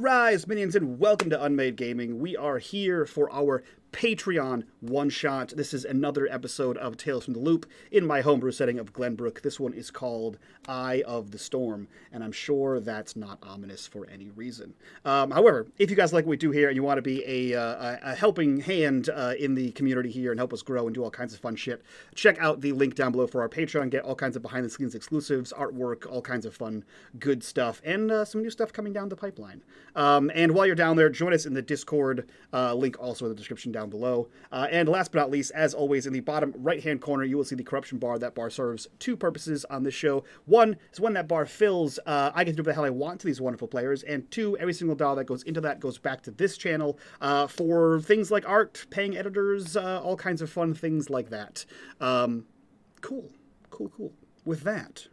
Arise, minions, and welcome to unMadeGaming. We are here for our Patreon one-shot. This is another episode of Tales from the Loop in my homebrew setting of Glenbrook. This one is called Eye of the Storm, and I'm sure that's not ominous for any reason. However, if you guys like what we do here and you want to be a helping hand in the community here and help us grow and do all kinds of fun shit, check out the link down below for our Patreon. Get all kinds of behind-the-scenes exclusives, artwork, all kinds of fun, good stuff, and some new stuff coming down the pipeline. And while you're down there, join us in the Discord, link also in the description down below. And last but not least, as always, in the bottom right-hand corner, you will see the corruption bar. That bar serves two purposes on this show. One is when that bar fills, I get to do what the hell I want to these wonderful players. And two, every single dollar that goes into that goes back to this channel for things like art, paying editors, all kinds of fun things like that. Cool. With that,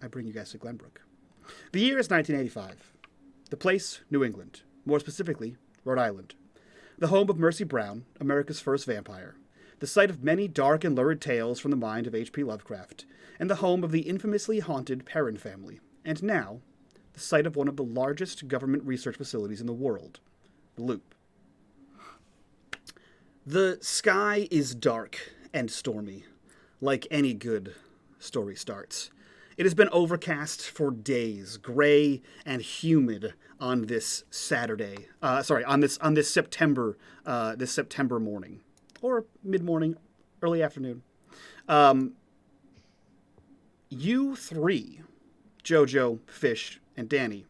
I bring you guys to Glenbrook. The year is 1985. The place, New England. More specifically, Rhode Island. The home of Mercy Brown, America's first vampire. The site of many dark and lurid tales from the mind of HP Lovecraft. And the home of the infamously haunted Perron Family. And now, the site of one of the largest government research facilities in the world. The Loop. The sky is dark and stormy, like any good story starts. It has been overcast for days, gray and humid on this Saturday. On this September morning, or mid-morning, early afternoon. You three, Jojo, Fish, and Danny,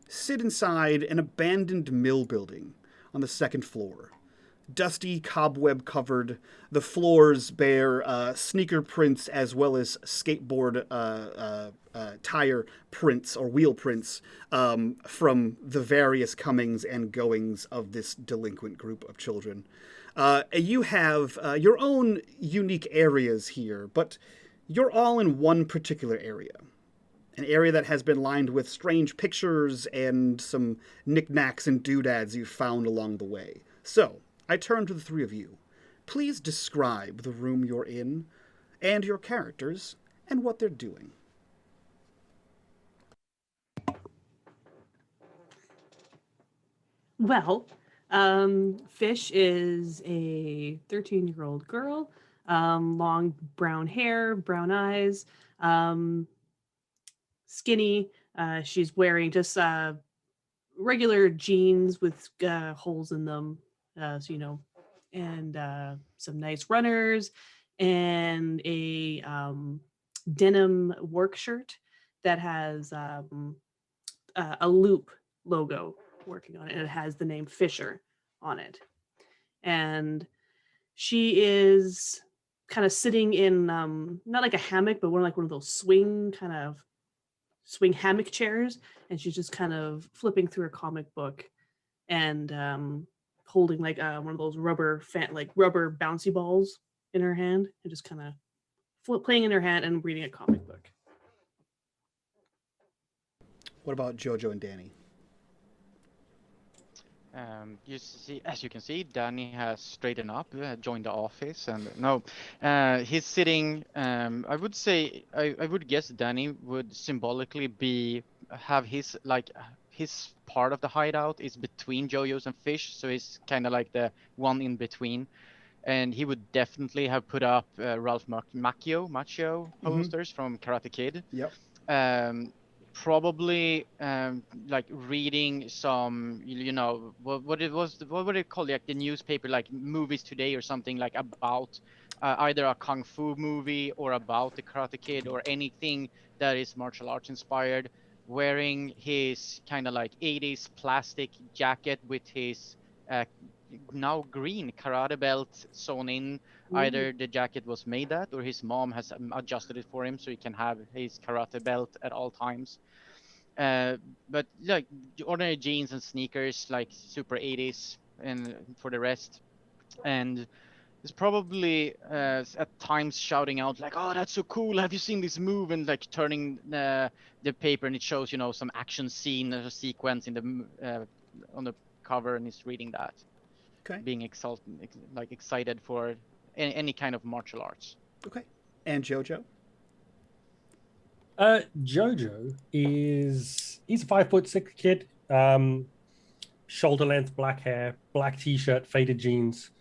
sit inside an abandoned mill building on the second floor. Dusty, cobweb-covered, the floors bear sneaker prints as well as skateboard tire prints or wheel prints from the various comings and goings of this delinquent group of children. You have your own unique areas here, but you're all in one particular area. An area that has been lined with strange pictures and some knickknacks and doodads you've found along the way. So, I turn to the three of you. Please describe the room you're in, and your characters, and what they're doing. Well, Fish is a 13-year-old girl, long brown hair, brown eyes, skinny. She's wearing just regular jeans with holes in them. And some nice runners and a denim work shirt that has a loop logo working on it, and it has the name Fisher on it. And she is kind of sitting in not like a hammock, but one of those swing hammock chairs, and she's just kind of flipping through her comic book and holding like one of those rubber bouncy balls in her hand, and just kind of playing in her hand and reading a comic book. What about Jojo and Danny? You see, as you can see, Danny has straightened up, joined the office, and he's sitting. I would say, I would guess Danny would symbolically have his part of the hideout is between Jojo's and Fish, so he's kind of like the one in between. And he would definitely have put up Ralph Macchio posters from Karate Kid. Yep. Probably like reading some, what would it call, like the newspaper, like Movies Today or something, like about either a kung fu movie or about the Karate Kid or anything that is martial arts inspired, wearing his kind of like 80s plastic jacket with his now green karate belt sewn in. Either the jacket was made that, or his mom has adjusted it for him so he can have his karate belt at all times. But like ordinary jeans and sneakers, like super 80s, and for the rest. And is probably at times shouting out like, "Oh, that's so cool! Have you seen this move?" And like turning the paper, and it shows some action scene, a sequence in the on the cover, and he's reading that. Okay. Being excited for any kind of martial arts. Okay. And Jojo? Jojo he's a 5'6" kid, shoulder length black hair, black t-shirt, faded jeans,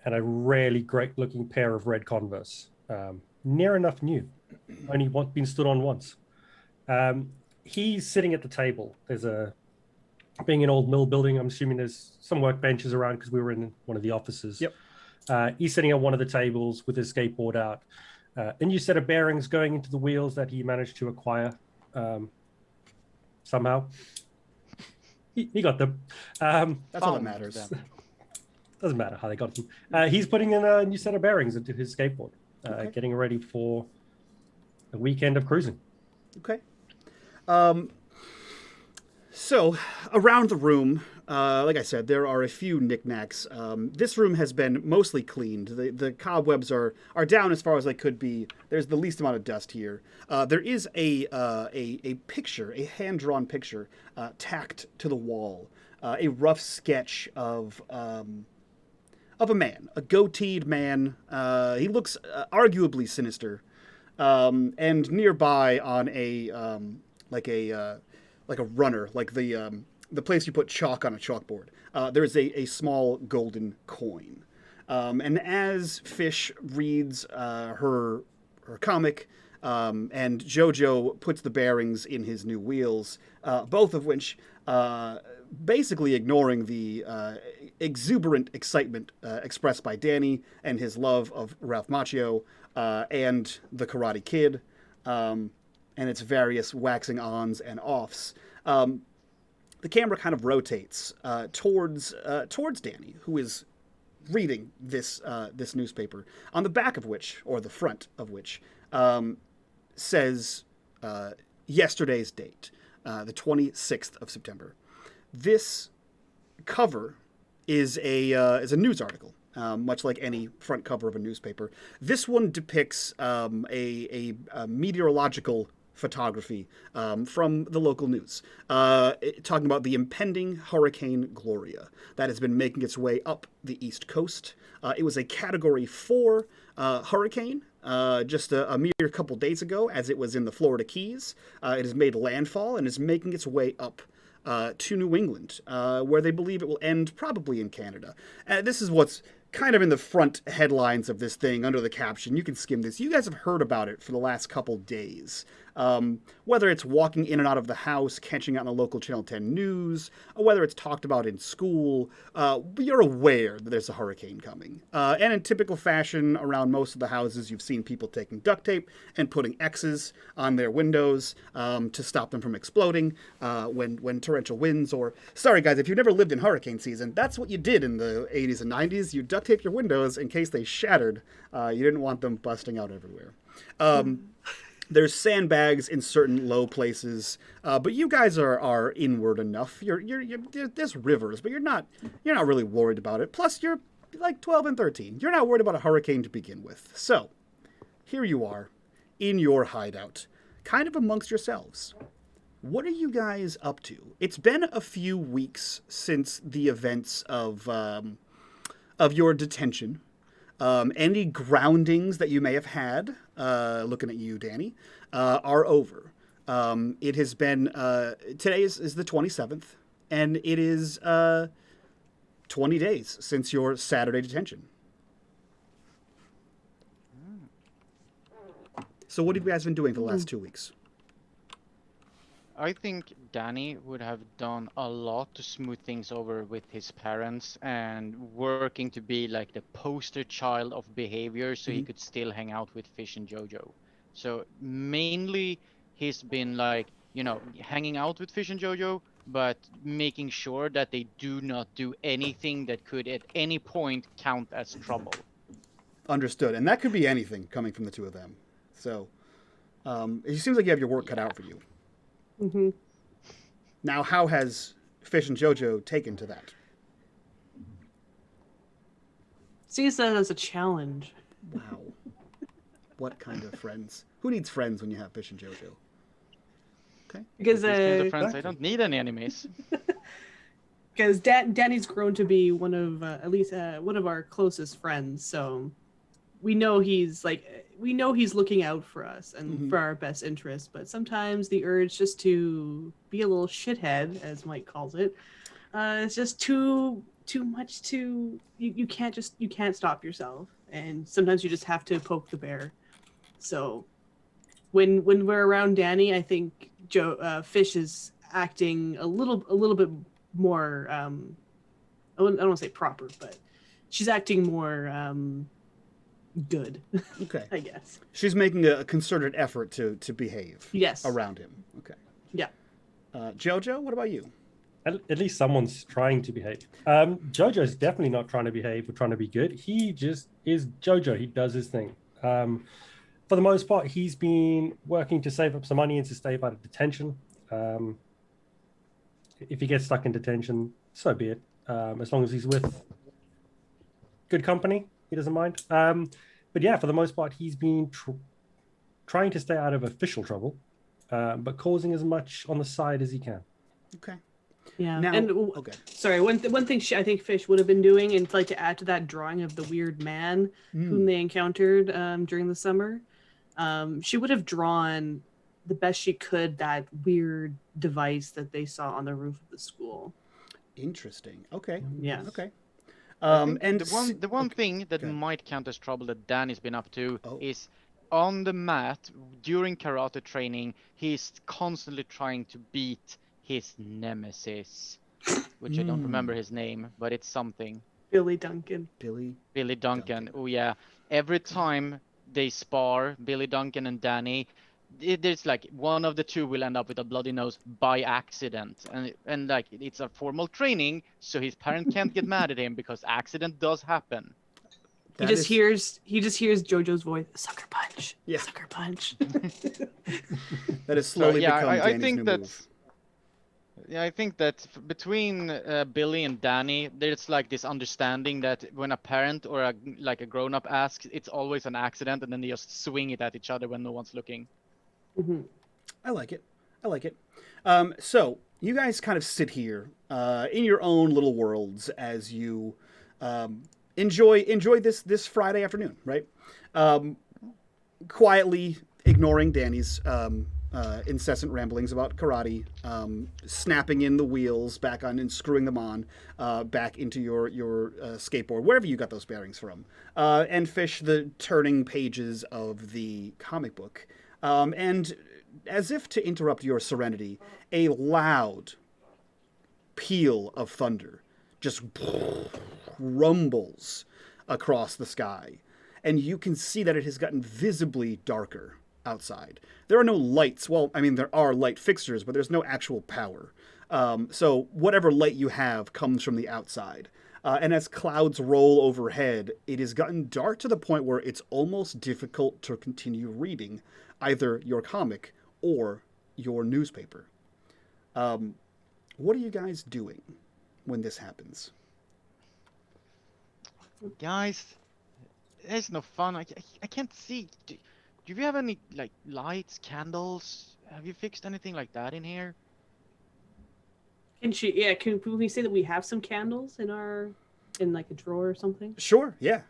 and a really great looking pair of red Converse. Near enough new, only been stood on once. He's sitting at the table. Being an old mill building, I'm assuming there's some workbenches around because we were in one of the offices. Yep. He's sitting on one of the tables with his skateboard out. A new set of bearings going into the wheels that he managed to acquire somehow. He got them. That's all that matters. Doesn't matter how they got them. He's putting in a new set of bearings into his skateboard, getting ready for a weekend of cruising. Okay. So, around the room, like I said, there are a few knickknacks. This room has been mostly cleaned. The cobwebs are down as far as they could be. There's the least amount of dust here. There is a picture, a hand-drawn picture, tacked to the wall. A rough sketch of a man, a goateed man. He looks arguably sinister. And nearby on like a runner, like the place you put chalk on a chalkboard, there is a small golden coin. And as Fish reads her comic, and Jojo puts the bearings in his new wheels, both of which basically ignoring the exuberant excitement expressed by Danny and his love of Ralph Macchio and the Karate Kid, and its various waxing ons and offs. The camera kind of rotates towards Danny, who is reading this newspaper, on the back of which, or the front of which, says yesterday's date, the 26th of September. This cover is a news article, much like any front cover of a newspaper. This one depicts a meteorological photography from the local news, talking about the impending Hurricane Gloria that has been making its way up the East Coast. It was a Category 4 hurricane just a mere couple days ago, as it was in the Florida Keys. It has made landfall and is making its way up to New England, where they believe it will end probably in Canada. This is what's kind of in the front headlines of this thing under the caption. You can skim this. You guys have heard about it for the last couple days. Whether it's walking in and out of the house, catching it on the local Channel 10 news, or whether it's talked about in school, you're aware that there's a hurricane coming. And in typical fashion, around most of the houses, you've seen people taking duct tape and putting X's on their windows to stop them from exploding when torrential winds, or, sorry guys, if you've never lived in hurricane season, that's what you did in the 80s and 90s. You duct taped your windows in case they shattered. You didn't want them busting out everywhere. There's sandbags in certain low places, but you guys are inward enough. There's rivers, but you're not really worried about it. Plus, you're like 12 and 13. You're not worried about a hurricane to begin with. So, here you are, in your hideout, kind of amongst yourselves. What are you guys up to? It's been a few weeks since the events of your detention. Any groundings that you may have had, looking at you, Danny, are over. It has been, today is the 27th, and it is 20 days since your Saturday detention. So what have you guys been doing for the last 2 weeks? I think Danny would have done a lot to smooth things over with his parents and working to be like the poster child of behavior so he could still hang out with Fish and Jojo. So mainly he's been like, hanging out with Fish and Jojo, but making sure that they do not do anything that could at any point count as trouble. Understood. And that could be anything coming from the two of them. So it seems like you have your work cut out for you. Mm-hmm. Now, how has Fish and Jojo taken to that? Sees that as a challenge. Wow. What kind of friends? Who needs friends when you have Fish and Jojo? Okay. Because friends, I don't need any enemies. Because Danny's grown to be one of at least one of our closest friends, so we know he's like, we know he's looking out for us and Mhm. for our best interest, but sometimes the urge just to be a little shithead, as Mike calls it, it's just too much. You can't stop yourself, and sometimes you just have to poke the bear. So when we're around Danny, I think Fish is acting a little bit more. I don't want to say proper, but she's acting more good. Okay. I guess. She's making a concerted effort to behave. Yes. Around him. Okay. Yeah. Jojo, what about you? At least someone's trying to behave. Jojo's definitely not trying to behave or trying to be good. He just is Jojo. He does his thing. For the most part, he's been working to save up some money and to stay out of detention. If he gets stuck in detention, so be it. As long as he's with good company, he doesn't mind. But yeah, for the most part, he's been trying to stay out of official trouble, but causing as much on the side as he can. Okay. Yeah. Now, and okay. Sorry, one thing I think Fish would have been doing, and like to add to that drawing of the weird man whom they encountered during the summer, she would have drawn the best she could that weird device that they saw on the roof of the school. Interesting. Okay. Yeah. Okay. And the one thing that Okay. might count as trouble that Danny's been up to Oh. is on the mat during karate training. He's constantly trying to beat his nemesis, which I don't remember his name, but it's something. Billy Duncan. Billy Duncan. Oh yeah. Every time they spar, Billy Duncan and Danny, there's like one of the two will end up with a bloody nose by accident, and like it's a formal training, so his parent can't get mad at him because accident does happen. He just hears Jojo's voice, sucker punch. Yeah. Sucker punch. That has slowly become I Danny's think new that. move. Yeah, I think that between Billy and Danny, there's like this understanding that when a parent or a grown-up asks, it's always an accident, and then they just swing it at each other when no one's looking. Mm-hmm. I like it. So you guys kind of sit here in your own little worlds as you enjoy this Friday afternoon, right? Quietly ignoring Danny's incessant ramblings about karate, snapping in the wheels back on and screwing them on back into your skateboard, wherever you got those bearings from, and Fish the turning pages of the comic book. And as if to interrupt your serenity, a loud peal of thunder just rumbles across the sky. And you can see that it has gotten visibly darker outside. There are no lights. Well, I mean, there are light fixtures, but there's no actual power. So whatever light you have comes from the outside. And as clouds roll overhead, it has gotten dark to the point where it's almost difficult to continue reading either your comic or your newspaper. What are you guys doing when this happens? Guys, it's no fun. I can't see. Do you have any like lights, candles? Have you fixed anything like that in here? Can we say that we have some candles in like a drawer or something? Sure, yeah.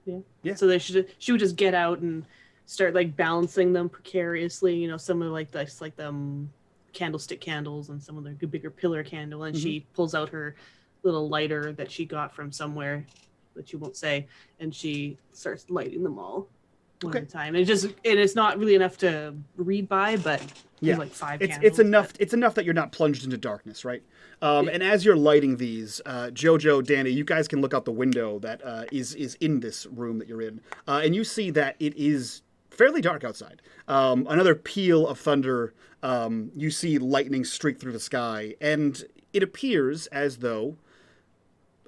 Yeah. So she would just get out and start like balancing them precariously. Some of like the candlestick candles and some of the bigger pillar candle, and she pulls out her little lighter that she got from somewhere that you won't say, and she starts lighting them all one at a time. And it's not really enough to read by, but Yeah, like 5 it's candles. It's enough that you're not plunged into darkness, right? And as you're lighting these, Jojo, Danny, you guys can look out the window that is in this room that you're in, and you see that it is fairly dark outside. Another peal of thunder. You see lightning streak through the sky, and it appears as though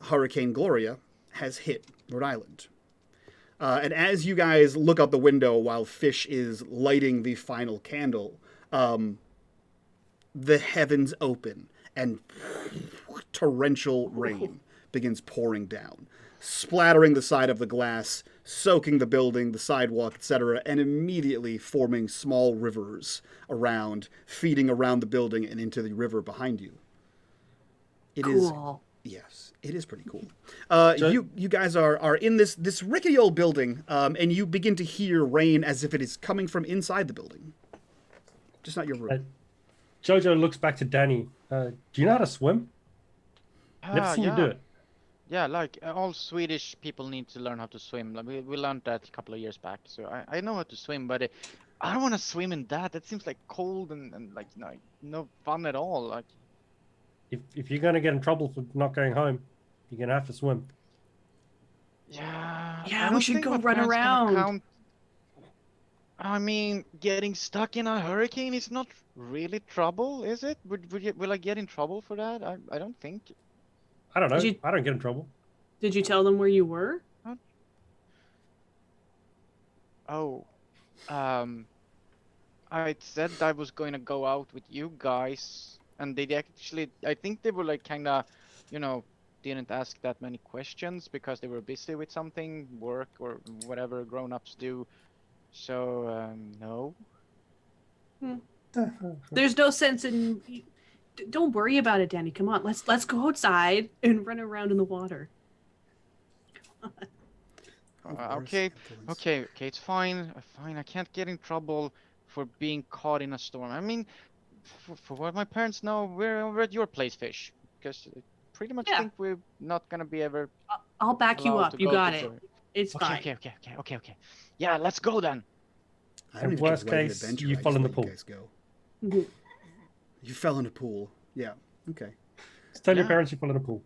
Hurricane Gloria has hit Rhode Island. And as you guys look out the window while Fish is lighting the final candle, the heavens open and torrential rain begins pouring down, splattering the side of the glass, soaking the building, the sidewalk, etc., and immediately forming small rivers around, feeding around the building and into the river behind you. It is Cool. Yes, it is pretty cool. You guys are in this rickety old building, and you begin to hear rain as if it is coming from inside the building. Just not your room. Jojo looks back to Danny. Do you know how to swim? Never seen you do it. Yeah, like all Swedish people need to learn how to swim. Like, we learned that a couple of years back. So I know how to swim, but I don't want to swim in that. That seems like cold and like no fun at all. Like If you're gonna get in trouble for not going home, you're gonna have to swim. Yeah. Yeah, we should go run around. I mean, getting stuck in a hurricane is not really trouble, is it? Will I get in trouble for that? I don't think. I don't know. I don't get in trouble. Did you tell them where you were? Oh, I said I was going to go out with you guys, and they actually, I think they were like kind of, didn't ask that many questions because they were busy with something, work or whatever grown-ups do. So, no. There's no sense in. Don't worry about it, Danny. Come on, let's go outside and run around in the water. Okay, it's fine. Fine, I can't get in trouble for being caught in a storm. I mean, for what my parents know, we're over at your place, Fish, because I pretty much think we're not gonna be ever. I'll back you up. You got it. It's fine. Okay. Yeah, let's go then. In worst case, you fall in the pool. You fell in a pool. Yeah. Okay. Just tell your parents you fell in a pool.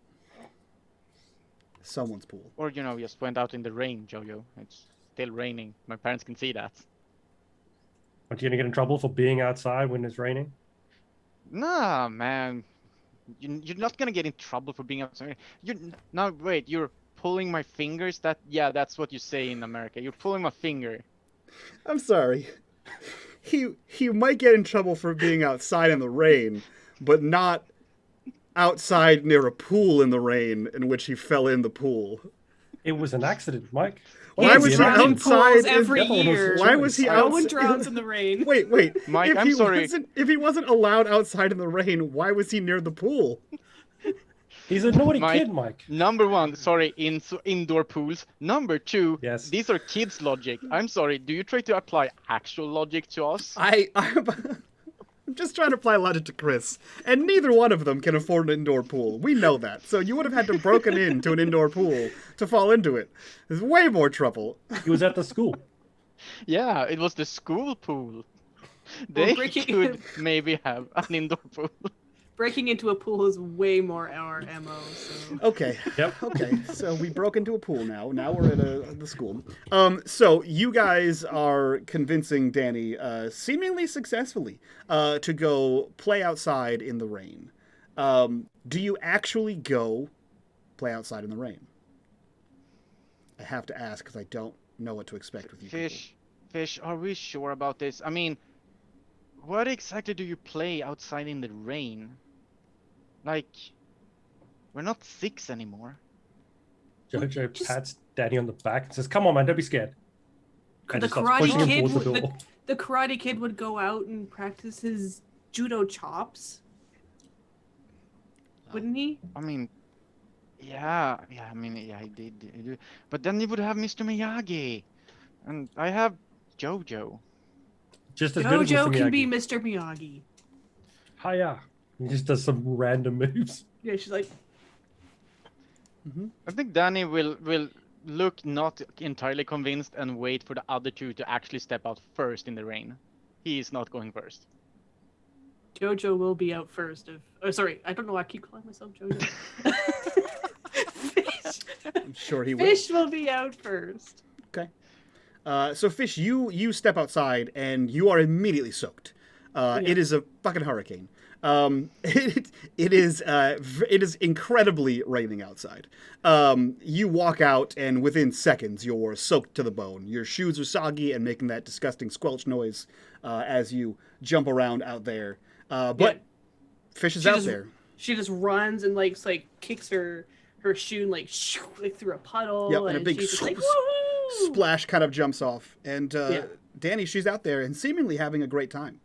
Someone's pool. Or just went out in the rain, Jojo. It's still raining. My parents can see that. Aren't you gonna get in trouble for being outside when it's raining? Nah, man. You're not gonna get in trouble for being outside. Wait. You're pulling my fingers. That's what you say in America. You're pulling my finger. I'm sorry. He might get in trouble for being outside in the rain, but not outside near a pool in the rain in which he fell in the pool. It was an accident, Mike. Why was he outside every year? Why was he outside? No one drowns in the rain. Wait, Mike, I'm sorry. If he wasn't allowed outside in the rain, why was he near the pool? He's a naughty kid, Mike. Number one, sorry, indoor pools. Number two, yes. These are kids' logic. I'm sorry, do you try to apply actual logic to us? I'm just trying to apply logic to Chris, and neither one of them can afford an indoor pool. We know that. So you would have had to broken into an indoor pool to fall into it. There's way more trouble. He was at the school. Yeah, it was the school pool. They could maybe have an indoor pool. Breaking into a pool is way more our MO. So. Okay. Yep. Okay. So we broke into a pool now. Now we're at the school. So you guys are convincing Danny, seemingly successfully, to go play outside in the rain. Do you actually go play outside in the rain? I have to ask because I don't know what to expect with you. Fish, are we sure about this? I mean, what exactly do you play outside in the rain? Like, we're not 6 anymore. Jojo pats Danny on the back and says, "Come on, man, don't be scared." The Karate Kid would go out and practice his judo chops, wouldn't he? I mean, yeah, he did. But then he would have Mr. Miyagi, and I have Jojo. Just as good as Mr. Jojo can Miyagi. be Mr. Miyagi. Hiya. He just does some random moves. Yeah, she's like. I think Danny will look not entirely convinced and wait for the other two to actually step out first in the rain. He is not going first. Jojo will be out first. Sorry, I don't know why I keep calling myself Jojo. Fish. I'm sure he will. Fish will be out first. Okay. So Fish, you step outside and you are immediately soaked. It is a fucking hurricane. It is incredibly raining outside. You walk out and within seconds you're soaked to the bone. Your shoes are soggy and making that disgusting squelch noise as you jump around out there. But Fish is out there. She just runs and like kicks her shoe and like through a puddle. Yep, and a big she's just like, splash kind of jumps off. And Danny, she's out there and seemingly having a great time.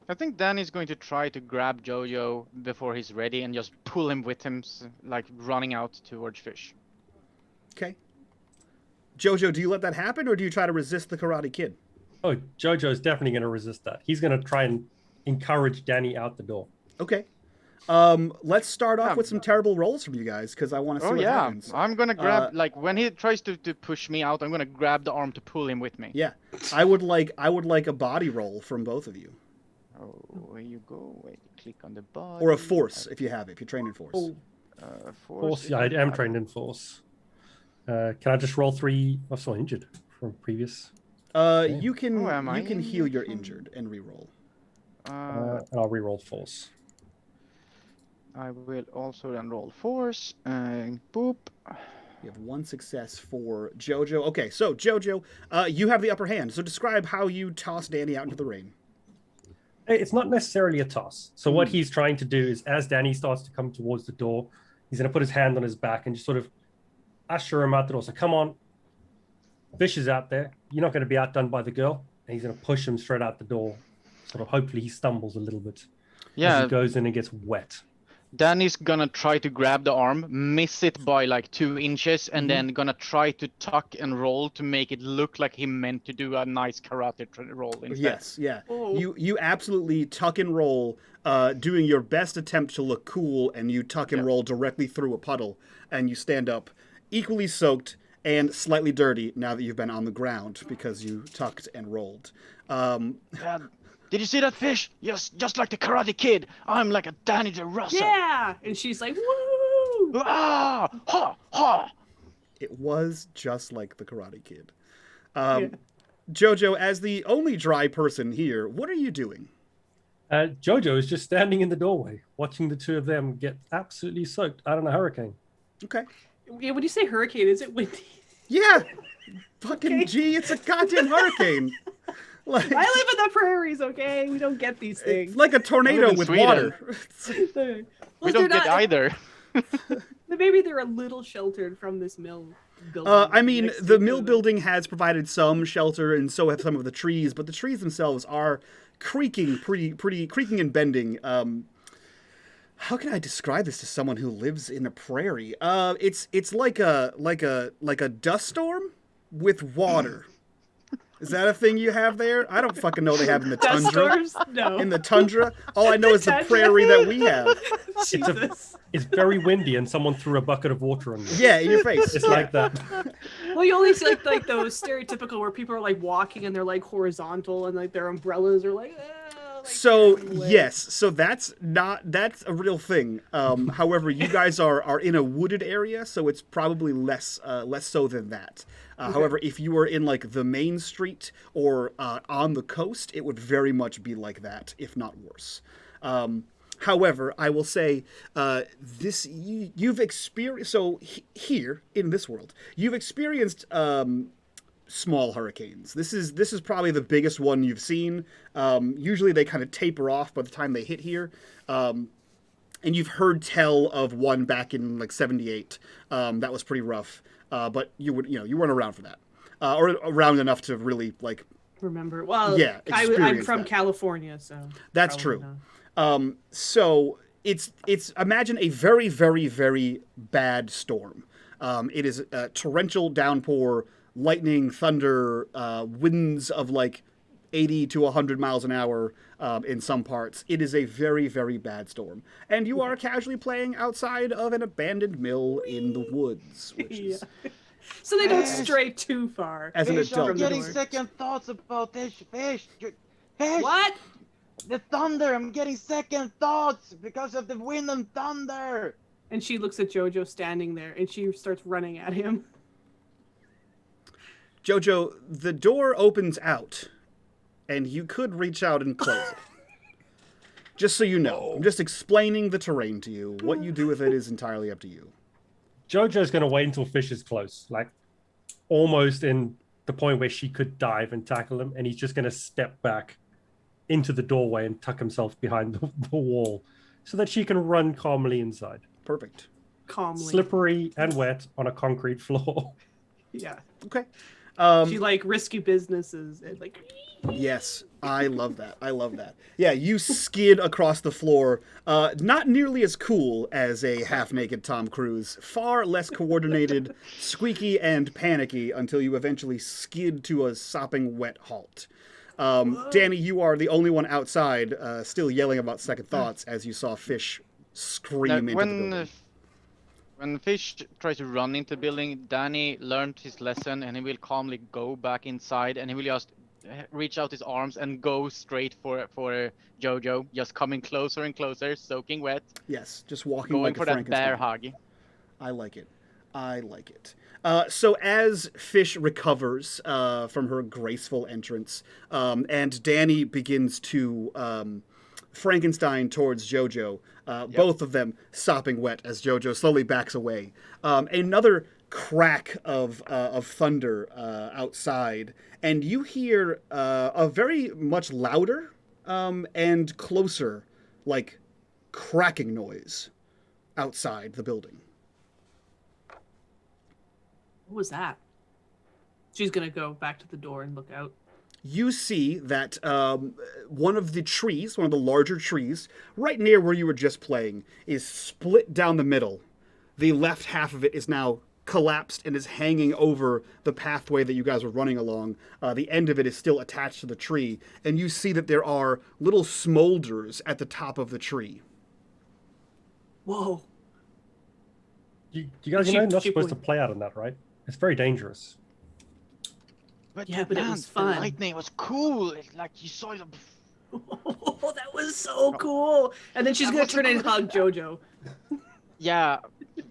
I think Danny's going to try to grab Jojo before he's ready and just pull him with him, like running out towards Fish. Okay. Jojo, do you let that happen, or do you try to resist the Karate Kid? Oh, Jojo's definitely going to resist that. He's going to try and encourage Danny out the door. Okay. Let's start off with some terrible rolls from you guys, because I want to see what happens. I'm gonna grab when he tries to push me out, I'm gonna grab the arm to pull him with me. Yeah, I would like a body roll from both of you. Oh, where you go? Wait, click on the body. Or a force if you have it, if you train in force. Force. Yeah, I am trained in force. Can I just roll 3? I'm so injured from previous. You can heal your injured and re-roll. And I'll re-roll force. I will also then roll force and boop. You have 1 success for Jojo. Okay, so Jojo, you have the upper hand. So describe how you toss Danny out into the rain. It's not necessarily a toss. So what he's trying to do is, as Danny starts to come towards the door, he's going to put his hand on his back and just sort of usher him out the door. So come on, Fish is out there. You're not going to be outdone by the girl. And he's going to push him straight out the door. Sort of hopefully he stumbles a little bit as he goes in and gets wet. Danny's gonna try to grab the arm, miss it by like 2 inches, and then gonna try to tuck and roll to make it look like he meant to do a nice karate roll instead. Yes, yeah. Oh. You absolutely tuck and roll, doing your best attempt to look cool, and you tuck and roll directly through a puddle, and you stand up equally soaked and slightly dirty now that you've been on the ground because you tucked and rolled. Did you see that, Fish? Yes, just like the Karate Kid. I'm like a Danny DeRosa. Yeah, and she's like, woo! Ah, ha, ha. It was just like the Karate Kid. Jojo, as the only dry person here, what are you doing? Jojo is just standing in the doorway, watching the two of them get absolutely soaked out in a hurricane. Okay. Yeah, when you say hurricane, is it windy? Yeah. Fucking gee, it's a goddamn hurricane. Like, I live in the prairies, okay? We don't get these things. It's like a tornado with water. We don't get either. Maybe they're a little sheltered from this mill building. I mean, the mill building has provided some shelter, and so have some of the trees, but the trees themselves are creaking, pretty creaking and bending. How can I describe this to someone who lives in a prairie? It's like a dust storm with water. Is that a thing you have there? I don't fucking know they have in the tundra. Dust storms? No. In the tundra? All I know is the prairie that we have. It's very windy and someone threw a bucket of water on you. Yeah, in your face. It's like that. Well, you only see like those stereotypical where people are like walking and they're like horizontal and like their umbrellas are like... So yes, so that's a real thing. However, you guys are in a wooded area, so it's probably less so than that. Okay. However, if you were in like the main street or on the coast, it would very much be like that, if not worse. However, I will say you've experienced here in this world, you've experienced small hurricanes. This is probably the biggest one you've seen. Usually they kind of taper off by the time they hit here. And you've heard tell of one back in like 78. That was pretty rough. But you weren't around for that. Or around enough to really like remember. Well, yeah, I'm from California, so that's true. So it's imagine a very, very, very bad storm. It is a torrential downpour, lightning, thunder, winds of like 80 to 100 miles an hour in some parts. It is a very, very bad storm. And you are casually playing outside of an abandoned mill in the woods. Which is... So they don't stray too far. As an adult. I'm getting second thoughts about this, Fish. What? The thunder. I'm getting second thoughts because of the wind and thunder. And she looks at Jojo standing there and she starts running at him. Jojo, the door opens out, and you could reach out and close it. Just so you know. I'm just explaining the terrain to you. What you do with it is entirely up to you. Jojo's going to wait until Fish is close, like almost in the point where she could dive and tackle him, and he's just going to step back into the doorway and tuck himself behind the wall so that she can run calmly inside. Perfect. Calmly. Slippery and wet on a concrete floor. Yeah. Okay. She like risky businesses and like. Yes, I love that. I love that. Yeah, you skid across the floor. Not nearly as cool as a half-naked Tom Cruise. Far less coordinated, squeaky, and panicky until you eventually skid to a sopping wet halt. Danny, you are the only one outside, still yelling about second thoughts as you saw Fish scream into the building. When Fish tries to run into the building, Danny learned his lesson and he will calmly go back inside and he will just reach out his arms and go straight for Jojo, just coming closer and closer, soaking wet. Yes, just walking going like for a that Frankenstein. bear hug. I like it. I like it. So as Fish recovers from her graceful entrance, and Danny begins to Frankenstein towards Jojo, both of them sopping wet as Jojo slowly backs away. Another crack of thunder outside, and you hear a very much louder and closer, like, cracking noise outside the building. What was that? She's gonna go back to the door and look out. You see that one of the larger trees, right near where you were just playing, is split down the middle. The left half of it is now collapsed and is hanging over the pathway that you guys were running along. The end of it is still attached to the tree, and you see that there are little smolders at the top of the tree. Whoa. You guys know not supposed to play out on that, right? It's very dangerous. But Yeah, but it was the fun. lightning was cool. Like you saw it. Oh, that was so cool. And then she's gonna turn and hug Jojo. Yeah,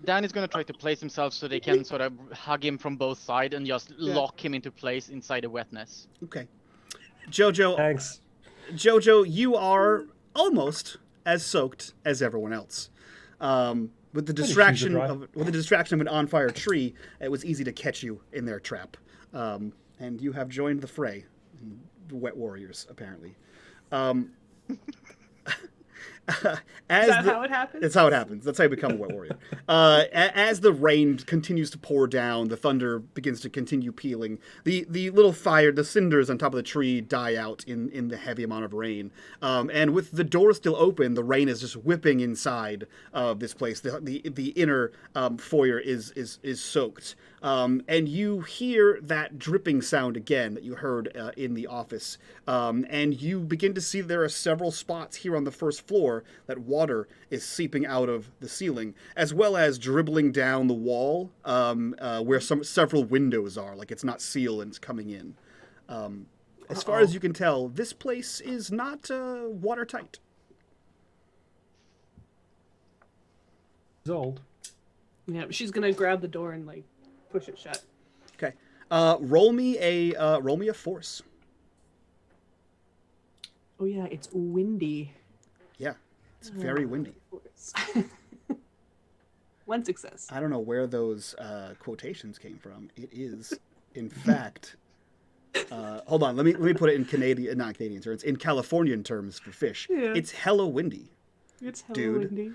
Dan is gonna try to place himself so they can sort of hug him from both sides and just lock him into place inside the wetness. Okay. Jojo. Thanks. Jojo, you are almost as soaked as everyone else. With the distraction of an on-fire tree, it was easy to catch you in their trap. And you have joined the fray. The Wet Warriors, apparently. Is that how it happens? That's how it happens. That's how you become a Wet Warrior. As the rain continues to pour down, the thunder begins to continue pealing. The little fire, the cinders on top of the tree die out in the heavy amount of rain. And with the door still open, the rain is just whipping inside of this place. The inner foyer is soaked. And you hear that dripping sound again that you heard in the office. And you begin to see there are several spots here on the first floor that water is seeping out of the ceiling, as well as dribbling down the wall where several windows are, like it's not sealed and it's coming in. As far as you can tell, this place is not watertight. It's old. Yeah, she's gonna grab the door and like push it shut. Okay. Roll me a force. Oh yeah, it's windy. Yeah, it's very windy. One success. I don't know where those quotations came from. It is, in fact. Hold on, let me put it in not Canadian terms, in Californian terms for Fish. Yeah. It's hella windy. It's hella dude. windy.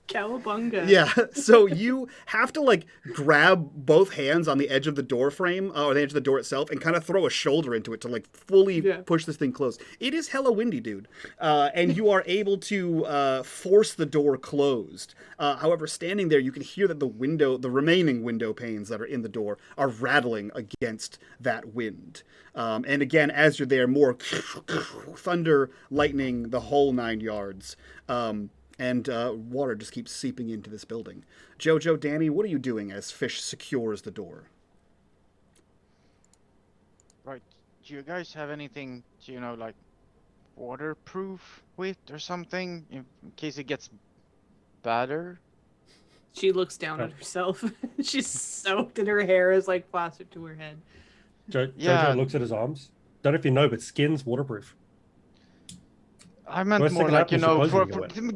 Cowabunga. Yeah, so you have to like grab both hands on the edge of the door frame or the edge of the door itself and kind of throw a shoulder into it to like fully push this thing closed. It is hella windy, dude. And you are able to force the door closed. However, standing there, you can hear that the remaining window panes that are in the door are rattling against that wind. And again, as you're there, more thunder, lightning, the whole 9 yards. And water just keeps seeping into this building. Jojo, Danny, what are you doing as Fish secures the door? Right. Do you guys have anything to, like waterproof with or something in case it gets badder? She looks down at herself. She's soaked and her hair is like plastered to her head. Jojo looks at his arms. Don't know if you know, but skin's waterproof. I meant more like, for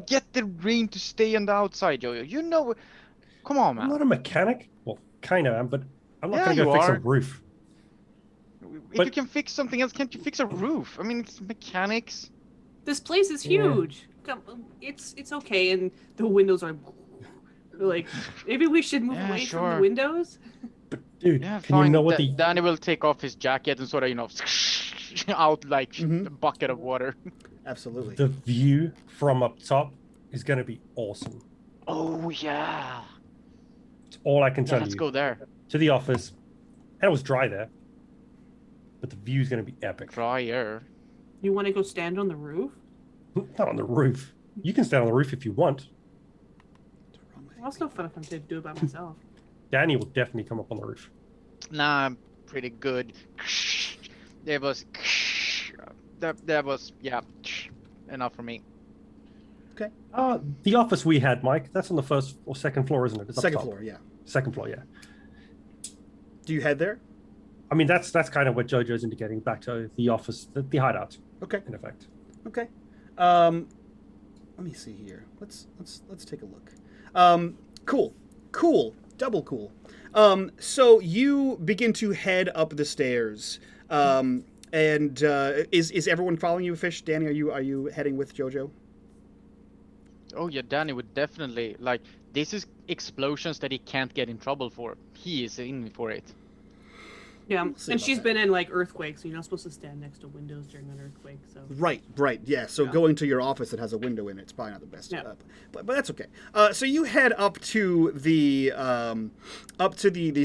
get the rain to stay on the outside, Jojo. Come on, man. I'm not a mechanic. Well, kind of am, but I'm not going to go fix a roof. If you can fix something else, can't you fix a roof? I mean, it's mechanics. This place is huge. Yeah. It's okay, and the windows are like, maybe we should move away from the windows. But Dude, Yeah, can you fine. know what the Danny will take off his jacket and sort of, out like Mhm. a bucket of water. Absolutely. the view from up top is going to be awesome. Oh yeah. It's all I can Yeah, tell let's you. go there. To the office, and it was dry there, but the view's going to be epic. Dryer. You want to go stand on the roof? Not on the roof. You can stand on the roof if you want. Well, it's no fun if I'm to do it by myself. Danny will definitely come up on the roof. Nah, I'm pretty good. There was that was enough for me. The office we had, Mike, that's on the first or second floor, isn't it? It's up Second top. floor, yeah. Second floor, yeah. Do you head there? I mean, that's kind of what JoJo's indicating, back to the office, the hideout, Okay. in effect. Okay. Let me see here. Let's take a look. Cool. Double cool. So you begin to head up the stairs. And is everyone following you, Fish? Danny, are you heading with JoJo? Oh yeah, Danny would definitely this is explosions that he can't get in trouble for. He is in for it. Yeah, We'll see and about she's that. been in like earthquakes, so you're not supposed to stand next to windows during an earthquake. So Right, yeah. So Yeah. going to your office that has a window in it's probably not the best. Yeah. But that's okay. So you head up to the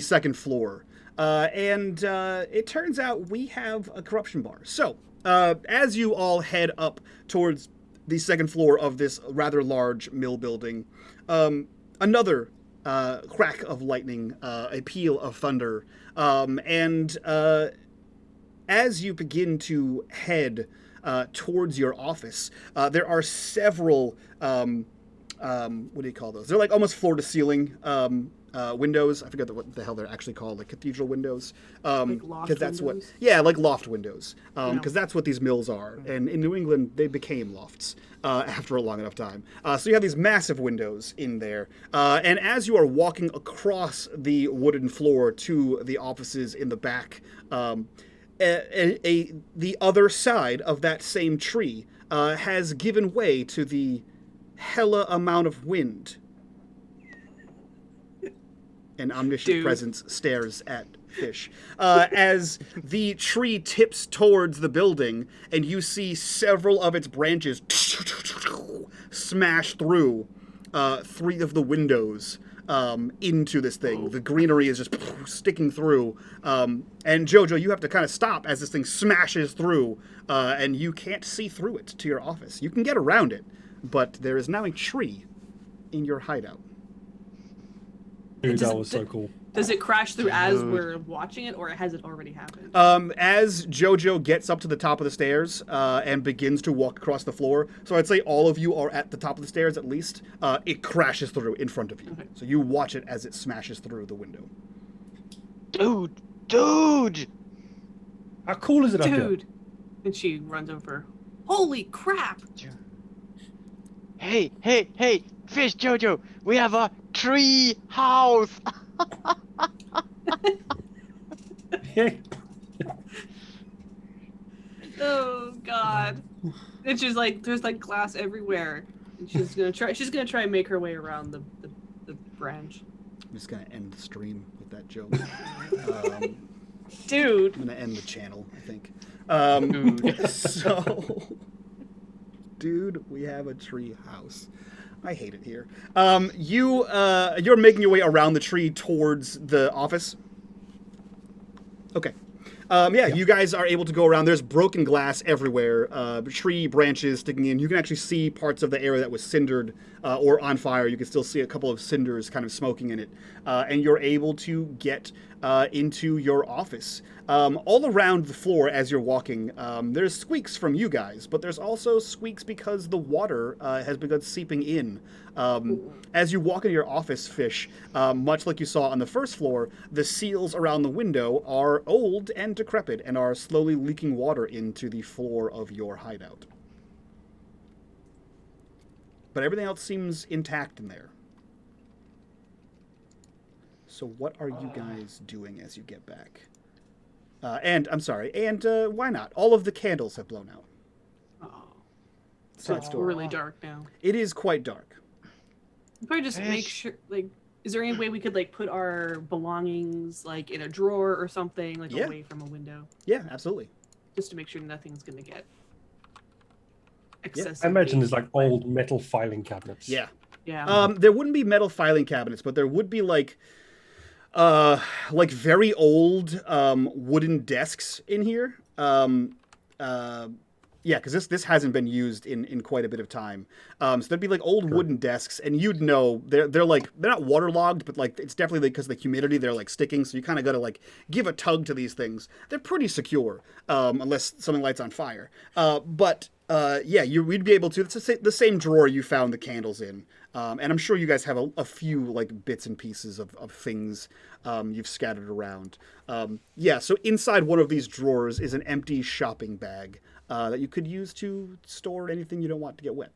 second floor, and it turns out we have a corruption bar. So as you all head up towards the second floor of this rather large mill building, another crack of lightning, a peal of thunder, and as you begin to head towards your office, there are several, what do you call those? They're like almost floor to ceiling windows. I forget what the hell they're actually called, like cathedral windows. Like loft That's windows? what, yeah, like loft windows. Because Yeah. that's what these mills are. And in New England, they became lofts after a long enough time. So you have these massive windows in there. And as you are walking across the wooden floor to the offices in the back, the other side of that same tree has given way to the hella amount of wind. An omniscient Dude. presence stares at Fish as the tree tips towards the building, and you see several of its branches smash through 3 of the windows into this thing. The greenery is just sticking through. And JoJo, you have to kind of stop as this thing smashes through, and you can't see through it to your office. You can get around it, but there is now a tree in your hideout. Dude, Does that it- was so cool. does it crash through as we're watching it, or has it already happened? As JoJo gets up to the top of the stairs and begins to walk across the floor, so I'd say all of you are at the top of the stairs at least, it crashes through in front of you. Okay. So you watch it as it smashes through the window. Dude! How cool is it up here? Dude, and she runs over. Holy crap! Hey, Fish Jojo, we have a tree house! Oh God! And she's like, there's like glass everywhere. And she's gonna try and make her way around the branch. I'm just going to end the stream with that joke. Dude. I'm going to end the channel, I think. Dude. So, dude, we have a tree house. I hate it here. You're making your way around the tree towards the office. Okay. You guys are able to go around. There's broken glass everywhere, tree branches sticking in. You can actually see parts of the area that was cindered or on fire. You can still see a couple of cinders kind of smoking in it. And you're able to get into your office. All around the floor as you're walking, there's squeaks from you guys, but there's also squeaks because the water has begun seeping in. As you walk into your office, Fish, much like you saw on the first floor, the seals around the window are old and decrepit and are slowly leaking water into the floor of your hideout. But everything else seems intact in there. So what are you guys doing as you get back? And why not? All of the candles have blown out. Oh, so Side it's story. really dark now. It is quite dark. Probably just make Fish. sure, like, Is there any way we could like put our belongings like in a drawer or something, like Yeah. away from a window, Yeah, absolutely. just to make sure nothing's gonna get excessively? I imagine there's like wet. old metal filing cabinets. Yeah. Yeah. There wouldn't be metal filing cabinets, but there would be like very old wooden desks in here. Yeah, because this hasn't been used in quite a bit of time. So there'd be like old wooden desks, and you'd know they're not waterlogged, but like it's definitely because of the humidity they're like sticking. So you kind of got to like give a tug to these things. They're pretty secure, unless something lights on fire. Yeah, we'd be able to. It's the same drawer you found the candles in, and I'm sure you guys have a few like bits and pieces of things you've scattered around. Yeah, so inside one of these drawers is an empty shopping bag. That you could use to store anything you don't want to get wet.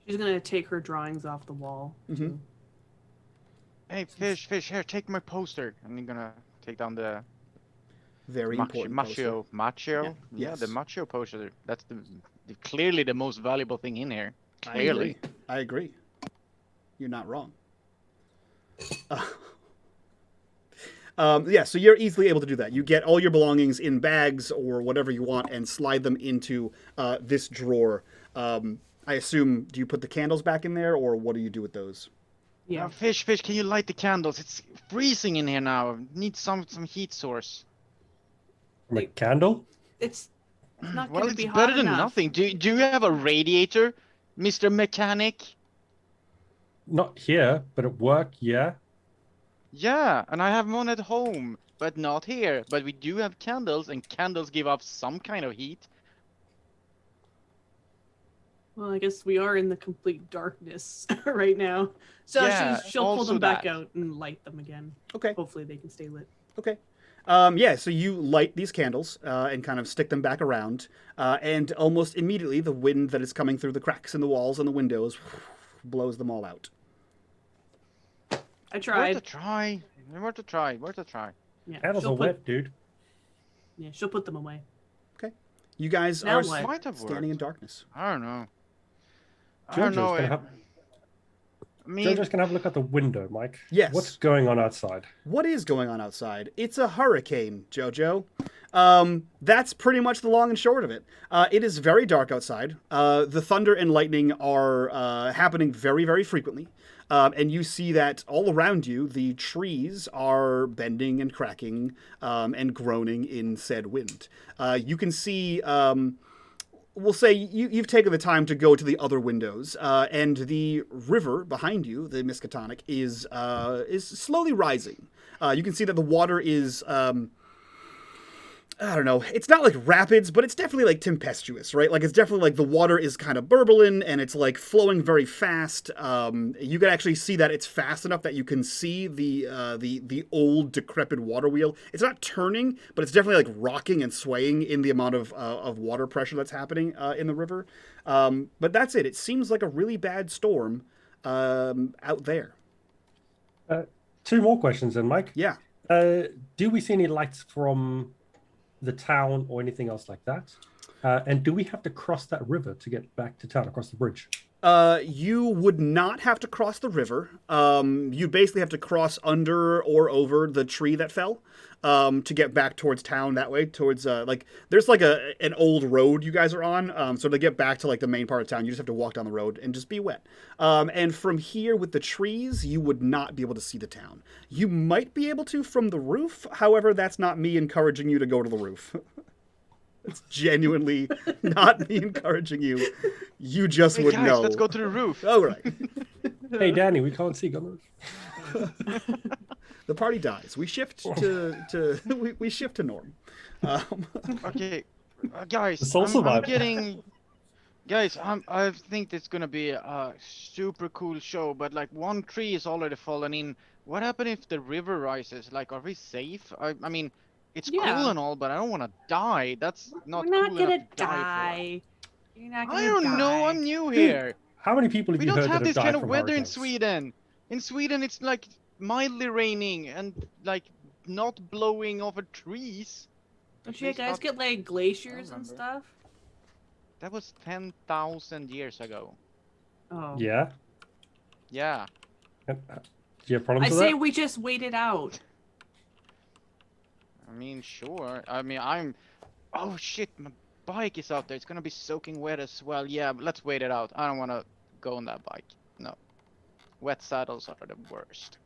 She's gonna take her drawings off the wall. Mm-hmm. Hey, fish, here, take my poster. And I'm gonna take down the Very important poster. Macho. Yeah, Yes. the macho poster. That's clearly the most valuable thing in here. I Clearly. agree. You're not wrong. Yeah, so you're easily able to do that. You get all your belongings in bags or whatever you want and slide them into this drawer. I assume, do you put the candles back in there, or what do you do with those? Yeah. Fish, can you light the candles? It's freezing in here now. Need some heat source. From a candle? It's not Well, gonna it's be hot better than enough. nothing. Do you have a radiator, Mr. Mechanic? Not here, but at work, yeah. Yeah, and I have one at home, but not here. But we do have candles, and candles give off some kind of heat. Well, I guess we are in the complete darkness right now. So Yeah, she'll pull also them back that. out and light them again. Okay. Hopefully they can stay lit. Okay. Yeah, so you light these candles and kind of stick them back around, and almost immediately the wind that is coming through the cracks in the walls and the windows blows them all out. I tried. Worth a try. Yeah, Candles are she'll put, wet, dude. yeah, she'll put them away. You guys Now are what? Might have standing in worked. darkness. I don't know. Jojo's gonna have a look out the window, Mike. Yes. What's going on outside? What is going on outside? It's a hurricane, Jojo. That's pretty much the long and short of it. It is very dark outside. The thunder and lightning are happening very, very frequently. And you see that all around you, the trees are bending and cracking and groaning in said wind. You can see... we'll say you've taken the time to go to the other windows, and the river behind you, the Miskatonic, is slowly rising. You can see that the water is, I don't know, it's not like rapids, but it's definitely like tempestuous, right? Like it's definitely like the water is kind of burbling and it's like flowing very fast. You can actually see that it's fast enough that you can see the old decrepit water wheel. It's not turning, but it's definitely like rocking and swaying in the amount of water pressure that's happening in the river. But that's it. It seems like a really bad storm out there. 2 more questions then, Mike. Yeah. Do we see any lights from the town or anything else like that? And do we have to cross that river to get back to town, across the bridge? You would not have to cross the river. You basically have to cross under or over the tree that fell to get back towards town that way. Towards there's like an old road you guys are on. So to get back to like the main part of town, you just have to walk down the road and just be wet. And from here with the trees, you would not be able to see the town. You might be able to from the roof. However, that's not me encouraging you to go to the roof. It's genuinely not me encouraging you. You just would guys, know. let's go to the roof. Oh, right. Hey, Danny, we can't see. Go on the roof. The party dies. We shift to we shift to norm. Okay, guys, The soul I'm survived. getting... Guys, I think it's gonna be a super cool show, but like one tree is already fallen in. What happened if the river rises? Like, are we safe? I mean, it's Yeah. cool and all, but I don't want to die. That's not We're not cool gonna enough to die die. You're not for. gonna I don't die. know. I'm new here. How many people have We you don't heard have that this have died kind of from weather in hurricanes? Sweden. In Sweden, it's like mildly raining and like not blowing over trees. Don't you It's guys not- get like glaciers and remember. stuff? That was 10,000 years ago. Oh. Yeah. Yeah. Do you have problems I with say that? we just wait it out. I mean, sure. I mean, I'm. Oh shit! My bike is out there. It's gonna be soaking wet as well. Yeah, but let's wait it out. I don't want to go on that bike. No. Wet saddles are the worst.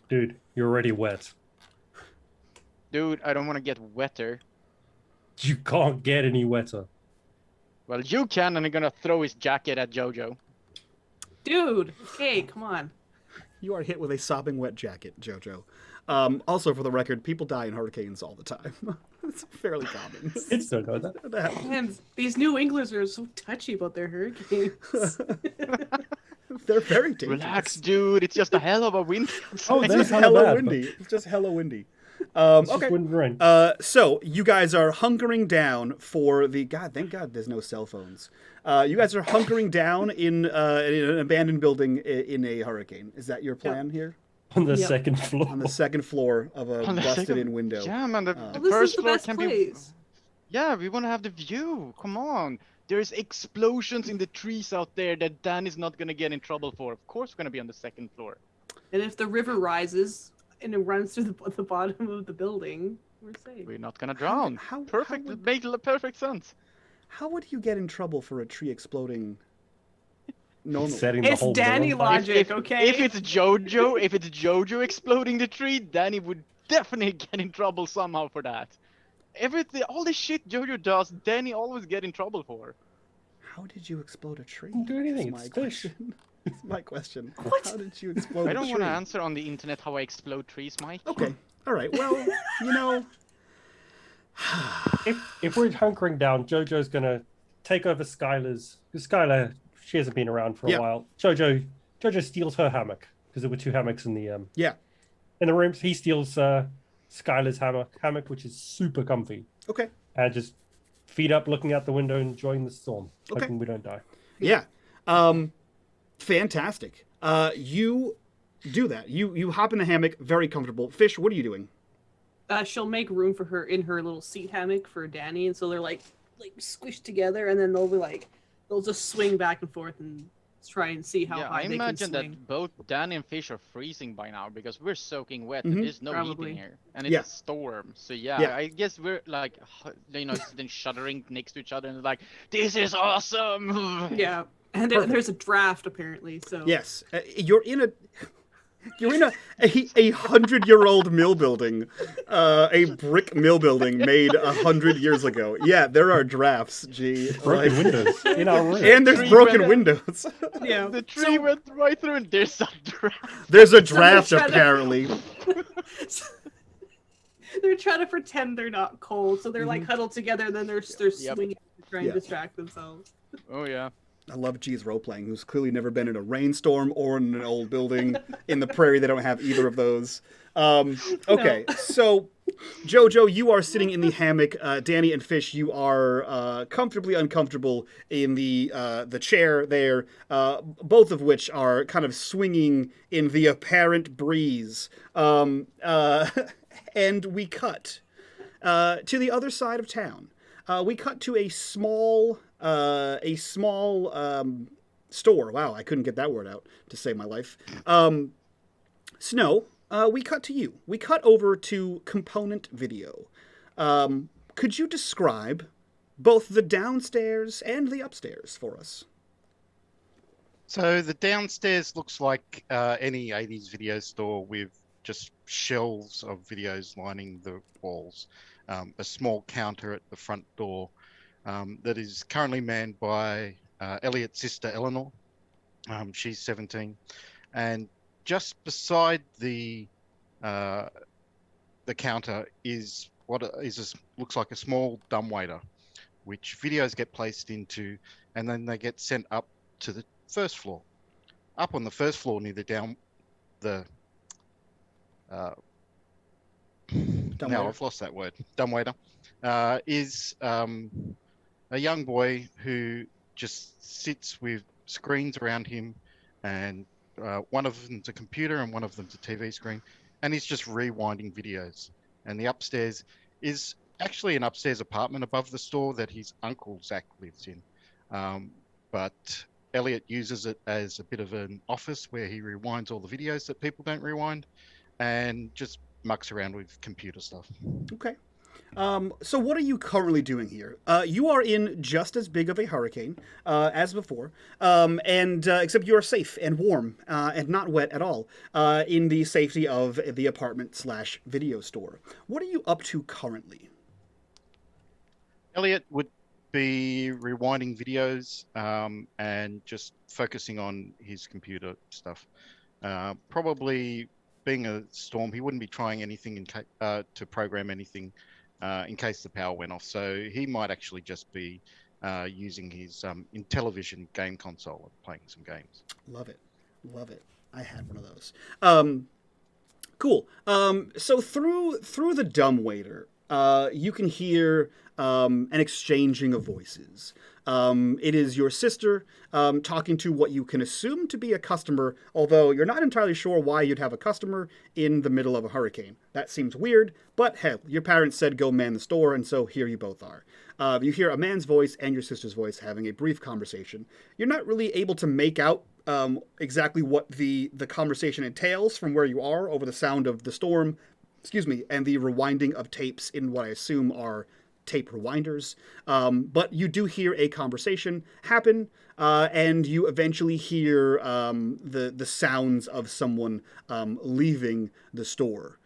Dude, you're already wet. Dude, I don't want to get wetter. You can't get any wetter. Well, you can, and I'm gonna throw his jacket at Jojo. Dude, okay, come on. You are hit with a sopping wet jacket, Jojo. Also, for the record, people die in hurricanes all the time. It's fairly common. Kids don't know that. What the hell? Man, these New Englanders are so touchy about their hurricanes. They're very dangerous. Relax, dude. It's just a hell of a wind. Oh, It's that's just hella hella bad, windy. It's just hella windy. It's Okay. just wind and rain. So you guys are hunkering down for the thank God there's no cell phones. You guys are hunkering down in an abandoned building in a hurricane. Is that your plan here? On the Yep. second floor. On the second floor of a On the second- busted-in window. Yeah, man. The Well, this first is the floor best can place. be. Yeah, we want to have the view. Come on. There's explosions in the trees out there that Dan is not gonna get in trouble for. Of course, we're gonna be on the second floor. And if the river rises and it runs through the bottom of the building, we're safe. We're not gonna drown. how Perfect. would- Make perfect sense. How would you get in trouble for a tree exploding normally? Setting the It's whole Danny building on fire. logic, okay? If it's Jojo exploding the tree, Danny would definitely get in trouble somehow for that. Everything, all the shit Jojo does, Danny always get in trouble for. How did you explode a tree? Didn't do anything, That's it's my fish. question. That's my question. What? How did you explode I a don't tree? want to answer on the internet how I explode trees, Mike. Okay. All right. Well, you know. If we're hunkering down, Jojo's gonna take over Skylar's. Because Skylar, she hasn't been around for a Yeah. while. Jojo steals her hammock because there were two hammocks in the Yeah. in the rooms. He steals Skylar's hammock, which is super comfy, Okay. and just feet up, looking out the window, enjoying the storm, Okay. hoping we don't die. Yeah. Fantastic. You do that. You hop in the hammock, very comfortable. Fish, what are you doing? She'll make room for her in her little seat hammock for Danny, and so they're like squished together, and then they'll just swing back and forth and try and see how Yeah, high I they imagine can swing. that both Danny and Fish are freezing by now because we're soaking wet Mhm. and there's no Probably. heating here. And it's Yeah. a storm. So yeah, Yeah. I guess we're like, sitting shuddering next to each other and like, this is awesome! Yeah, and there's a draft apparently. So Yes. You're in a 100-year-old mill building, a brick mill building made 100 years ago. Yeah, there are drafts. Gee, Broken like- windows in our room. and there's Tree broken went- windows. yeah, The tree went right through and there's a draft. There's a draft trying to- apparently. they're trying to pretend they're not cold, so they're like huddled together, and then they're Yep. swinging to try and Yeah. distract themselves. Oh yeah. I love G's role playing, who's clearly never been in a rainstorm or in an old building in the prairie. They don't have either of those. Okay, so Jojo, you are sitting in the hammock. Danny and Fish, you are comfortably uncomfortable in the chair there. Both of which are kind of swinging in the apparent breeze. And we cut to the other side of town. We cut to a small store. Wow, I couldn't get that word out to save my life. Snow, we cut to you. We cut over to Component Video. Could you describe both the downstairs and the upstairs for us? So the downstairs looks like any 80s video store with just shelves of videos lining the walls. A small counter at the front door that is currently manned by Elliot's sister Eleanor. She's 17, and just beside the counter is looks like a small dumbwaiter, which videos get placed into, and then they get sent up to the first floor. Up on the first floor near now I've lost that word. Dumbwaiter is a young boy who just sits with screens around him, and one of them's a computer and one of them's a TV screen, and he's just rewinding videos. And the upstairs is actually an upstairs apartment above the store that his uncle Zach lives in, but Elliot uses it as a bit of an office where he rewinds all the videos that people don't rewind, and just mucks around with computer stuff. Okay. So what are you currently doing here? You are in just as big of a hurricane as before, and except you are safe and warm and not wet at all in the safety of the apartment/video store. What are you up to currently? Elliot would be rewinding videos and just focusing on his computer stuff. Probably being a storm, he wouldn't be trying anything to program anything in case the power went off. So he might actually just be using his Intellivision game console and playing some games. Love it. Love it. I had one of those. Cool. So through the dumbwaiter, you can hear an exchanging of voices. It is your sister talking to what you can assume to be a customer, although you're not entirely sure why you'd have a customer in the middle of a hurricane. That seems weird, but hell, your parents said go man the store, and so here you both are. You hear a man's voice and your sister's voice having a brief conversation. You're not really able to make out exactly what the conversation entails from where you are over the sound of the storm, and the rewinding of tapes in what I assume are tape rewinders. But you do hear a conversation happen, and you eventually hear the sounds of someone leaving the store.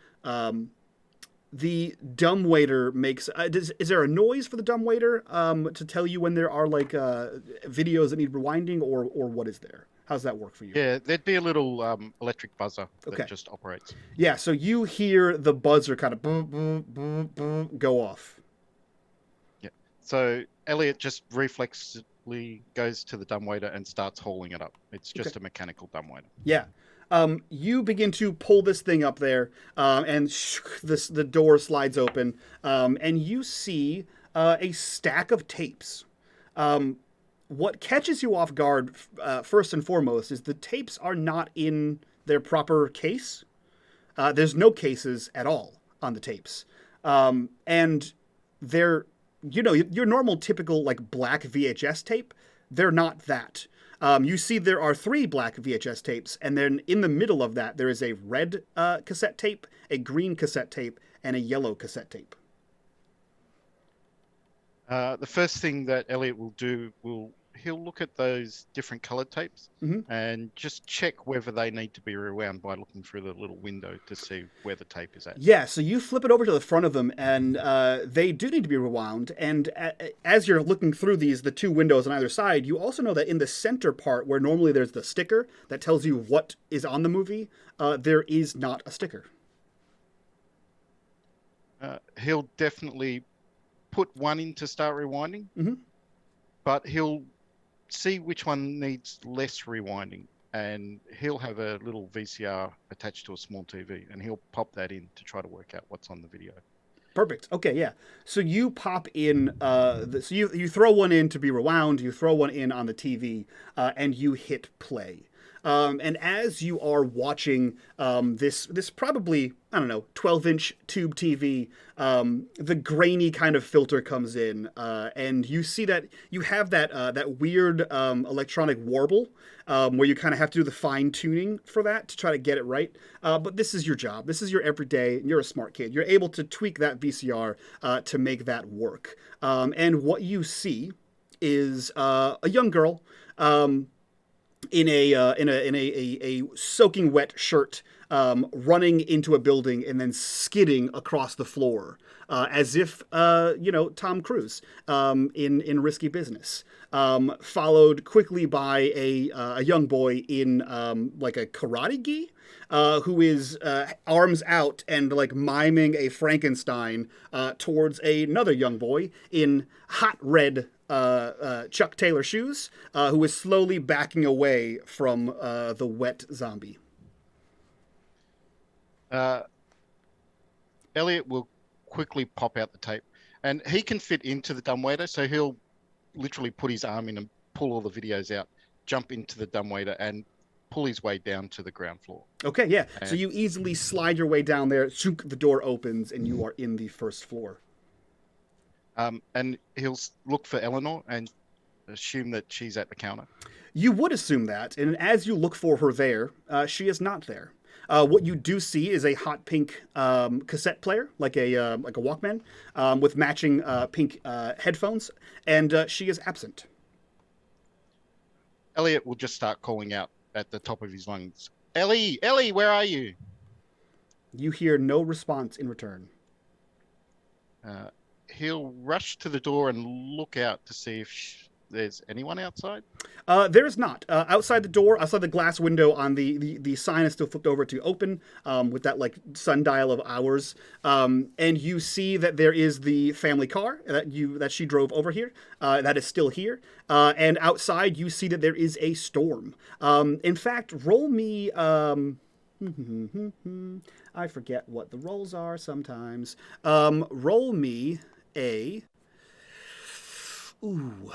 The dumbwaiter makes... is there a noise for the dumbwaiter to tell you when there are like videos that need rewinding, or what is there? How's that work for you? Yeah, there'd be a little electric buzzer that just operates. Yeah, so you hear the buzzer kind of boom, boom, boom, boom, go off. Yeah. So Elliot just reflexively goes to the dumbwaiter and starts hauling it up. It's just a mechanical dumbwaiter. Yeah. You begin to pull this thing up there, and the door slides open, and you see a stack of tapes. What catches you off guard, first and foremost, is the tapes are not in their proper case. There's no cases at all on the tapes. And they're, your normal typical like black VHS tape, they're not that. You see there are 3 black VHS tapes, and then in the middle of that, there is a red cassette tape, a green cassette tape, and a yellow cassette tape. The first thing that Elliot will do, he'll look at those different colored tapes and just check whether they need to be rewound by looking through the little window to see where the tape is at. Yeah, so you flip it over to the front of them, and they do need to be rewound. And as you're looking through the 2 windows on either side, you also know that in the center part, where normally there's the sticker that tells you what is on the movie, there is not a sticker. He'll definitely put one in to start rewinding, but he'll see which one needs less rewinding, and he'll have a little VCR attached to a small TV, and he'll pop that in to try to work out what's on the video. Perfect. Okay, yeah. So you pop in, so you throw one in to be rewound, you throw one in on the TV, and you hit play. And as you are watching this probably, 12-inch tube TV, the grainy kind of filter comes in, and you see that you have that weird electronic warble, where you kind of have to do the fine-tuning for that to try to get it right. But this is your job. This is your everyday. You're a smart kid. You're able to tweak that VCR to make that work. And what you see is a young girl in a soaking wet shirt, running into a building and then skidding across the floor, as if Tom Cruise in Risky Business. Followed quickly by a young boy in like a karate gi, who is arms out and like miming a Frankenstein towards another young boy in hot red Chuck Taylor shoes, who is slowly backing away from the wet zombie. Elliot will quickly pop out the tape, and he can fit into the dumbwaiter, so he'll literally put his arm in and pull all the videos out, jump into the dumbwaiter, and pull his way down to the ground floor. Okay, yeah. So you easily slide your way down there, the door opens, and you are in the first floor. And he'll look for Eleanor and assume that she's at the counter. You would assume that, and as you look for her there, she is not there. What you do see is a hot pink cassette player, like a Walkman, with matching pink headphones, and she is absent. Elliot will just start calling out at the top of his lungs. Ellie, where are you? You hear no response in return. He'll rush to the door and look out to see if there's anyone outside. There is not. Outside the door, outside the glass window on the sign is still flipped over to open with that like sundial of hours. And you see that there is the family car that she drove over here. That is still here. And outside you see that there is a storm. In fact, roll me... I forget what the rolls are sometimes. Roll me a... Ooh,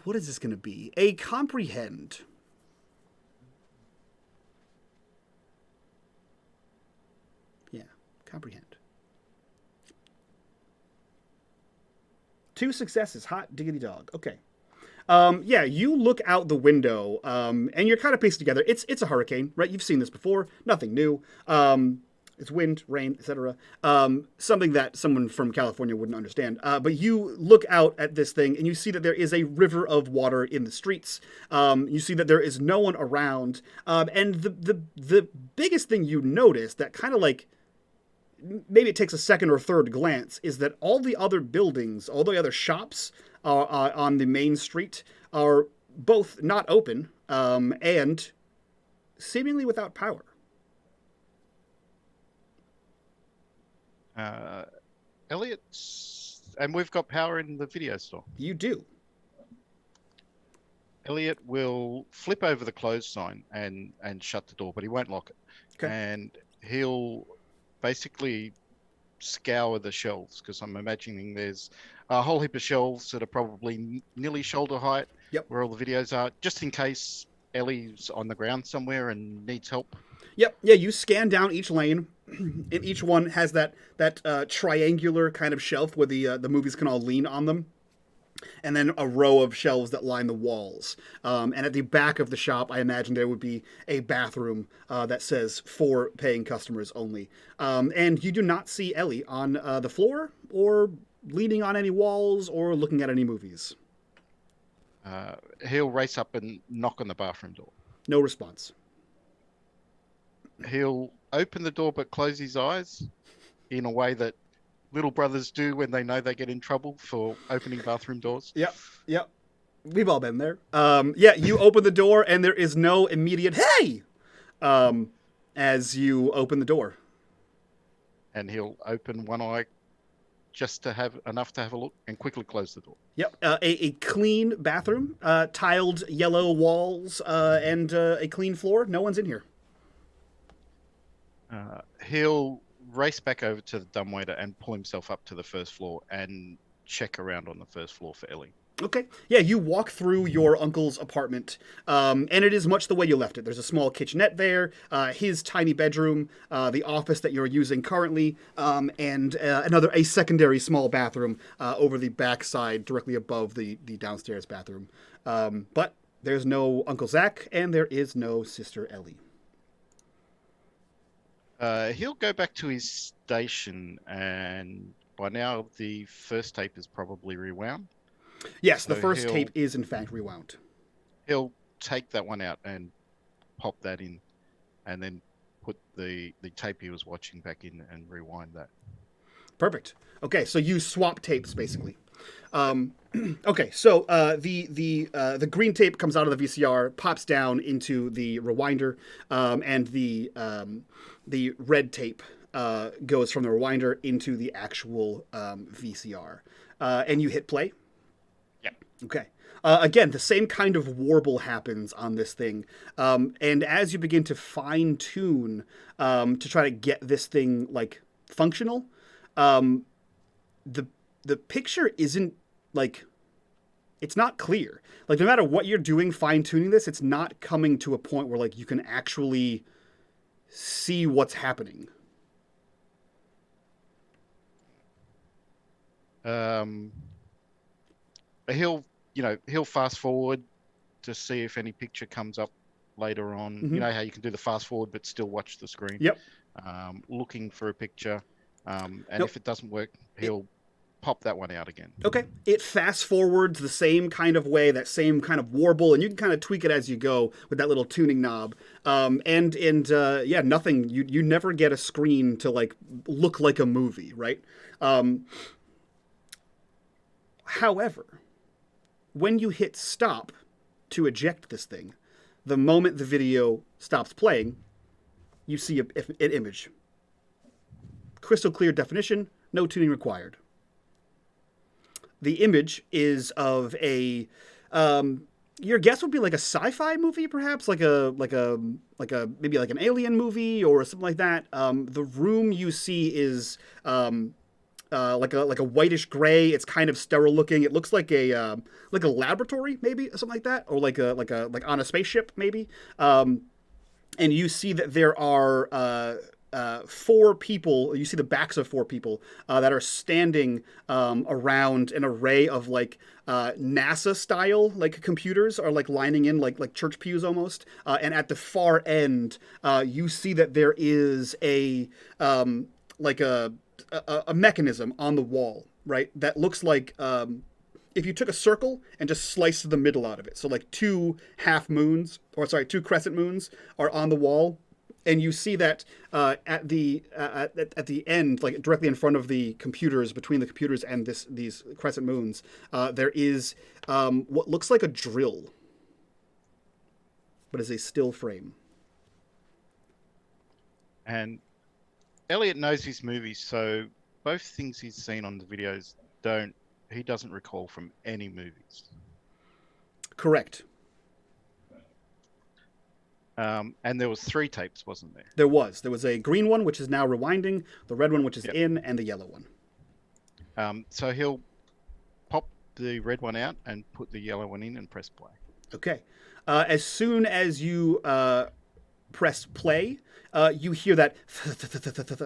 what is this going to be? A comprehend. Yeah, comprehend. 2 successes. Hot diggity dog. Okay. Yeah, you look out the window, and you're kind of pieced together. It's a hurricane, right? You've seen this before. Nothing new. It's wind, rain, etc. Something that someone from California wouldn't understand. But you look out at this thing, and you see that there is a river of water in the streets. You see that there is no one around. And the biggest thing you notice that kind of like maybe it takes a second or third glance is that all the other buildings, all the other shops on the main street are both not open and seemingly without power. Elliot, and we've got power in the video store. You do. Elliot will flip over the closed sign and shut the door, but he won't lock it. Okay. And he'll basically scour the shelves, because I'm imagining there's a whole heap of shelves that are probably nearly shoulder height. Yep. Where all the videos are, just in case Ellie's on the ground somewhere and needs help. Yep. Yeah, you scan down each lane, and each one has that triangular kind of shelf where the movies can all lean on them, and then a row of shelves that line the walls. And at the back of the shop, I imagine there would be a bathroom that says for paying customers only. And you do not see Ellie on the floor or leaning on any walls or looking at any movies. He'll race up and knock on the bathroom door. No response. He'll open the door but close his eyes in a way that little brothers do when they know they get in trouble for opening bathroom doors. Yep. We've all been there. Yeah, you open the door and there is no immediate hey as you open the door. And he'll open one eye just to have enough to have a look and quickly close the door. Yep. A clean bathroom, tiled yellow walls, and a clean floor. No one's in here. He'll race back over to the dumbwaiter and pull himself up to the first floor and check around on the first floor for Ellie. Okay. Yeah, you walk through your uncle's apartment, and it is much the way you left it. There's a small kitchenette there, his tiny bedroom, the office that you're using currently, and a secondary small bathroom over the backside, directly above the downstairs bathroom. But there's no Uncle Zach, and there is no Sister Ellie. He'll go back to his station, and by now the first tape is probably rewound. Yes, so the first tape is in fact rewound. He'll take that one out and pop that in, and then put the tape he was watching back in and rewind that. Perfect. Okay, so you swap tapes basically. Okay, so the green tape comes out of the VCR, pops down into the rewinder, and the red tape goes from the rewinder into the actual VCR, and you hit play. Yeah. Okay. Again, the same kind of warble happens on this thing, and as you begin to fine tune to try to get this thing like functional, the picture isn't like, it's not clear. Like no matter what you're doing fine tuning this, it's not coming to a point where like you can actually see what's happening. He'll fast forward to see if any picture comes up later on. Mhm. You know how you can do the fast forward but still watch the screen. Yep. Looking for a picture, and Nope. if it doesn't work, he'll pop that one out again. Okay. It fast forwards the same kind of way, that same kind of warble, and you can kind of tweak it as you go with that little tuning knob. Yeah, nothing. You never get a screen to like look like a movie, right? However, when you hit stop to eject this thing, the moment the video stops playing, you see an image. Crystal clear definition, no tuning required. The image is of a your guess would be like a sci-fi movie, perhaps like a maybe like an alien movie or something like that. The room you see is like a whitish gray. It's kind of sterile looking. It looks like a laboratory, maybe, or something like that, or like on a spaceship, maybe. And you see that there are 4 people. You see the backs of 4 people that are standing around an array of like NASA style like computers are like lining in like church pews almost. And at the far end, you see that there is a mechanism on the wall, right? That looks like if you took a circle and just sliced the middle out of it. So like 2 crescent moons are on the wall. And you see that at the end, like directly in front of the computers, between the computers and these crescent moons, there is what looks like a drill, but is a still frame. And Elliot knows his movies, so both things he's seen on the videos he doesn't recall from any movies. Correct. And there was 3 tapes, wasn't there? There was a green one, which is now rewinding, the red one, which is in, and the yellow one. So he'll pop the red one out and put the yellow one in and press play. Okay. As soon as you press play, you hear that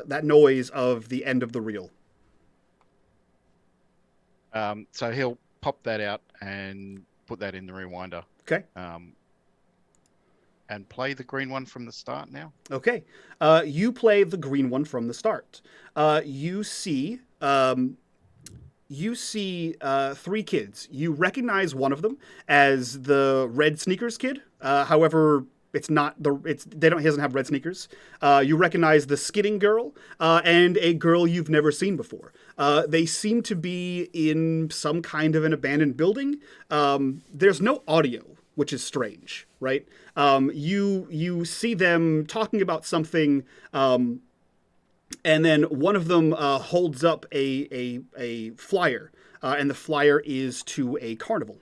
that noise of the end of the reel. So he'll pop that out and put that in the rewinder. Okay. And play the green one from the start now. Okay. You play the green one from the start. You see 3 kids. You recognize one of them as the red sneakers kid. However, he doesn't have red sneakers. You recognize the skidding girl and a girl you've never seen before. They seem to be in some kind of an abandoned building. There's no audio, which is strange, right? You see them talking about something, and then one of them holds up a flyer, and the flyer is to a carnival.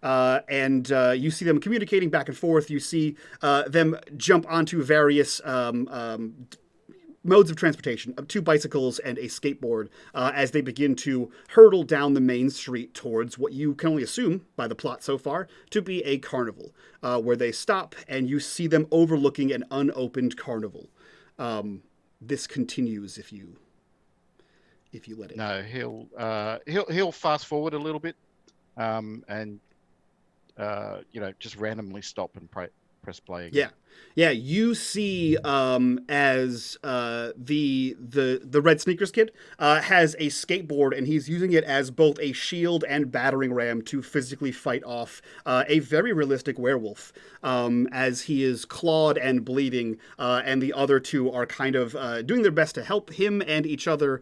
And you see them communicating back and forth. You see them jump onto various modes of transportation, 2 bicycles and a skateboard, as they begin to hurtle down the main street towards what you can only assume, by the plot so far, to be a carnival, where they stop and you see them overlooking an unopened carnival. This continues if you let it. No, he'll fast forward a little bit, and just randomly stop and press play again. Yeah. You see, as the red sneakers kid has a skateboard, and he's using it as both a shield and battering ram to physically fight off a very realistic werewolf, as he is clawed and bleeding, and the other 2 are kind of doing their best to help him and each other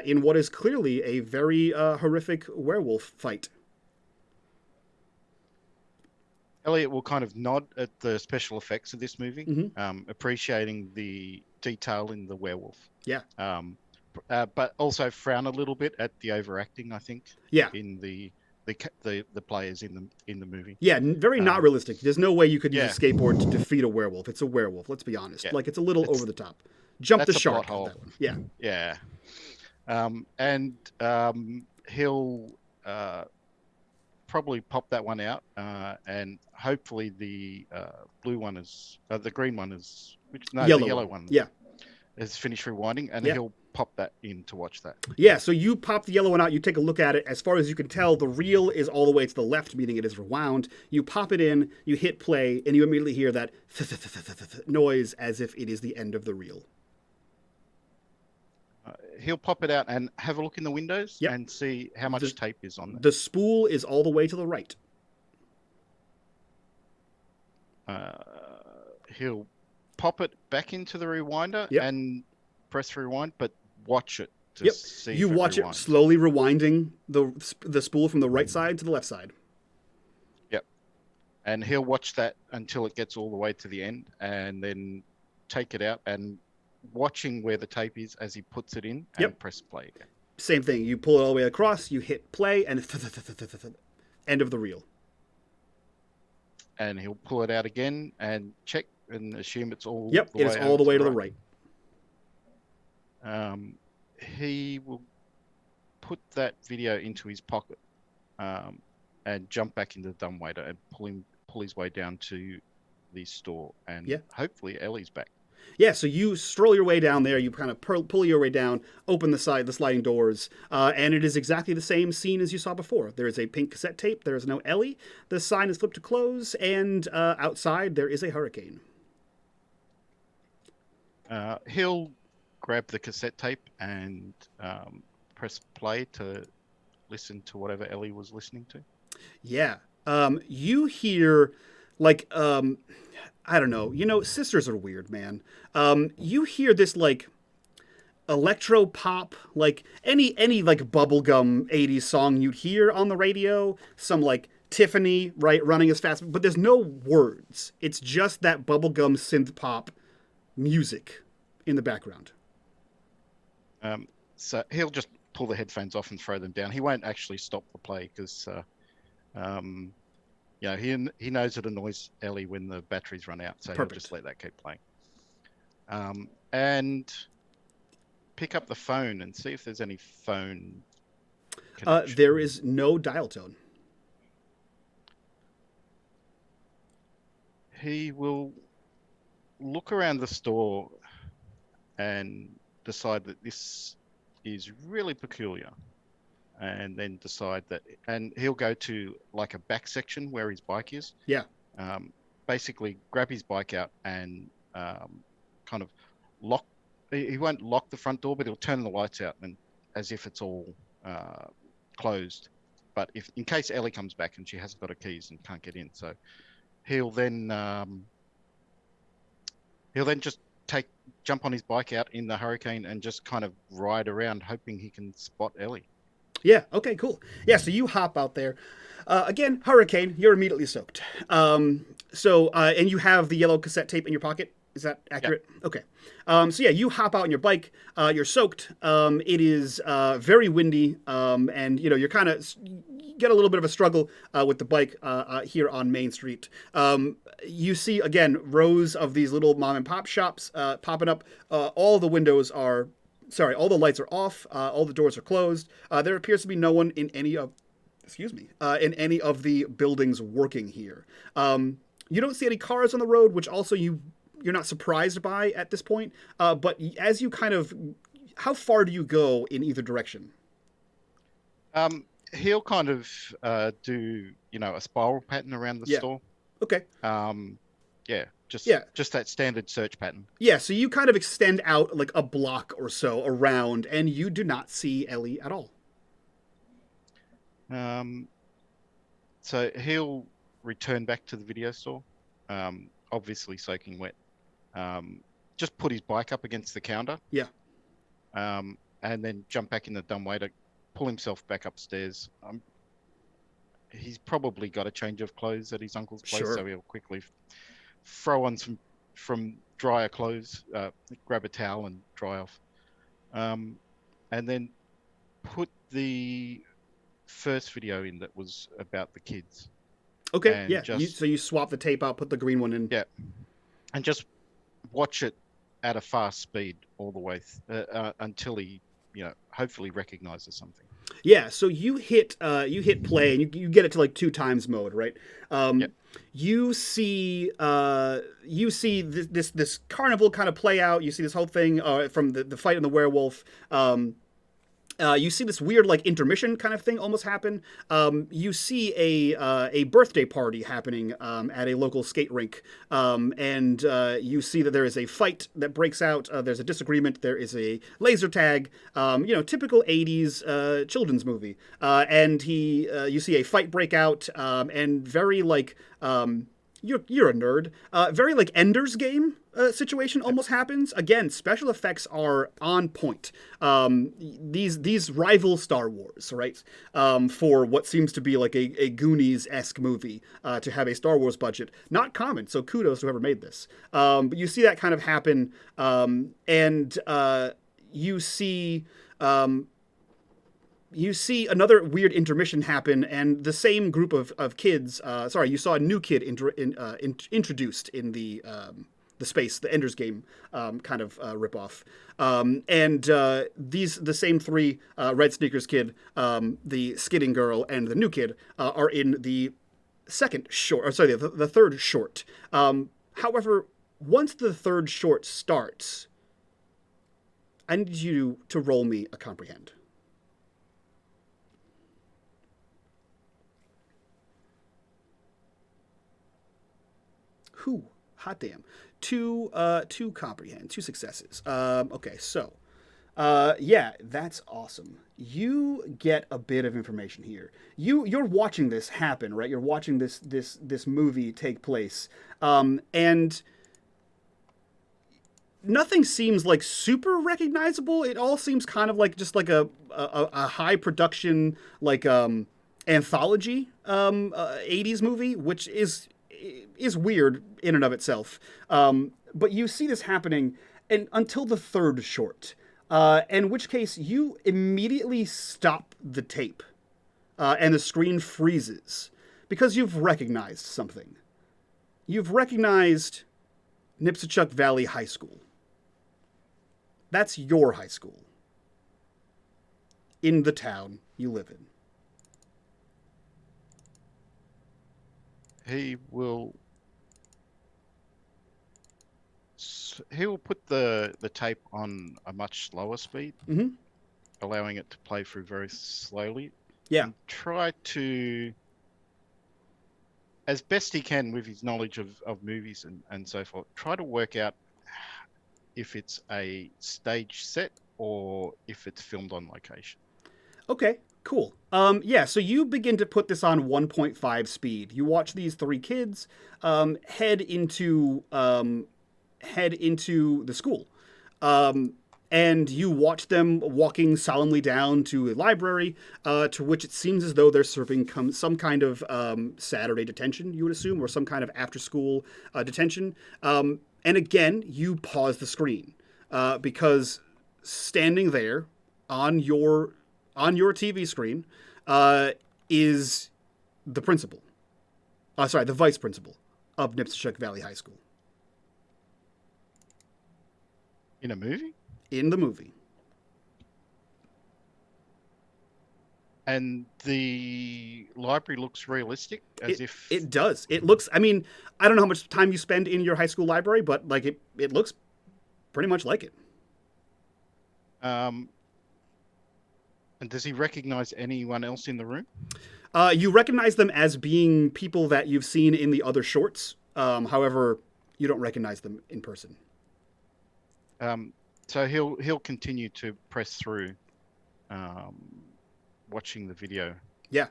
in what is clearly a very horrific werewolf fight. Elliot will kind of nod at the special effects of this movie, Mm-hmm. Appreciating the detail in the werewolf. Yeah. But also frown a little bit at the overacting, I think. Yeah. In the players in the movie. Yeah, very not realistic. There's no way you could use Yeah. a skateboard to defeat a werewolf. It's a werewolf. Let's be honest. Yeah. Like, it's a little over the top. Jump the that's a shark. plot hole. That one. Yeah. Yeah. He'll probably pop that one out, and hopefully the blue one is the green one is the yellow one. Yeah. Is finished rewinding, and Yeah. he'll pop that in to watch that. Yeah, so you pop the yellow one out, you take a look at it. As far as you can tell, the reel is all the way to the left, meaning it is rewound. You pop it in, you hit play, and you immediately hear that noise as if it is the end of the reel. He'll pop it out and have a look in the windows Yep. and see how much tape is on there. The spool is all the way to the right. He'll pop it back into the rewinder Yep. and press rewind, but watch it to Yep. see You if it watch it rewinds. slowly rewinding the spool from the right side to the left side. Yep. And he'll watch that until it gets all the way to the end and then take it out and watching where the tape is as he puts it in and Yep. press play again. Same thing. You pull it all the way across, you hit play, and end of the reel. And he'll pull it out again and check and assume it's all Yep, the it is way all over the way to the right. He will put that video into his pocket and jump back into the dumbwaiter and pull his way down to the store, and hopefully Ellie's back. Yeah, so you stroll your way down there, you kind of pull your way down, open the sliding doors, and it is exactly the same scene as you saw before. There is a pink cassette tape, there is no Ellie, the sign is flipped to close, and outside there is a hurricane. He'll grab the cassette tape and press play to listen to whatever Ellie was listening to. Yeah. You hear, like, I don't know. You know, sisters are weird, man. You hear this, like, electro pop, like, any like, bubblegum 80s song you'd hear on the radio. Some, like, Tiffany, right, running as fast. But there's no words. It's just that bubblegum synth pop music in the background. So he'll just pull the headphones off and throw them down. He won't actually stop the play because, he knows it annoys Ellie when the batteries run out. So Perfect. He'll just let that keep playing. And pick up the phone and see if there's any phone connection. There is no dial tone. He will look around the store and decide that this is really peculiar, and then decide that, and he'll go to like a back section where his bike is. Yeah. Basically grab his bike out and kind of lock. He won't lock the front door, but he'll turn the lights out and as if it's all closed. But if in case Ellie comes back and she hasn't got her keys and can't get in, so he'll then just jump on his bike out in the hurricane and just kind of ride around hoping he can spot Ellie. Yeah, okay, cool. Yeah, so you hop out there. Again, hurricane, you're immediately soaked. And you have the yellow cassette tape in your pocket. Is that accurate? Yep. Okay. So yeah, you hop out on your bike. You're soaked. It is very windy, and you're kind of get a little bit of a struggle with the bike here on Main Street. You see again rows of these little mom and pop shops popping up. All the lights are off. All the doors are closed. There appears to be no one in any of the buildings working here. You don't see any cars on the road, which also you're not surprised by at this point. But as you how far do you go in either direction? He'll kind of do, a spiral pattern around the store. Okay. Just that standard search pattern. Yeah, so you kind of extend out like a block or so around, and you do not see Ellie at all. So he'll return back to the video store, obviously soaking wet. Just put his bike up against the counter. Yeah. And then jump back in the dumbwaiter, pull himself back upstairs. He's probably got a change of clothes at his uncle's place, Sure. so he'll quickly throw on some from drier clothes, grab a towel and dry off, and then put the first video in that was about the kids. Okay, And yeah. just- So you swap the tape out, put the green one in. Yeah, and just watch it at a fast speed all the way until he, hopefully recognizes something. Yeah, so you hit play and you get it to like 2 times mode, right? Yep. You see this carnival kind of play out. You see this whole thing from the fight and the werewolf. You see this weird like intermission kind of thing almost happen. You see a birthday party happening at a local skate rink, and you see that there is a fight that breaks out. There's a disagreement. There is a laser tag. Typical '80s children's movie. And you see a fight break out, and very like. You're a nerd. Very like Ender's Game situation almost happens. Again, special effects are on point. These rival Star Wars, right? For what seems to be like a Goonies-esque movie to have a Star Wars budget. Not common, so kudos to whoever made this. But you see that kind of happen, and you see... you see another weird intermission happen, and the same group of kids. You saw a new kid introduced in the space, the Ender's Game kind of ripoff. And the same three, Red Sneakers kid, the skidding girl, and the new kid are in the second short. Or sorry, the third short. However, once the third short starts, I need you to roll me a comprehend. Hot damn. Two comprehend, 2 successes. Okay, so that's awesome. You get a bit of information here. You're watching this happen, right? You're watching this movie take place, and nothing seems like super recognizable. It all seems kind of like just like a high production like anthology 80s movie, which is weird in and of itself. But you see this happening until the third short, in which case you immediately stop the tape, and the screen freezes because you've recognized something. You've recognized Nipsachuk Valley High School. That's your high school in the town you live in. He will put the tape on a much slower speed, allowing it to play through very slowly. Yeah. And try to, as best he can with his knowledge of movies and so forth, try to work out if it's a stage set or if it's filmed on location. Okay. Cool. So you begin to put this on 1.5 speed. You watch these 3 kids head into the school, and you watch them walking solemnly down to a library, to which it seems as though they're serving some kind of Saturday detention, you would assume, or some kind of after-school detention. And again, you pause the screen because standing there on your TV screen is the principal. The vice principal of Nipsachuk Valley High School. In a movie? In the movie. And the library looks realistic, if... It does. It looks... I mean, I don't know how much time you spend in your high school library, but like it looks pretty much like it. And does he recognize anyone else in the room? You recognize them as being people that you've seen in the other shorts. However, you don't recognize them in person. So he'll continue to press through, watching the video. Yeah.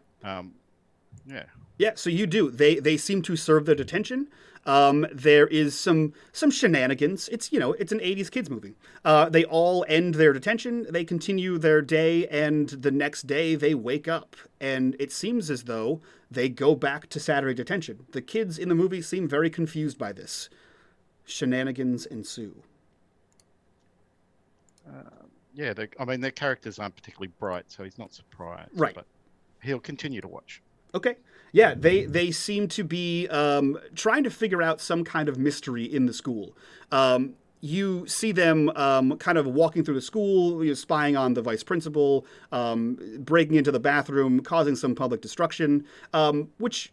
Yeah. So you do. They seem to serve their detention. There is some shenanigans. It's an 80s kids movie. They all end their detention. They continue their day, and the next day they wake up, and it seems as though they go back to Saturday detention. The kids in the movie seem very confused by this. Shenanigans ensue. Their characters aren't particularly bright, so he's not surprised. Right. But he'll continue to watch. Okay. Yeah, they seem to be trying to figure out some kind of mystery in the school. You see them kind of walking through the school, spying on the vice principal, breaking into the bathroom, causing some public destruction, which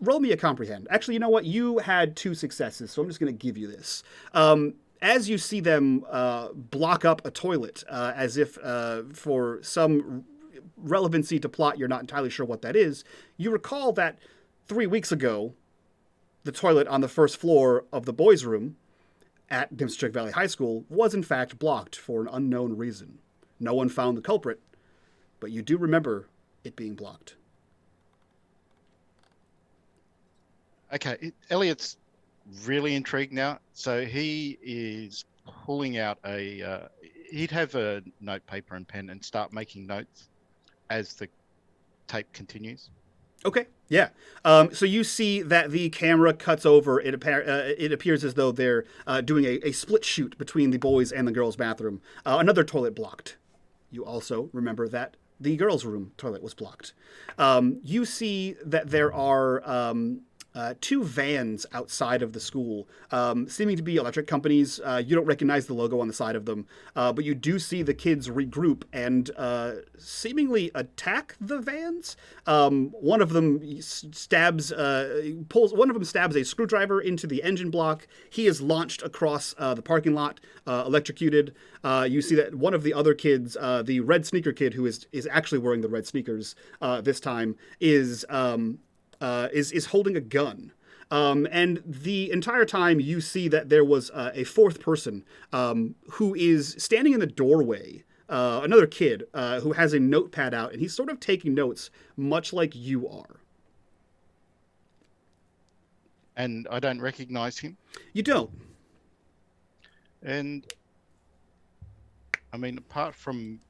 roll me a comprehend. Actually, you know what? You had 2 successes, so I'm just going to give you this. As you see them block up a toilet, as if for some relevancy to plot, you're not entirely sure what that is, you recall that 3 weeks ago, the toilet on the first floor of the boys' room at Dimstrick Valley High School was in fact blocked for an unknown reason. No one found the culprit, but you do remember it being blocked. Okay, Elliot's really intrigued now. So he is pulling out he'd have a note paper and pen and start making notes as the tape continues. Okay, yeah. So you see that the camera cuts over. It appears as though they're doing a split shoot between the boys' and the girls' bathroom. Another toilet blocked. You also remember that the girls' room toilet was blocked. You see that there are 2 vans outside of the school, seeming to be electric companies. You don't recognize the logo on the side of them, but you do see the kids regroup and seemingly attack the vans. One of them stabs a screwdriver into the engine block. He is launched across the parking lot, electrocuted. You see that one of the other kids, the red sneaker kid, who is actually wearing the red sneakers this time, is holding a gun. And the entire time you see that there was a 4th person who is standing in the doorway, another kid who has a notepad out, and he's sort of taking notes, much like you are. And I don't recognize him. You don't. And I mean, apart from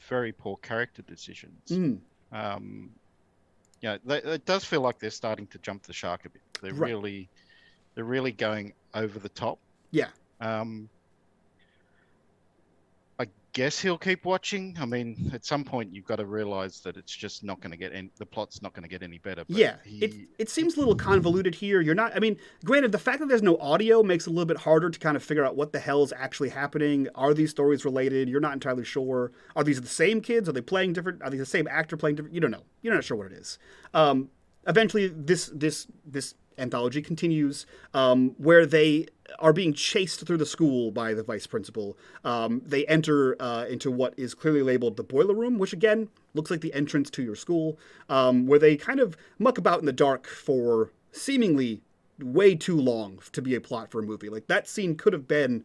very poor character decisions, yeah, it does feel like they're starting to jump the shark a bit. They're right. really going over the top. Yeah. I guess he'll keep watching. I mean, at some point you've got to realize that it's just not going to get the plot's not going to get any better. But yeah, it seems a little convoluted here. You're not. I mean, granted, the fact that there's no audio makes it a little bit harder to kind of figure out what the hell is actually happening. Are these stories related? You're not entirely sure. Are these the same kids? Are they playing different? Are they the same actor playing different? You don't know. You're not sure what it is. Eventually, this anthology continues, where they are being chased through the school by the vice principal. They enter into what is clearly labeled the boiler room, which again looks like the entrance to your school, where they kind of muck about in the dark for seemingly way too long to be a plot for a movie. Like, that scene could have been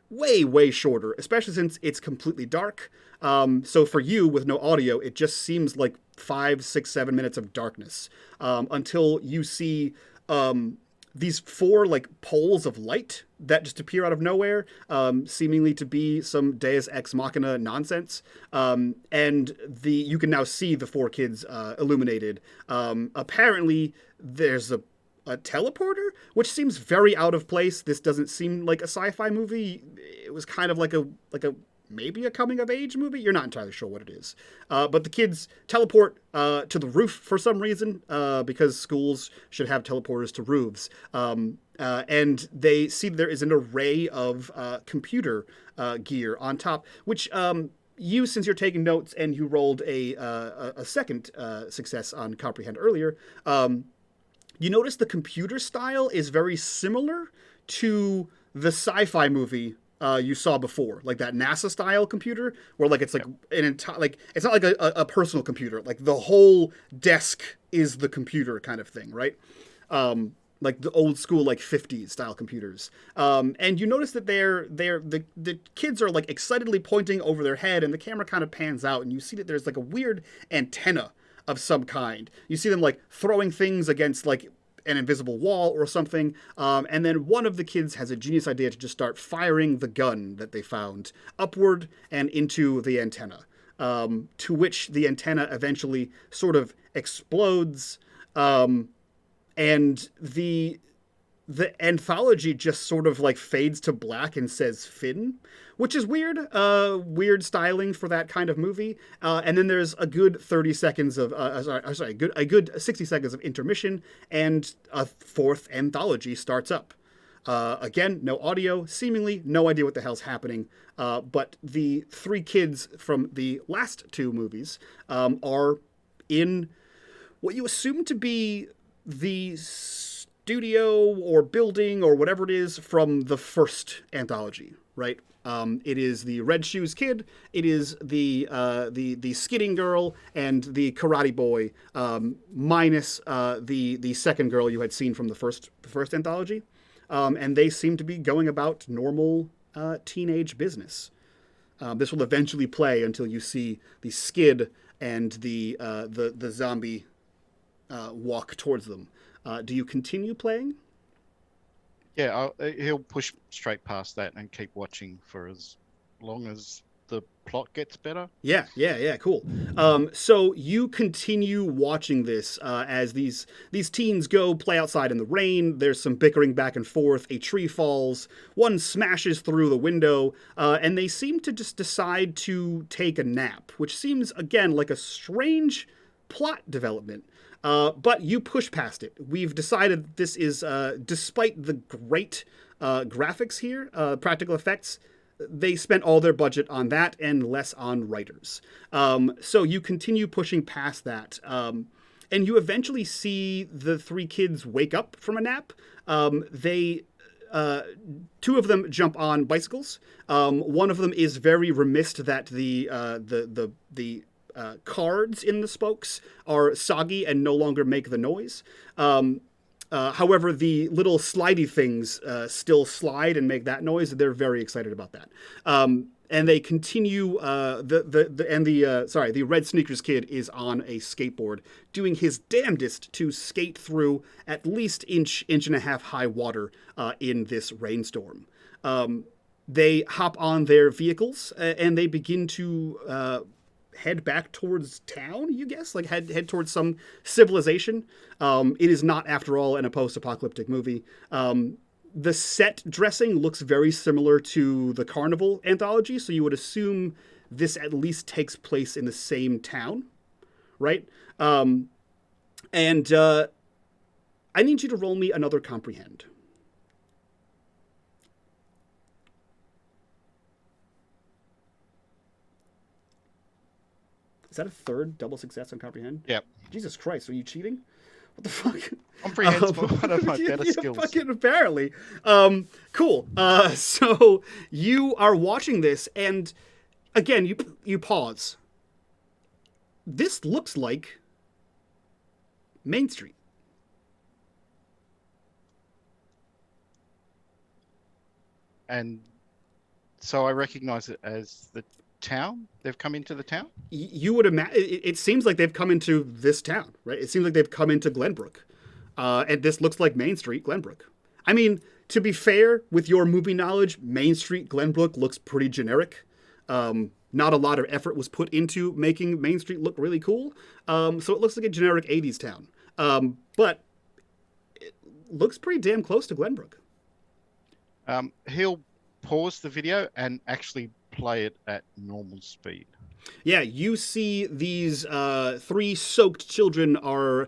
way shorter, especially since it's completely dark. So for you, with no audio, it just seems like 5, 6, 7 minutes of darkness, until you see these 4 like poles of light that just appear out of nowhere, seemingly to be some Deus Ex Machina nonsense. And you can now see the 4 kids illuminated. Apparently, there's a teleporter, which seems very out of place. This doesn't seem like a sci-fi movie. It was kind of like a maybe a coming of age movie. You're not entirely sure what it is. But the kids teleport to the roof for some reason, because schools should have teleporters to roofs. And they see there is an array of computer gear on top, which you, since you're taking notes and you rolled a second success on comprehend earlier, you notice the computer style is very similar to the sci-fi movie you saw before, like that NASA style computer, where like it's like an entire, like it's not like a personal computer, like the whole desk is the computer kind of thing, right? Like the old school like 50s style computers. And you notice that the kids are like excitedly pointing over their head, and the camera kind of pans out, and you see that there's like a weird antenna of some kind. You see them like throwing things against like an invisible wall or something, and then one of the kids has a genius idea to just start firing the gun that they found upward and into the antenna, to which the antenna eventually sort of explodes, and the anthology just sort of like fades to black and says Finn, which is weird, weird styling for that kind of movie. And then there's a good 30 seconds of, a good 60 seconds of intermission, and a 4th anthology starts up. Again, no audio, seemingly no idea what the hell's happening. But the 3 kids from the last 2 movies are in what you assume to be the studio or building or whatever it is from the first anthology, right? It is the Red Shoes kid. It is the skidding girl and the karate boy, minus the second girl you had seen from the first anthology, and they seem to be going about normal teenage business. This will eventually play until you see the skid and the zombie walk towards them. Do you continue playing? Yeah, he'll push straight past that and keep watching for as long as the plot gets better. Yeah, cool. So you continue watching this as these teens go play outside in the rain. There's some bickering back and forth. A tree falls. One smashes through the window, and they seem to just decide to take a nap, which seems, again, like a strange plot development. But you push past it. We've decided this is, despite the great graphics here, practical effects, they spent all their budget on that and less on writers. So you continue pushing past that. And you eventually see the three kids wake up from a nap. Two of them jump on bicycles. One of them is very remiss that the cards in the spokes are soggy and no longer make the noise. However, the little slidey things still slide and make that noise. They're very excited about that. And they continue. The red sneakers kid is on a skateboard, doing his damnedest to skate through at least inch and a half high water in this rainstorm. They hop on their vehicles and they begin to head back towards town, you guess? Like head towards some civilization. It is not, after all, in a post-apocalyptic movie. The set dressing looks very similar to the Carnival anthology, so you would assume this at least takes place in the same town, right? I need you to roll me another comprehend. Is that a third double success on comprehend? Yep. Jesus Christ, are you cheating? What the fuck? Comprehend's one of my better skills. Fucking apparently. Cool. So you are watching this, and again, you pause. This looks like Main Street. And so I recognize it as the town. They've come into the town. You would imagine. It seems like they've come into this town, right? It seems like they've come into Glenbrook, and this looks like Main Street, Glenbrook. I mean, to be fair, with your movie knowledge, Main Street, Glenbrook looks pretty generic. Not a lot of effort was put into making Main Street look really cool, so it looks like a generic '80s town. But it looks pretty damn close to Glenbrook. He'll pause the video and actually play it at normal speed. Yeah, you see these three soaked children are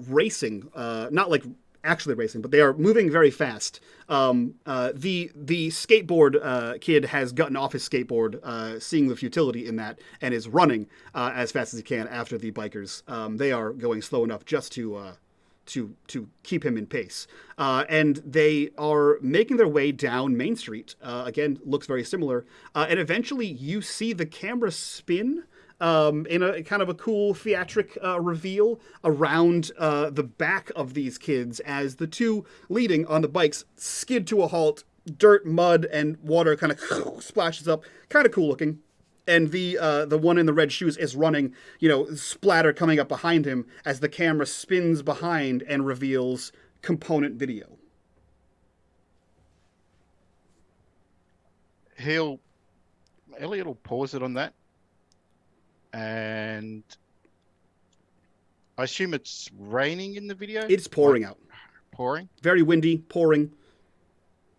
racing, not like actually racing, but they are moving very fast. The skateboard kid has gotten off his skateboard, seeing the futility in that, and is running as fast as he can after the bikers. They are going slow enough just to keep him in pace. And they are making their way down Main Street. Again, looks very similar. And eventually you see the camera spin in a kind of a cool theatric reveal around the back of these kids as the two leading on the bikes skid to a halt. Dirt, mud, and water kind of splashes up. Kind of cool looking. And the one in the red shoes is running, splatter coming up behind him as the camera spins behind and reveals component video. Elliot will pause it on that. And I assume it's raining in the video? It's pouring out. Pouring? Very windy, pouring.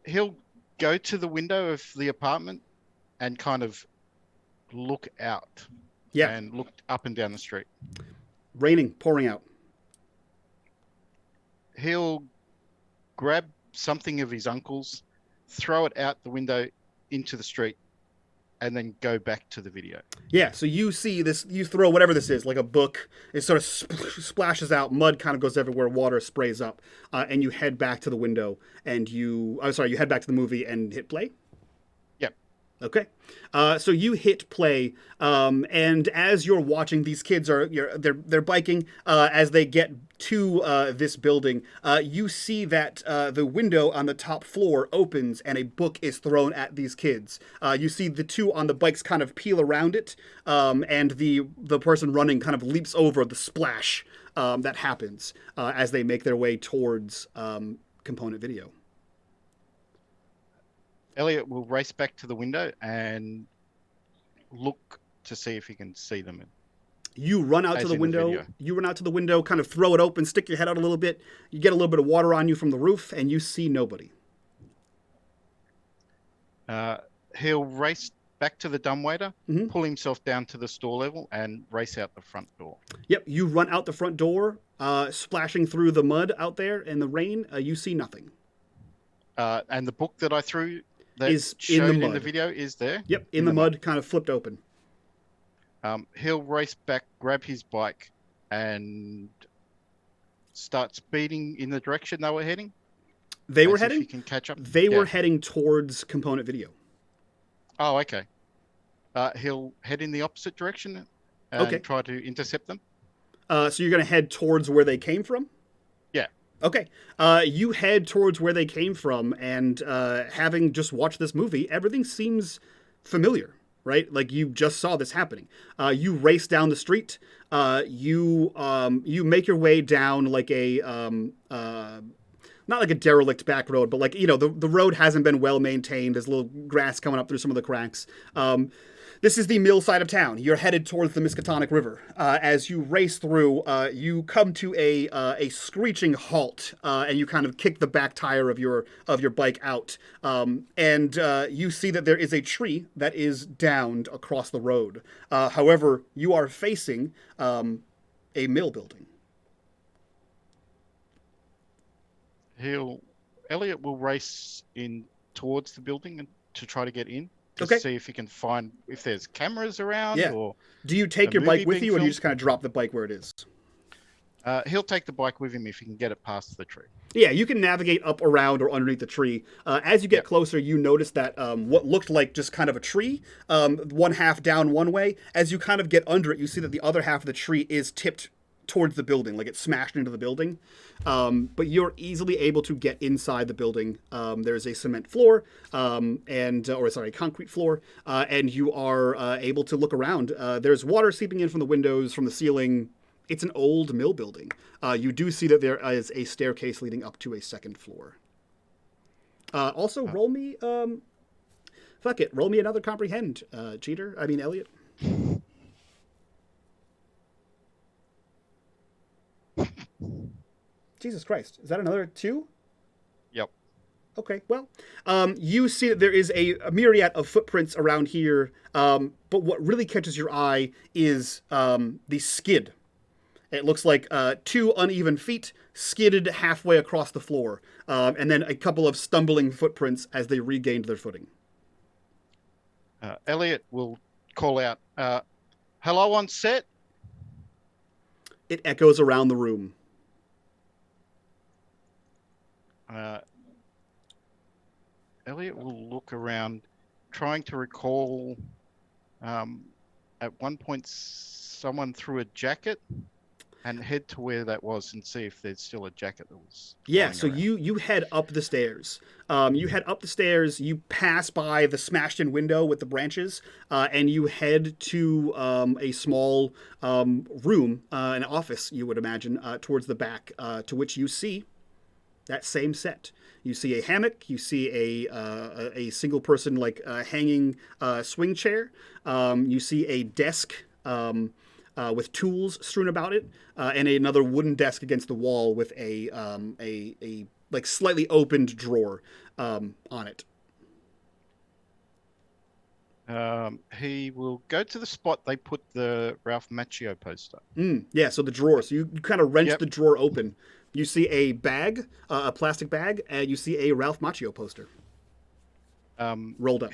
He'll go to the window of the apartment and kind of look out. Yeah. And look up and down the street. Raining, pouring out. He'll grab something of his uncle's, throw it out the window into the street, and then go back to the video. Yeah, so you see this, you throw whatever this is, like a book, it sort of splashes out, mud kind of goes everywhere, water sprays up, and you head back to the window, and you head back to the movie and hit play? Yep. Okay. So you hit play, and as you're watching, these kids they're biking, as they get to this building, you see that the window on the top floor opens and a book is thrown at these kids. You see the two on the bikes kind of peel around it, and the person running kind of leaps over the splash that happens as they make their way towards component video. Elliot will race back to the window and look to see if he can see them. You run out to the window. You run out to the window, kind of throw it open, stick your head out a little bit. You get a little bit of water on you from the roof, and you see nobody. He'll race back to the dumbwaiter, pull himself down to the store level, and race out the front door. Yep, you run out the front door, splashing through the mud out there in the rain. You see nothing. And the book that I threw that is showed in the video is there? Yep, in the mud, kind of flipped open. He'll race back, grab his bike, and start speeding in the direction they were heading. They were heading? If he can catch up. They were heading towards component video. Oh, okay. He'll head in the opposite direction and try to intercept them. So you're going to head towards where they came from? Yeah. Okay. You head towards where they came from, and having just watched this movie, everything seems familiar, right? Like you just saw this happening. You race down the street. You make your way down like a not like a derelict back road, but like, you know, the road hasn't been well maintained. There's little grass coming up through some of the cracks. This is the mill side of town. You're headed towards the Miskatonic River. As you race through, you come to a screeching halt, and you kind of kick the back tire of your bike out. And you see that there is a tree that is downed across the road. However, you are facing a mill building. Elliot will race in towards the building to try to get in. To see if he can find if there's cameras around. Yeah. Or do you take your bike with you, or do you just kind of drop the bike where it is? He'll take the bike with him if he can get it past the tree. Yeah, you can navigate up, around, or underneath the tree. As you get closer, you notice that what looked like just kind of a tree, one half down one way. As you kind of get under it, you see that the other half of the tree is tipped towards the building, like it's smashed into the building. But you're easily able to get inside the building. There's a cement floor, a concrete floor, and you are able to look around. There's water seeping in from the windows, from the ceiling. It's an old mill building. You do see that there is a staircase leading up to a second floor. Roll me, roll me another comprehend, Elliot. Jesus Christ. Is that another 2? Yep. Okay, well, you see that there is a myriad of footprints around here, but what really catches your eye is the skid. It looks like 2 uneven feet skidded halfway across the floor, and then a couple of stumbling footprints as they regained their footing. Elliot will call out, hello on set? It echoes around the room. Elliot will look around, trying to recall. At one point, someone threw a jacket, and head to where that was and see if there's still a jacket that was. Yeah, so you head up the stairs. You pass by the smashed-in window with the branches, and you head to a small room, an office, you would imagine, towards the back, to which you see that same set. You see a hammock. You see a single person hanging swing chair. You see a desk with tools strewn about it, and another wooden desk against the wall with a slightly opened drawer on it. He will go to the spot they put the Ralph Macchio poster. Yeah, so the drawer. So you kind of wrench the drawer open. You see a bag, a plastic bag, and you see a Ralph Macchio poster rolled up.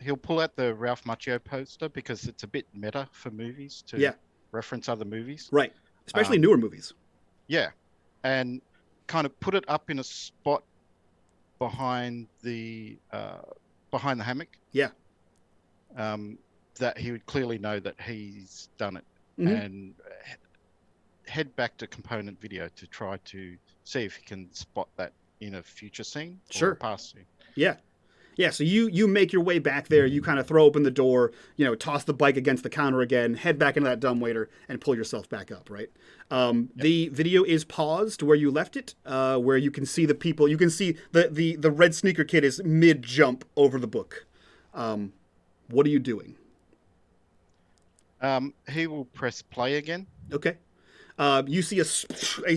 he'll pull out the Ralph Macchio poster because it's a bit meta for movies to Yeah. reference other movies. Right. Especially newer movies. Yeah, and kind of put it up in a spot behind the hammock. Yeah. That he would clearly know that he's done it, and head back to component video to try to see if he can spot that in a future scene or a past scene. Yeah. Yeah, so you make your way back there, you kind of throw open the door, toss the bike against the counter again, head back into that dumbwaiter, and pull yourself back up, right? The video is paused where you left it, where you can see the people, you can see the red sneaker kid is mid-jump over the book. What are you doing? He will press play again. Okay. You see a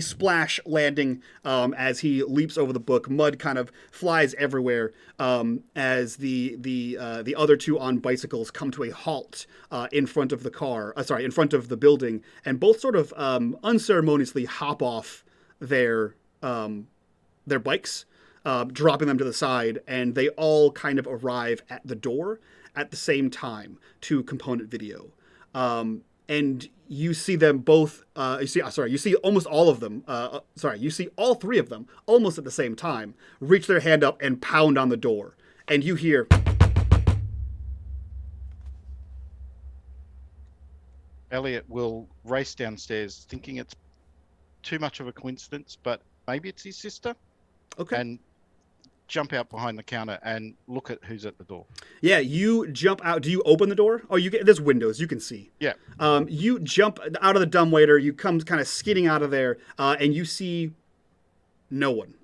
splash landing as he leaps over the book. Mud kind of flies everywhere as the other two on bicycles come to a halt in front of the car. In front of the building, and both sort of unceremoniously hop off their bikes, dropping them to the side, and they all kind of arrive at the door at the same time to component video. And you see them both, you see almost all of them, you see all three of them almost at the same time reach their hand up and pound on the door. And you hear... Elliot will race downstairs thinking it's too much of a coincidence, but maybe it's his sister. Okay. And jump out behind the counter and look at who's at the door. Yeah, you jump out. Do you open the door? Oh, there's windows. You can see. Yeah. You jump out of the dumbwaiter. You come kind of skidding out of there, and you see no one.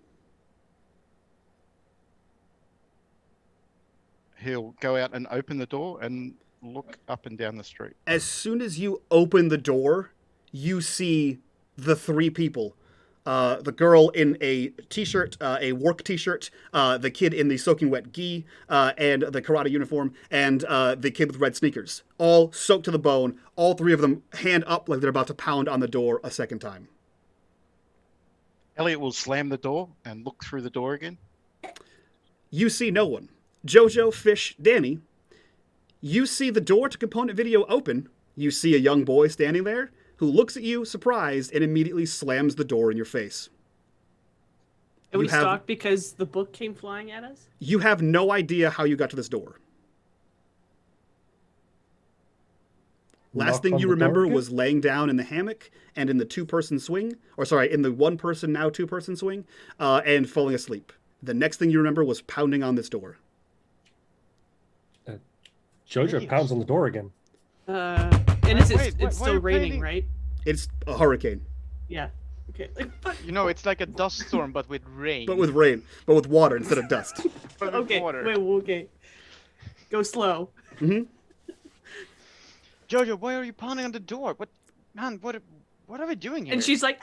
He'll go out and open the door and look up and down the street. As soon as you open the door, you see the three people. The girl in a t-shirt, a work t-shirt, the kid in the soaking wet gi, and the karate uniform, and the kid with red sneakers. All soaked to the bone, all three of them hand up like they're about to pound on the door a second time. Elliot will slam the door and look through the door again. You see no one. Jojo, Fish, Danny, you see the door to component video open. You see a young boy standing there who looks at you, surprised, and immediately slams the door in your face. And we stalked because the book came flying at us? You have no idea how you got to this door. Last thing you remember was laying down in the hammock and in the two-person swing, in the one-person, now two-person swing, and falling asleep. The next thing you remember was pounding on this door. Jojo pounds on the door again. And it's still raining, right? It's a hurricane. Yeah. Okay. It's like a dust storm, but with rain. But with water instead of dust. Okay. Okay. Go slow. Mm-hmm. Jojo, why are you pounding on the door? What are we doing here? And she's like,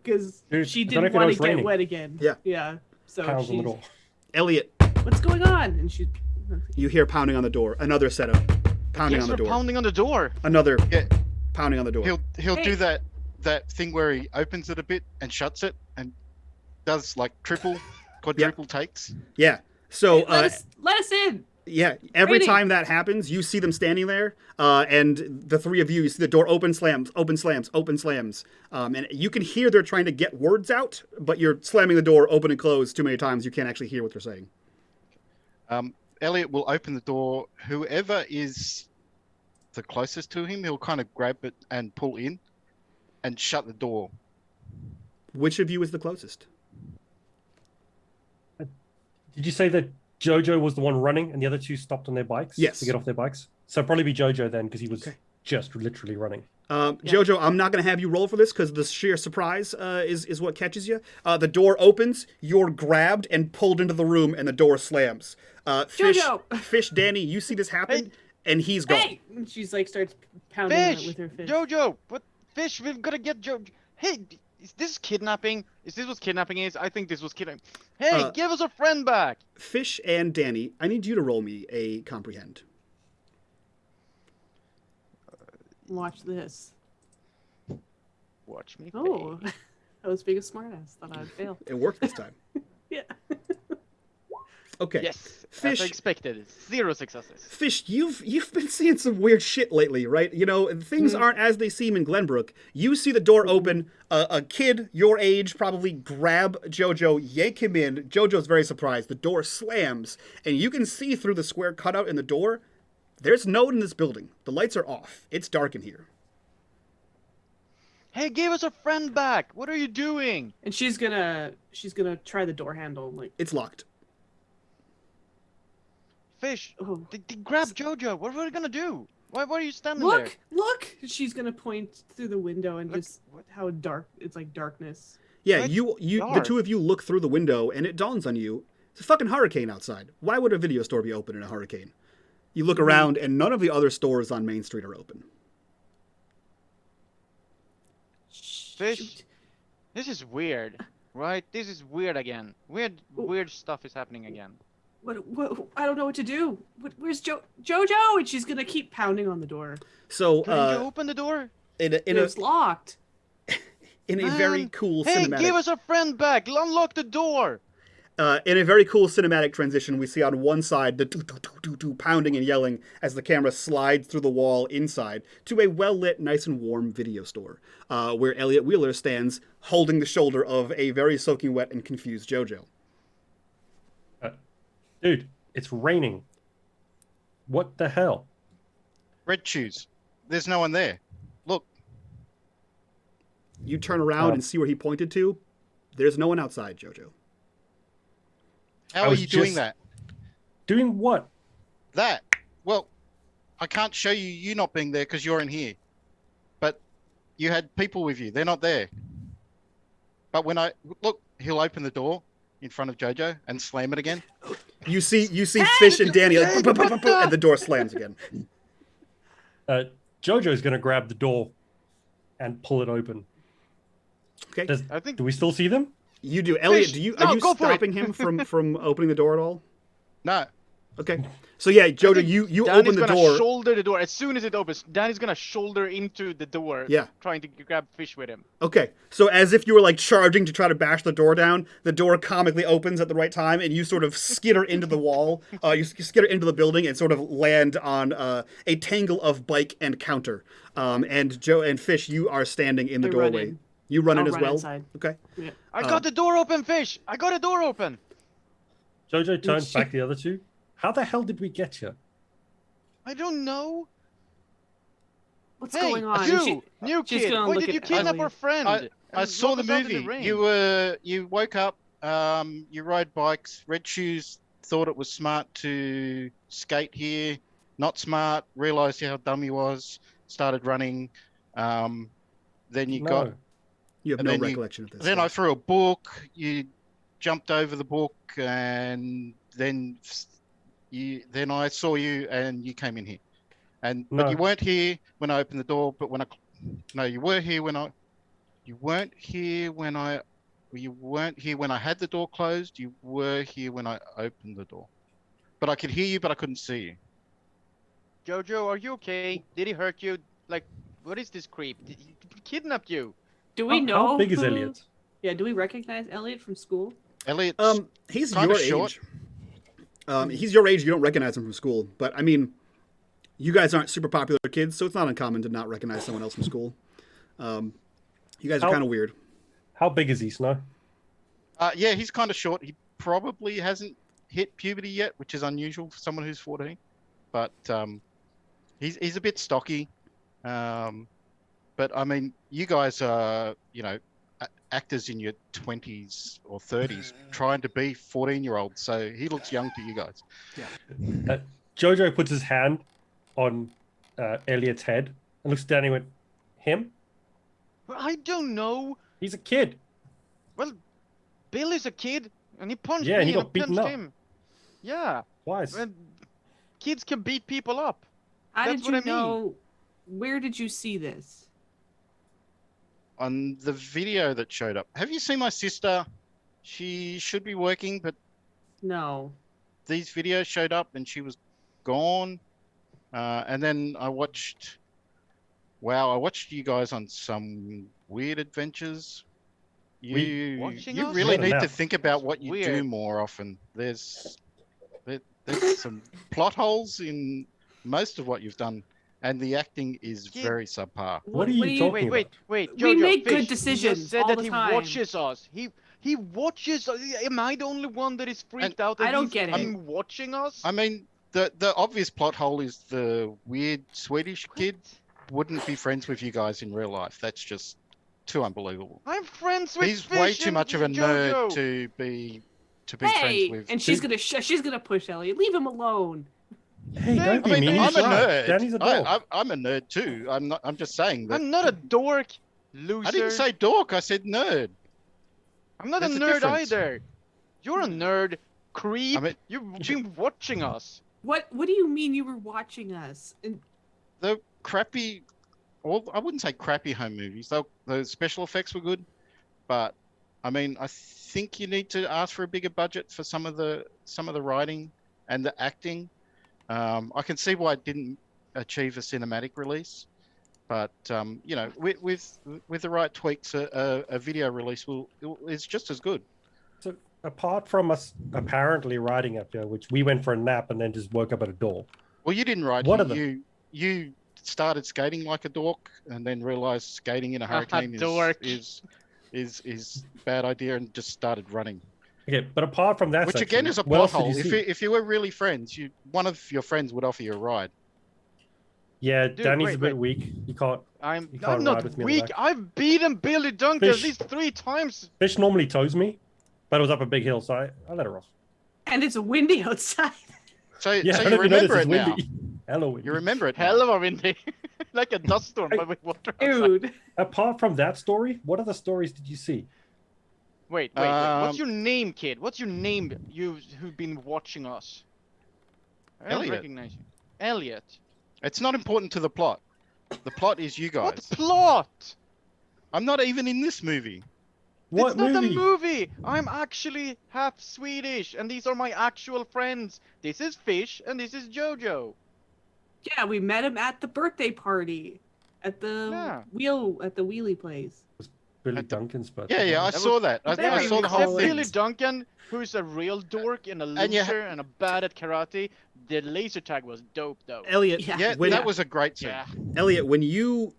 because she I don't didn't know want if to it get was wet again. Yeah. Yeah. So pounds on the door. Elliot, what's going on? And she. You hear pounding on the door. Another set of pounding on the door. Pounding on the door. Another pounding on the door. He'll do that thing where he opens it a bit and shuts it and does like quadruple takes. Yeah. So let us in. Yeah. Every time that happens, you see them standing there, and the three of you see the door open slams, open slams, open slams, and you can hear they're trying to get words out, but you're slamming the door open and close too many times. You can't actually hear what they're saying. Elliot will open the door. Whoever is the closest to him, he'll kind of grab it and pull in and shut the door. Which of you is the closest? Did you say that Jojo was the one running and the other two stopped on their bikes? Yes. To get off their bikes? So probably be Jojo then, because he was just literally running. Jojo, I'm not going to have you roll for this because the sheer surprise is what catches you. The door opens, you're grabbed and pulled into the room, and the door slams. Fish, Danny, you see this happen, and he's gone. Hey! And she's like starts pounding on it with her fist. Jojo, what Fish? We've got to get Jojo. Hey, is this kidnapping? Is this what kidnapping is? I think this was kidnapping. Hey, give us a friend back. Fish and Danny, I need you to roll me a comprehend. Watch this. Watch me. Oh, I was being a smartass. Thought I would fail. It worked this time. Yeah. Okay. Yes, Fish. as I expected. 0 successes. Fish, you've been seeing some weird shit lately, right? You know, things aren't as they seem in Glenbrook. You see the door open, a kid your age probably grab Jojo, yank him in. Jojo's very surprised. The door slams, and you can see through the square cutout in the door. There's no one in this building. The lights are off. It's dark in here. Hey, give us a friend back. What are you doing? And she's gonna try the door handle. Like, It's locked. Fish, oh, grab Jojo. What are we gonna do? Why are you standing there? look! She's gonna point through the window and Look, just how dark it's like darkness. Yeah, That's you the dark. two of you look through the window, and it dawns on you, it's a fucking hurricane outside. Why would a video store be open in a hurricane? You look around, and none of the other stores on Main Street are open. Fish. Shoot. This is weird, right? This is weird again. Weird stuff is happening again. What? I don't know what to do. Where's Jojo? And she's gonna keep pounding on the door. So, Couldn't you open the door? It's locked. in a very cool Hey, cinematic... give us a friend back! Unlock the door! In a very cool cinematic transition, we see on one side the do pounding and yelling as the camera slides through the wall inside to a well-lit, nice and warm video store, where Elliot Wheeler stands holding the shoulder of a very soaking wet and confused Jojo. Dude, it's raining. What the hell? Red Tues. There's no one there. Look. You turn around and see where he pointed to. There's no one outside, Jojo. How are you doing that? Doing what? That. Well, I can't show you not being there because you're in here. But you had people with you. They're not there. But when I look, he'll open the door in front of Jojo and slam it again. You see Fish and Danny like, and the door slams again. Jojo's going to grab the door and pull it open. Okay. Do we still see them? You do. Elliot, Fish, are you go for it. stopping him from opening the door at all? No. Okay. So yeah, Jojo, you Danny's open the gonna door. shoulder the door. As soon as it opens, Danny's gonna shoulder into the door. Yeah. Trying to grab Fish with him. Okay. So as if you were like charging to try to bash the door down, the door comically opens at the right time, and you sort of skitter into the wall. You skitter into the building and sort of land on a tangle of bike and counter. And Joe and Fish, you are standing in the I doorway. run in. You run in I'll as run well. inside. Okay. Yeah. I got the door open, Fish. I got the door open. Jojo turns back the other two. How the hell did we get here? I don't know. What's Hey, going on? you, new she's kid. gonna Why look did you at kidnap Elliot. our friend? I and saw lock the us out in movie. rain? You woke up. You rode bikes. Red Tues thought it was smart to skate here. Not smart. Realized how dumb he was. Started running. Then you got. You have And no then recollection of this. Then I threw a book. You jumped over the book, and then I saw you, and you came in here. But you weren't here when I opened the door. But you were here when I. You weren't here when I. You weren't here when I had the door closed. You were here when I opened the door. But I could hear you, but I couldn't see you. Jojo, are you okay? Did he hurt you? Like, what is this creep? Did he kidnapped you? Do we know How big is who- Elliot? Yeah, do we recognize Elliot from school? Elliot. He's kinda your short. age. He's your age. You don't recognize him from school, but I mean, you guys aren't super popular kids, so it's not uncommon to not recognize someone else from school. You guys are kind of weird. How big is he, Snow? Yeah, he's kind of short. He probably hasn't hit puberty yet, which is unusual for someone who's 14. But he's a bit stocky. But I mean, you guys are, actors in your 20s or 30s trying to be 14-year-olds. So he looks young to you guys. Jojo puts his hand on Elliot's head and looks down and went, him? Well, I don't know. He's a kid. Well, Bill is a kid, and he punched Yeah, me he and I got beaten punched up. him. Yeah. Twice. Well, kids can beat people up. How That's did you what I mean. know? Where did you see this? On the video that showed up. Have you seen my sister? She should be working, but No. these videos showed up and she was gone. And then I watched you guys on some weird adventures. You Watching you us? really What need to about? think about what you do Weird. more often. There's There's some plot holes in most of what you've done, and the acting is Kid. very subpar. What are you talking Wait, about? wait. We Jojo, make good Fish, decisions He just said all that the he time. watches us. He watches us. Am I the only one that is freaked out that I don't he's get it. been watching us? I mean, the obvious plot hole is the weird Swedish kid wouldn't be friends with you guys in real life. That's just too unbelievable. I'm friends with He's Fish way too and much of a Jojo. nerd to be Hey, friends with. and she's gonna push Elliot. Leave him alone. Hey, don't be I mean, mean. I'm He's a right. nerd. Danny's a dog. I'm a nerd too. I'm just saying that. I'm not a dork, loser. I didn't say dork. I said nerd. I'm not There's a a nerd difference. either. You're a nerd, creep. I mean, You've been watching us. What do you mean you were watching us? And the crappy, well, I wouldn't say crappy home movies. The special effects were good, but I mean, I think you need to ask for a bigger budget for some of the writing and the acting. I can see why it didn't achieve a cinematic release, but you know, with the right tweaks, a video release is just as good. So apart from us apparently riding up here, which we went for a nap and then just woke up at a door. Well, you didn't write. What are the- You started skating like a dork, and then realized skating in a hurricane dork. is bad idea, and just started running. Okay, but apart from that, Which section, again is a what plot else did hole. you see? If you were really friends, one of your friends would offer you a ride. Yeah, Dude, Danny's wait, a bit wait. weak. You can't. I'm You can't ride not with me on the weak. back. I've beaten Billy Duncan at Fish. least 3 times. Fish normally tows me, but it was up a big hill, so I let her off. it's windy outside. So, Yeah, so I you don't even notice remember it it's now. windy. Hello, windy. You remember it. Hell Now. of a windy. Like a dust storm, but with water outside. Dude. Apart from that story, what other stories did you see? Wait. What's Um, your name, kid? What's your name? Who've been watching us? I don't Elliot. recognize you. Elliot. It's not important to the plot. The plot is you guys. What plot? I'm not even in this movie. What It's not movie? a movie. I'm actually half Swedish, and these are my actual friends. This is Fish, and this is Jojo. Yeah, we met him at the birthday party. At the Yeah. wheelie place. Billy At the- Duncan's birthday. Yeah, I That saw was- that. I Very saw the Except whole thing. Billy Duncan, who's a real dork and a And you loser and a bad at karate. The laser tag was dope, though. Elliot, Yeah. Yeah, when, that was a great scene. Yeah. Elliot, when you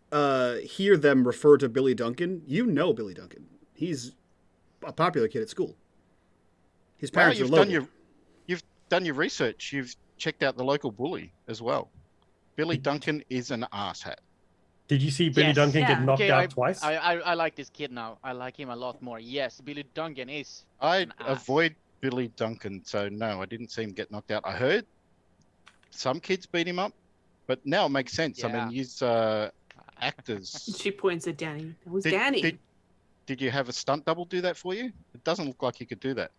hear them refer to Billy Duncan, you know Billy Duncan. He's a popular kid at school. His Wow, parents are local. you've done your research. You've checked out the local bully as well. Billy Duncan is an asshat. Did you see Billy Yes. Duncan Yeah. get knocked Okay, out twice? I like this kid now. I like him a lot more. Yes, Billy Duncan is. I An ass. avoid Billy Duncan, so no, I didn't see him get knocked out. I heard some kids beat him up, but now it makes sense. I Yeah. mean, use actors. She points at Danny. That was Did- Danny. Did you have a stunt double do that for you? It doesn't look like you could do that.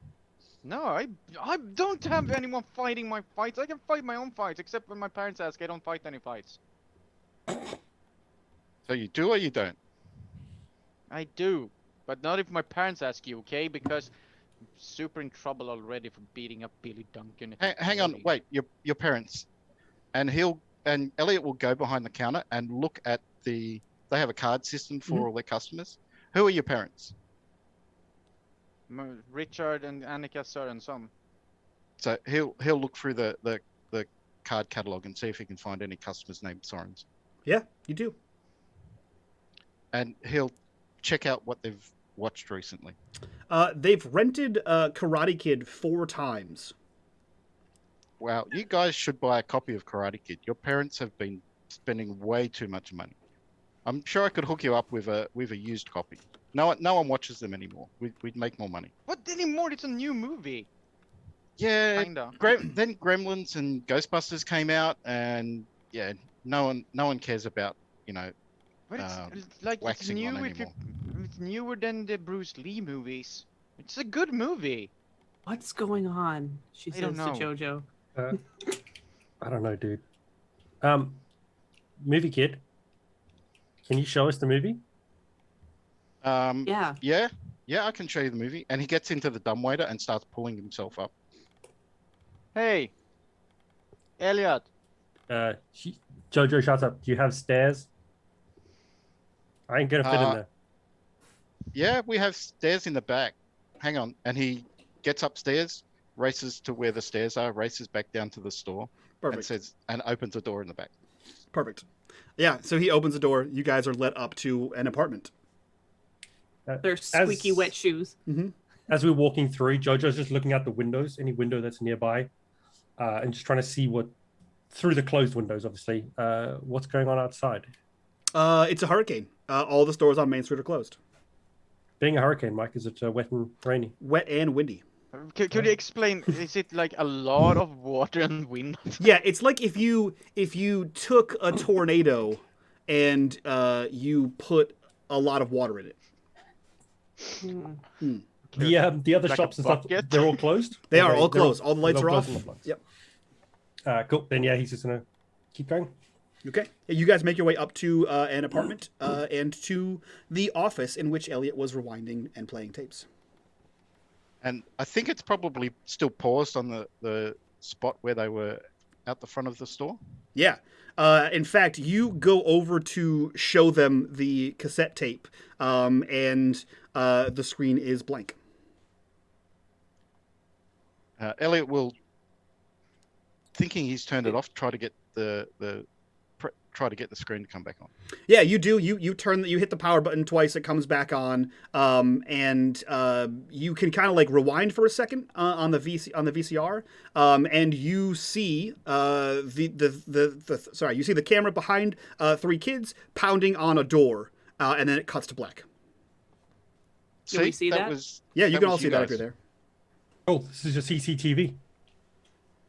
No, I don't have anyone fighting my fights. I can fight my own fights, except when my parents ask. I don't fight any fights. So you do or you don't? I do, but not if my parents ask you, okay? Because I'm super in trouble already for beating up Billy Duncan. Hang on, wait. Your parents, and Elliot will go behind the counter and look at the. They have a card system for all their customers. Who are your parents? Richard and Annika Sörensson. So he'll look through the card catalog and see if he can find any customers named Sorens, Yeah, you do. and he'll check out what they've watched recently. They've rented Karate Kid 4 times. Wow, you guys should buy a copy of Karate Kid. Your parents have been spending way too much money. I'm sure I could hook you up with a used copy. No one watches them anymore. We'd make more money. What anymore? It's a new movie. Yeah. Kinda. Then Gremlins and Ghostbusters came out, and yeah, no one cares about But it's like it's waxing new. on If you, anymore. it's newer than the Bruce Lee movies. It's a good movie. What's going on? She I says don't to know. Jojo. I don't know, dude. Movie kid, can you show us the movie? Yeah. Yeah, I can show you the movie. And he gets into the dumbwaiter and starts pulling himself up. Hey, Elliot. Jojo, shut up. Do you have stairs? I ain't gonna fit in Uh, there. Yeah, we have stairs in the back. Hang on. And he gets upstairs races to where the stairs are, races back down to the store, Perfect. and opens a door in the back. Perfect. Yeah, so he opens the door. You guys are led up to an apartment. Their squeaky wet shoes. Mm-hmm. As we're walking through, Jojo's just looking out the windows, any window that's nearby, and just trying to see through the closed windows, obviously, what's going on outside. It's a hurricane. All the stores on Main Street are closed. Being a hurricane, Mike, is it wet and rainy? Wet and windy. Could you explain? Is it like a lot of water and wind? Yeah, it's like if you took a tornado and you put a lot of water in it. The other Like a shops and stuff, bucket? they're all closed? They are Okay, all closed. All the lights they're are all off. closed and locked. Yep. Cool. Then he's just gonna keep going. Okay. You guys make your way up to an apartment and to the office in which Elliot was rewinding and playing tapes. And I think it's probably still paused on the spot where they were out the front of the store. Yeah. In fact, you go over to show them the cassette tape, and the screen is blank. Elliot will, thinking he's turned it off, try to get the screen to come back on. Yeah, you do. You hit the power button twice. It comes back on, and you can kind of like rewind for a second on the VCR, and you see you see the camera behind three kids pounding on a door, and then it cuts to black. Can we see that? Yeah, you that can was all see you that if guys. you're there. Oh, this is your CCTV.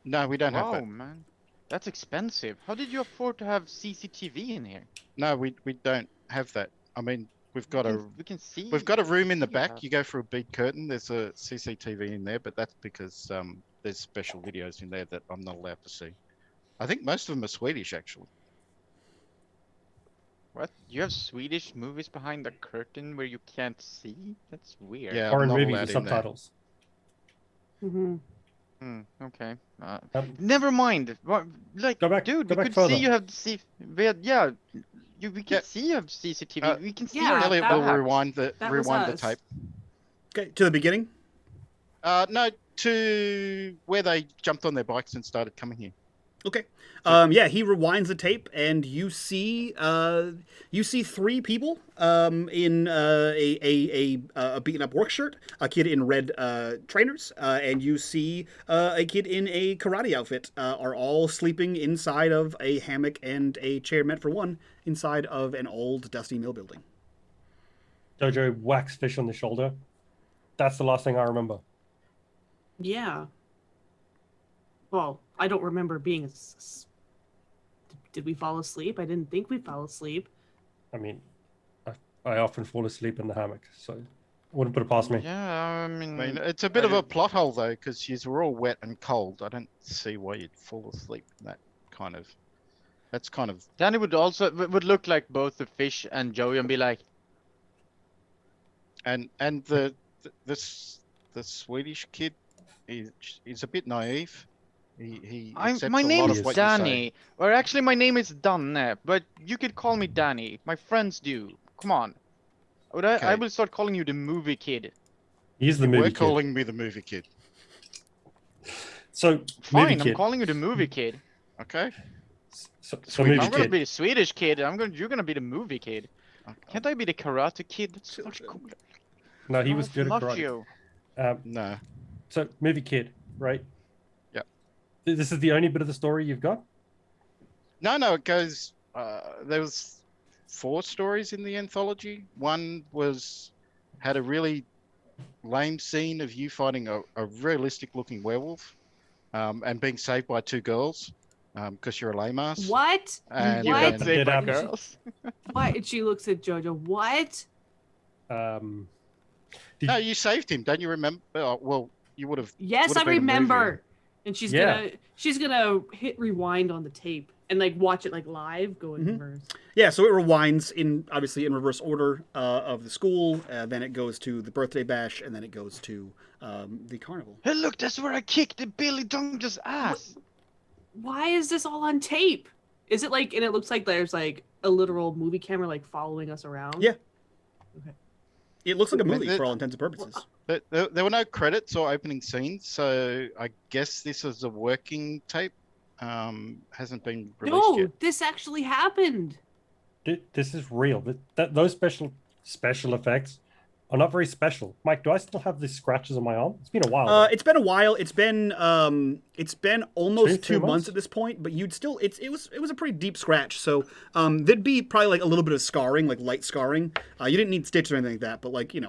No, we don't have Wow, that. man, that's expensive. How did you afford to have CCTV in here? No, we don't have that. I mean, we've got a see. We've got a room in the Yeah. back. You go through a bead curtain. There's a CCTV in there, but that's because there's special videos in there that I'm not allowed to see. I think most of them are Swedish, actually. What? You have Swedish movies behind the curtain where you can't see? That's weird. Yeah, Foreign I'm not movies allowed with in there. subtitles. Okay. Um, Never mind. Like, Go back- dude, go we back could further. see you have yeah. We can Yeah. see you have CCTV. Uh, We can see Yeah, your Elliot that will was- rewind the that was the us. tape. Okay, to the beginning. No, to where they jumped on their bikes and started coming here. Okay. Yeah, he rewinds the tape, and you see three people in a beaten up work shirt, a kid in red trainers, and you see a kid in a karate outfit. Are all sleeping inside of a hammock and a chair meant for one inside of an old dusty mill building. Jojo whacks Fish on the shoulder. That's the last thing I remember. Yeah. Well, I don't remember being. Did we fall asleep? I didn't think we fell asleep. I mean, I often fall asleep in the hammock, so I wouldn't put it past me. Yeah, I I mean, mean, it's a bit of a plot hole though, because you're all wet and cold. I don't see why you'd fall asleep. That's kind of. Danny would look like both the Fish and Joey and be like, And the Swedish kid is a bit naive. He accepts my a name lot is of what you say. Danny, or actually my name is Danne, but you could call me Danny. My friends do. Come on. I Okay. will start calling you the movie kid. He's the We're movie kid. calling me the movie kid. So, Fine, movie I'm kid. calling you the movie kid. Okay. So Swedish movie I'm gonna kid. be the Swedish kid. You're gonna be the movie kid. Can't I be the karate kid? That's so much cooler. No, he was I good at love karate. you. No. So, movie kid, right? Yep. This is the only bit of the story you've got? No. It goes. There was 4 stories in the anthology. One had a really lame scene of you fighting a realistic-looking werewolf, and being saved by 2 girls, because you're a lame ass. What? And, You What? got and- saved by happen. girls. What? And she looks at Jojo. What? No, you saved him. Don't you remember? Well, you would have. Yes, Would've I been a movie. remember. And she's Yeah. gonna hit rewind on the tape and like watch it like live, go in reverse. Yeah, so it rewinds obviously in reverse order of the school. Then it goes to the birthday bash, and then it goes to the carnival. Hey, look, that's where I kicked the Billy Dunge's ass. Why is this all on tape? Is it like, and it looks like there's like a literal movie camera like following us around? Yeah. It looks like a I mean, movie for all intents and purposes. There were no credits or opening scenes, so I guess this is a working tape. Hasn't been released No, yet. this actually happened. This is real. Those special effects are not very special. Mike, do I still have these scratches on my arm? It's been a while. though. It's been a while. It's been almost 3 2 months at this point, but you'd still it was a pretty deep scratch. So there'd be probably like a little bit of scarring, like light scarring. You didn't need stitches or anything like that, but like it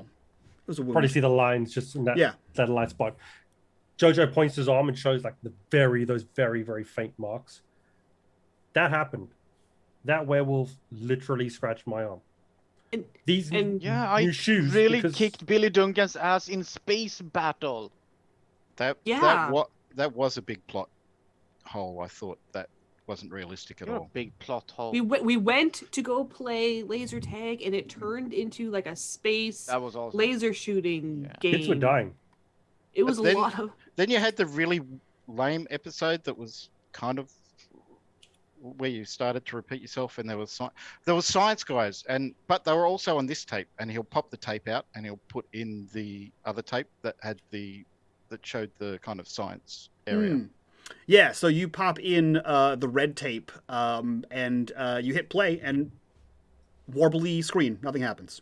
was a wound. Probably see the lines just in that light spot. Jojo points his arm and shows like those very, very faint marks. That happened. That werewolf literally scratched my arm. These Yeah, I new shoes really because- kicked Billy Duncan's ass in Space Battle. That was a big plot hole. I thought that wasn't realistic at You're a all. big plot hole. We went to go play laser tag, and it turned into like a space That was awesome. laser shooting Yeah. game. Kids were dying. It was But then- a lot of. Then you had the really lame episode that was kind of where you started to repeat yourself, and there was science guys, but they were also on this tape, and he'll pop the tape out and he'll put in the other tape that showed the kind of science area. Yeah, so you pop in the red tape, and you hit play, and warbly screen, nothing happens.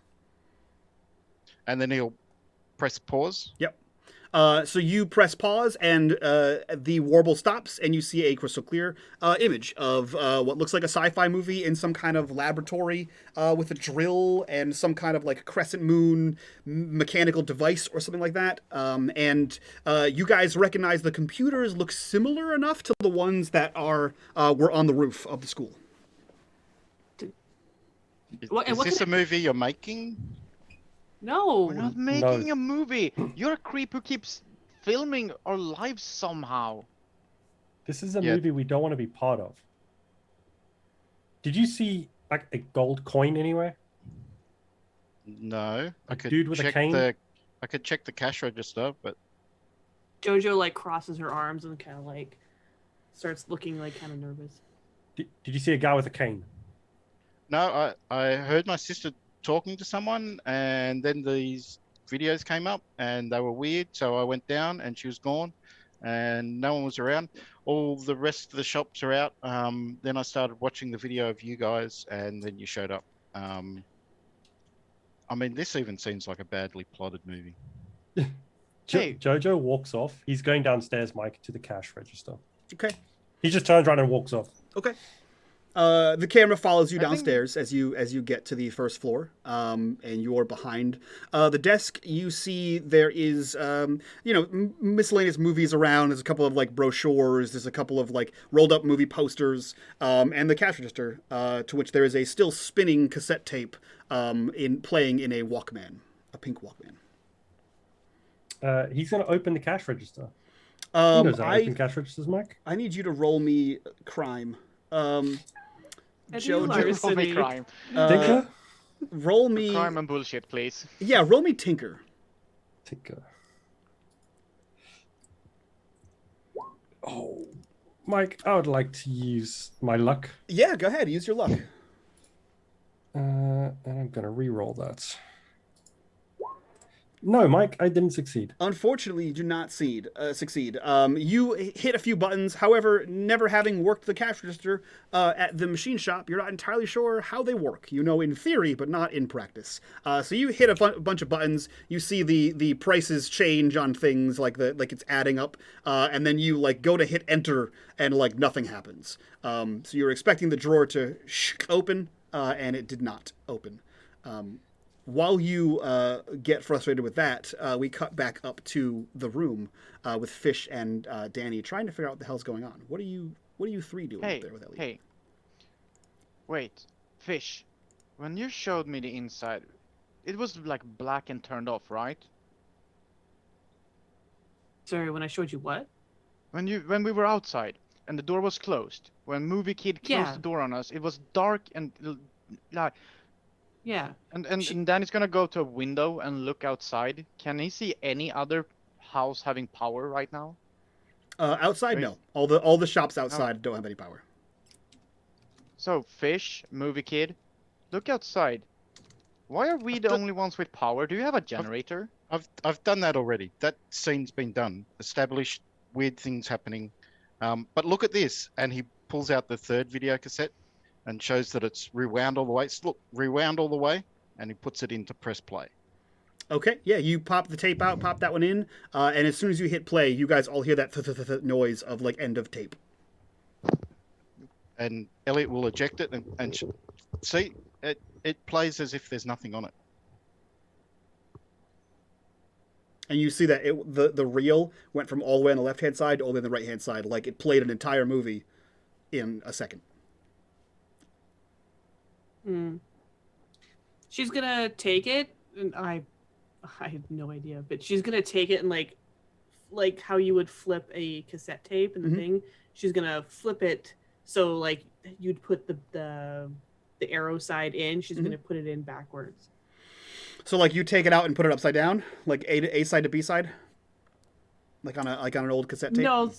And then he'll press pause. Yep. So you press pause, and the warble stops, and you see a crystal clear image of what looks like a sci-fi movie in some kind of laboratory with a drill and some kind of like crescent moon mechanical device or something like that. And you guys recognize the computers look similar enough to the ones that were on the roof of the school. Is What this can a movie you're making? No. We're not making a movie. You're a creep who keeps filming our lives somehow. This is a movie we don't want to be part of. Did you see like a gold coin anywhere? No. I could dude with a check cane? I could check the cash register, but Jojo like crosses her arms and kind of like starts looking like kind of nervous. Did you see a guy with a cane? no. I heard my sister talking to someone, and then these videos came up and they were weird, so I went down and she was gone and no one was around. All the rest of the shops are out. Then I started watching the video of you guys, and then you showed up. I mean, this even seems like a badly plotted movie. Hey. Jojo walks off. He's going downstairs, Mike, to the cash register. Okay. He just turns around and walks off. Okay. The camera follows you I think- downstairs as you get to the first floor, and you're behind the desk. You see there is miscellaneous movies around. There's a couple of like brochures. There's a couple of like rolled up movie posters, and the cash register to which there is a still spinning cassette tape playing in a Walkman, a pink Walkman. He's going to open the cash register. He Um, knows how to open cash registers, Mike. I need you to roll me crime. I do Jojo, larceny. Roll me crime. Tinker? roll me. Crime and bullshit, please. Yeah, roll me tinker. Tinker. Oh, Mike, I would like to use my luck. Yeah, go ahead. Use your luck. And I'm going to re-roll that. No, Mike, I didn't succeed. Unfortunately, you do not succeed. You hit a few buttons. However, never having worked the cash register at the machine shop, you're not entirely sure how they work. You know in theory, but not in practice. So you hit a bunch of buttons. You see the prices change on things, like it's adding up, and then you like go to hit enter, and like nothing happens. So you're expecting the drawer to open, and it did not open. While you get frustrated with that, we cut back up to the room with Fish and Danny trying to figure out what the hell's going on. What are you three doing up there with Ellie? Hey. Wait, Fish. When you showed me the inside, it was like black and turned off, right? Sorry, when I showed you what? When we were outside and the door was closed. When Movie Kid closed Yeah. the door on us, it was dark and like. Yeah. And Danny's gonna go to a window and look outside. Can he see any other house having power right now? Outside, Wait. no. All the shops outside don't have any power. So, Fish, Movie Kid, look outside. Why are we the only ones with power? Do you have a generator? I've done that already. That scene's been done. Established weird things happening. But look at this, and he pulls out the third video cassette and shows that it's rewound all the way. Look, rewound all the way, and he puts it into press play. Okay, yeah, you pop the tape out, pop that one in, and as soon as you hit play, you guys all hear that noise of like end of tape. And Elliot will eject it and see, it plays as if there's nothing on it. And you see that the reel went from all the way on the left-hand side to all the way on the right-hand side. Like, it played an entire movie in a second. She's gonna take it, and I have no idea, but she's gonna take it and like how you would flip a cassette tape and the thing. She's gonna flip it so like you'd put the arrow side in. She's gonna put it in backwards. So like you take it out and put it upside down, like A side to B side, like on an old cassette tape. No,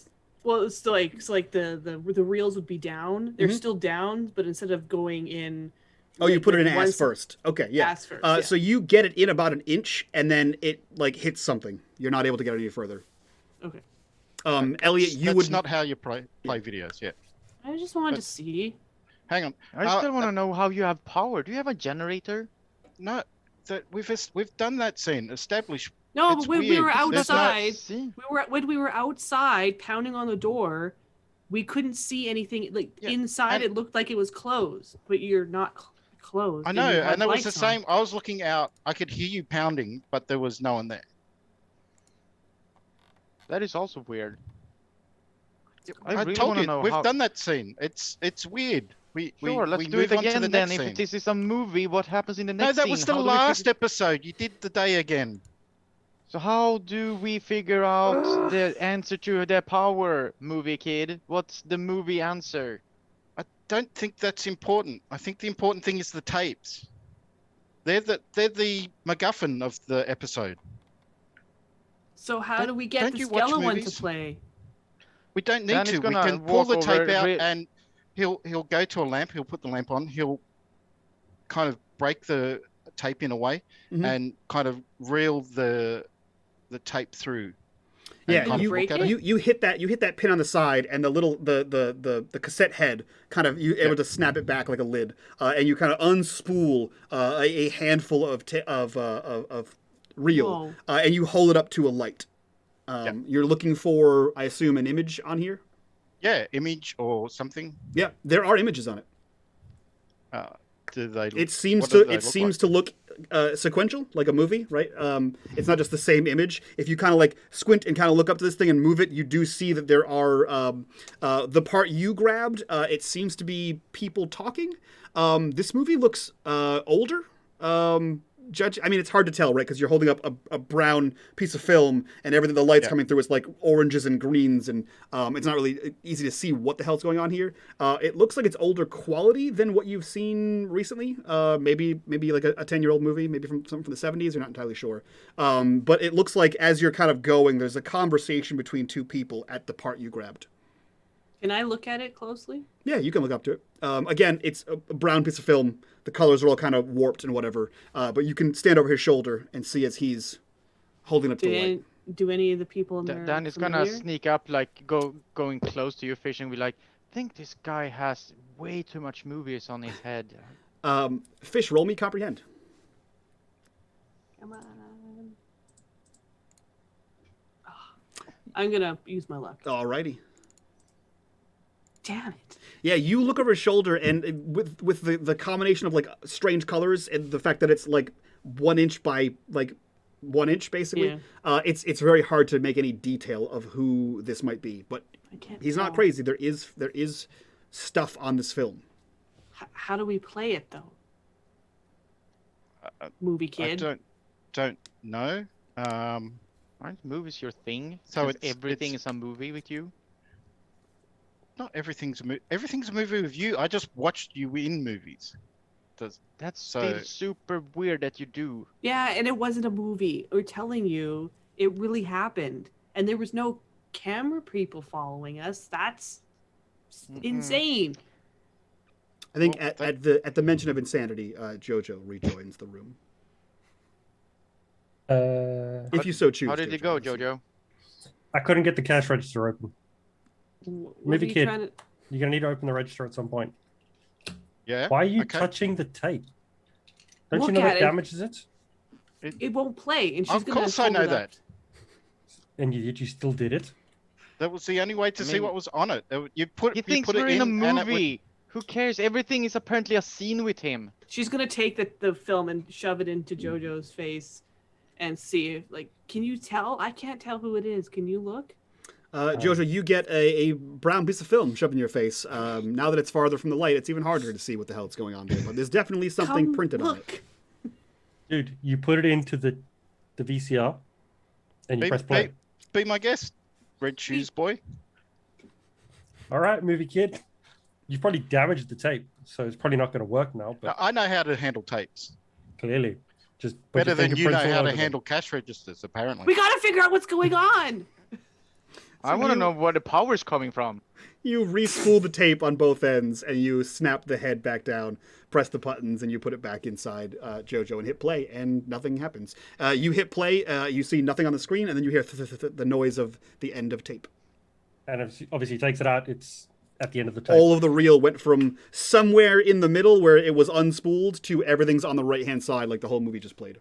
well it's still like the reels would be down. They're still down, but instead of going in. Oh, you put it in ass first. Okay, yeah. Ass first, yeah. So you get it in about an inch, and then it like hits something. You're not able to get it any further. Okay. Elliot, you That's would not how you play videos. Yeah. I just wanted to see. Hang on. I still want to know how you have power. Do you have a generator? No, that we've done that scene. Established. No, It's but when we weird. were There's no- outside, See? when we were outside pounding on the door, we couldn't see anything. Like Yeah, inside, and- it looked like it was closed, but you're not closed. I and know, you had and it was the lights on. same. I was looking out. I could hear you pounding, but there was no one there. That is also weird. I I really told wanna you, know we've how- done that scene. It's weird. Sure, let's we do it move on to again the then. next If scene. this is a movie, what happens in the No, next that scene? was the How do we last figure- episode. You did the day again. So how do we figure out the answer to the power, movie kid? What's the movie answer? I don't think that's important. I think the important thing is the tapes. They're the MacGuffin of the episode. So how Don't- do we get don't the you watch Skella one to movies? play? We don't need Dan is to. We gonna can pull the walk tape over, out and he'll go to a lamp. He'll put the lamp on. He'll kind of break the tape in a way and kind of reel the tape through. and Yeah, kind of break look at it? you hit that pin on the side, and the little the cassette head kind of you able to snap it back like a lid, and you kind of unspool a handful of reel, and you hold it up to a light. You're looking for, I assume, an image on here. Yeah, image or something. Yeah, there are images on it. Do they? It seems what do to they it look seems like? to look sequential, like a movie, right? It's not just the same image. If you kind of like squint and kind of look up to this thing and move it, you do see that there are the part you grabbed. It seems to be people talking. This movie looks older. Judge, I mean, it's hard to tell, right? Because you're holding up a brown piece of film, and everything, the light's coming through, it's like oranges and greens, and it's not really easy to see what the hell's going on here. It looks like it's older quality than what you've seen recently. Maybe like a 10-year-old movie, maybe from something from the 70s. You're not entirely sure. But it looks like as you're kind of going, there's a conversation between two people at the part you grabbed. Can I look at it closely? Yeah, you can look up to it. Again, it's a brown piece of film. The colors are all kind of warped and whatever. But you can stand over his shoulder and see as he's holding up to the light. Do any of the people in there? Dan is gonna sneak up, like going close to you, Fish, and be like, "I think this guy has way too much movies on his head." Fish, roll me comprehend. Come on. Oh, I'm gonna use my luck. Alrighty. Damn it. Yeah, you look over his shoulder, and with the combination of like strange colors and the fact that it's like 1 inch by like 1 inch basically, it's very hard to make any detail of who this might be. But he's not crazy. There is stuff on this film. How do we play it though? Movie kid. I don't know. Aren't movies your thing? So Since it's- everything is a movie with you. Not everything's a movie. Everything's a movie with you. I just watched you in movies. That's So- still super weird that you do. Yeah, and it wasn't a movie. We're telling you, it really happened, and there was no camera people following us. That's insane. I think Well, at the mention of insanity, Jojo rejoins the room. If you so choose. How did it go, obviously. Jojo? I couldn't get the cash register open. What Movie are you kid. trying to... You're gonna need to open the register at some point. Yeah. Why are you okay. touching the tape? Don't Look you know at that it. damages it? It won't play, and she's Of gonna course I hold know it up. that. And you still did it? That was the only way to see mean, what was on it. You put He you thinks put it we're in a and it would- movie. Who cares? Everything is apparently a scene with him. She's gonna take the film and shove it into Jojo's face, and see if can you tell? I can't tell who it is. Can you look? Jojo, you get a brown piece of film shoved in your face. Now that it's farther from the light, it's even harder to see what the hell is going on there. But there's definitely something Come printed on it. look. Dude, you put it into the VCR and you press play. Be my guest, red shoes boy. All right, movie kid. You've probably damaged the tape, so it's probably not going to work now. But I know how to handle tapes clearly, just put better your than you know fingerprints all how to over them. handle cash registers. Apparently. We gotta figure out what's going on. I want to you- know where the power's coming from. You re-spool the tape on both ends, and you snap the head back down, press the buttons, and you put it back inside Jojo and hit play, and nothing happens. You hit play, you see nothing on the screen, and then you hear the noise of the end of tape. And obviously he takes it out. It's at the end of the tape. All of the reel went from somewhere in the middle where it was unspooled to everything's on the right-hand side, like the whole movie just played.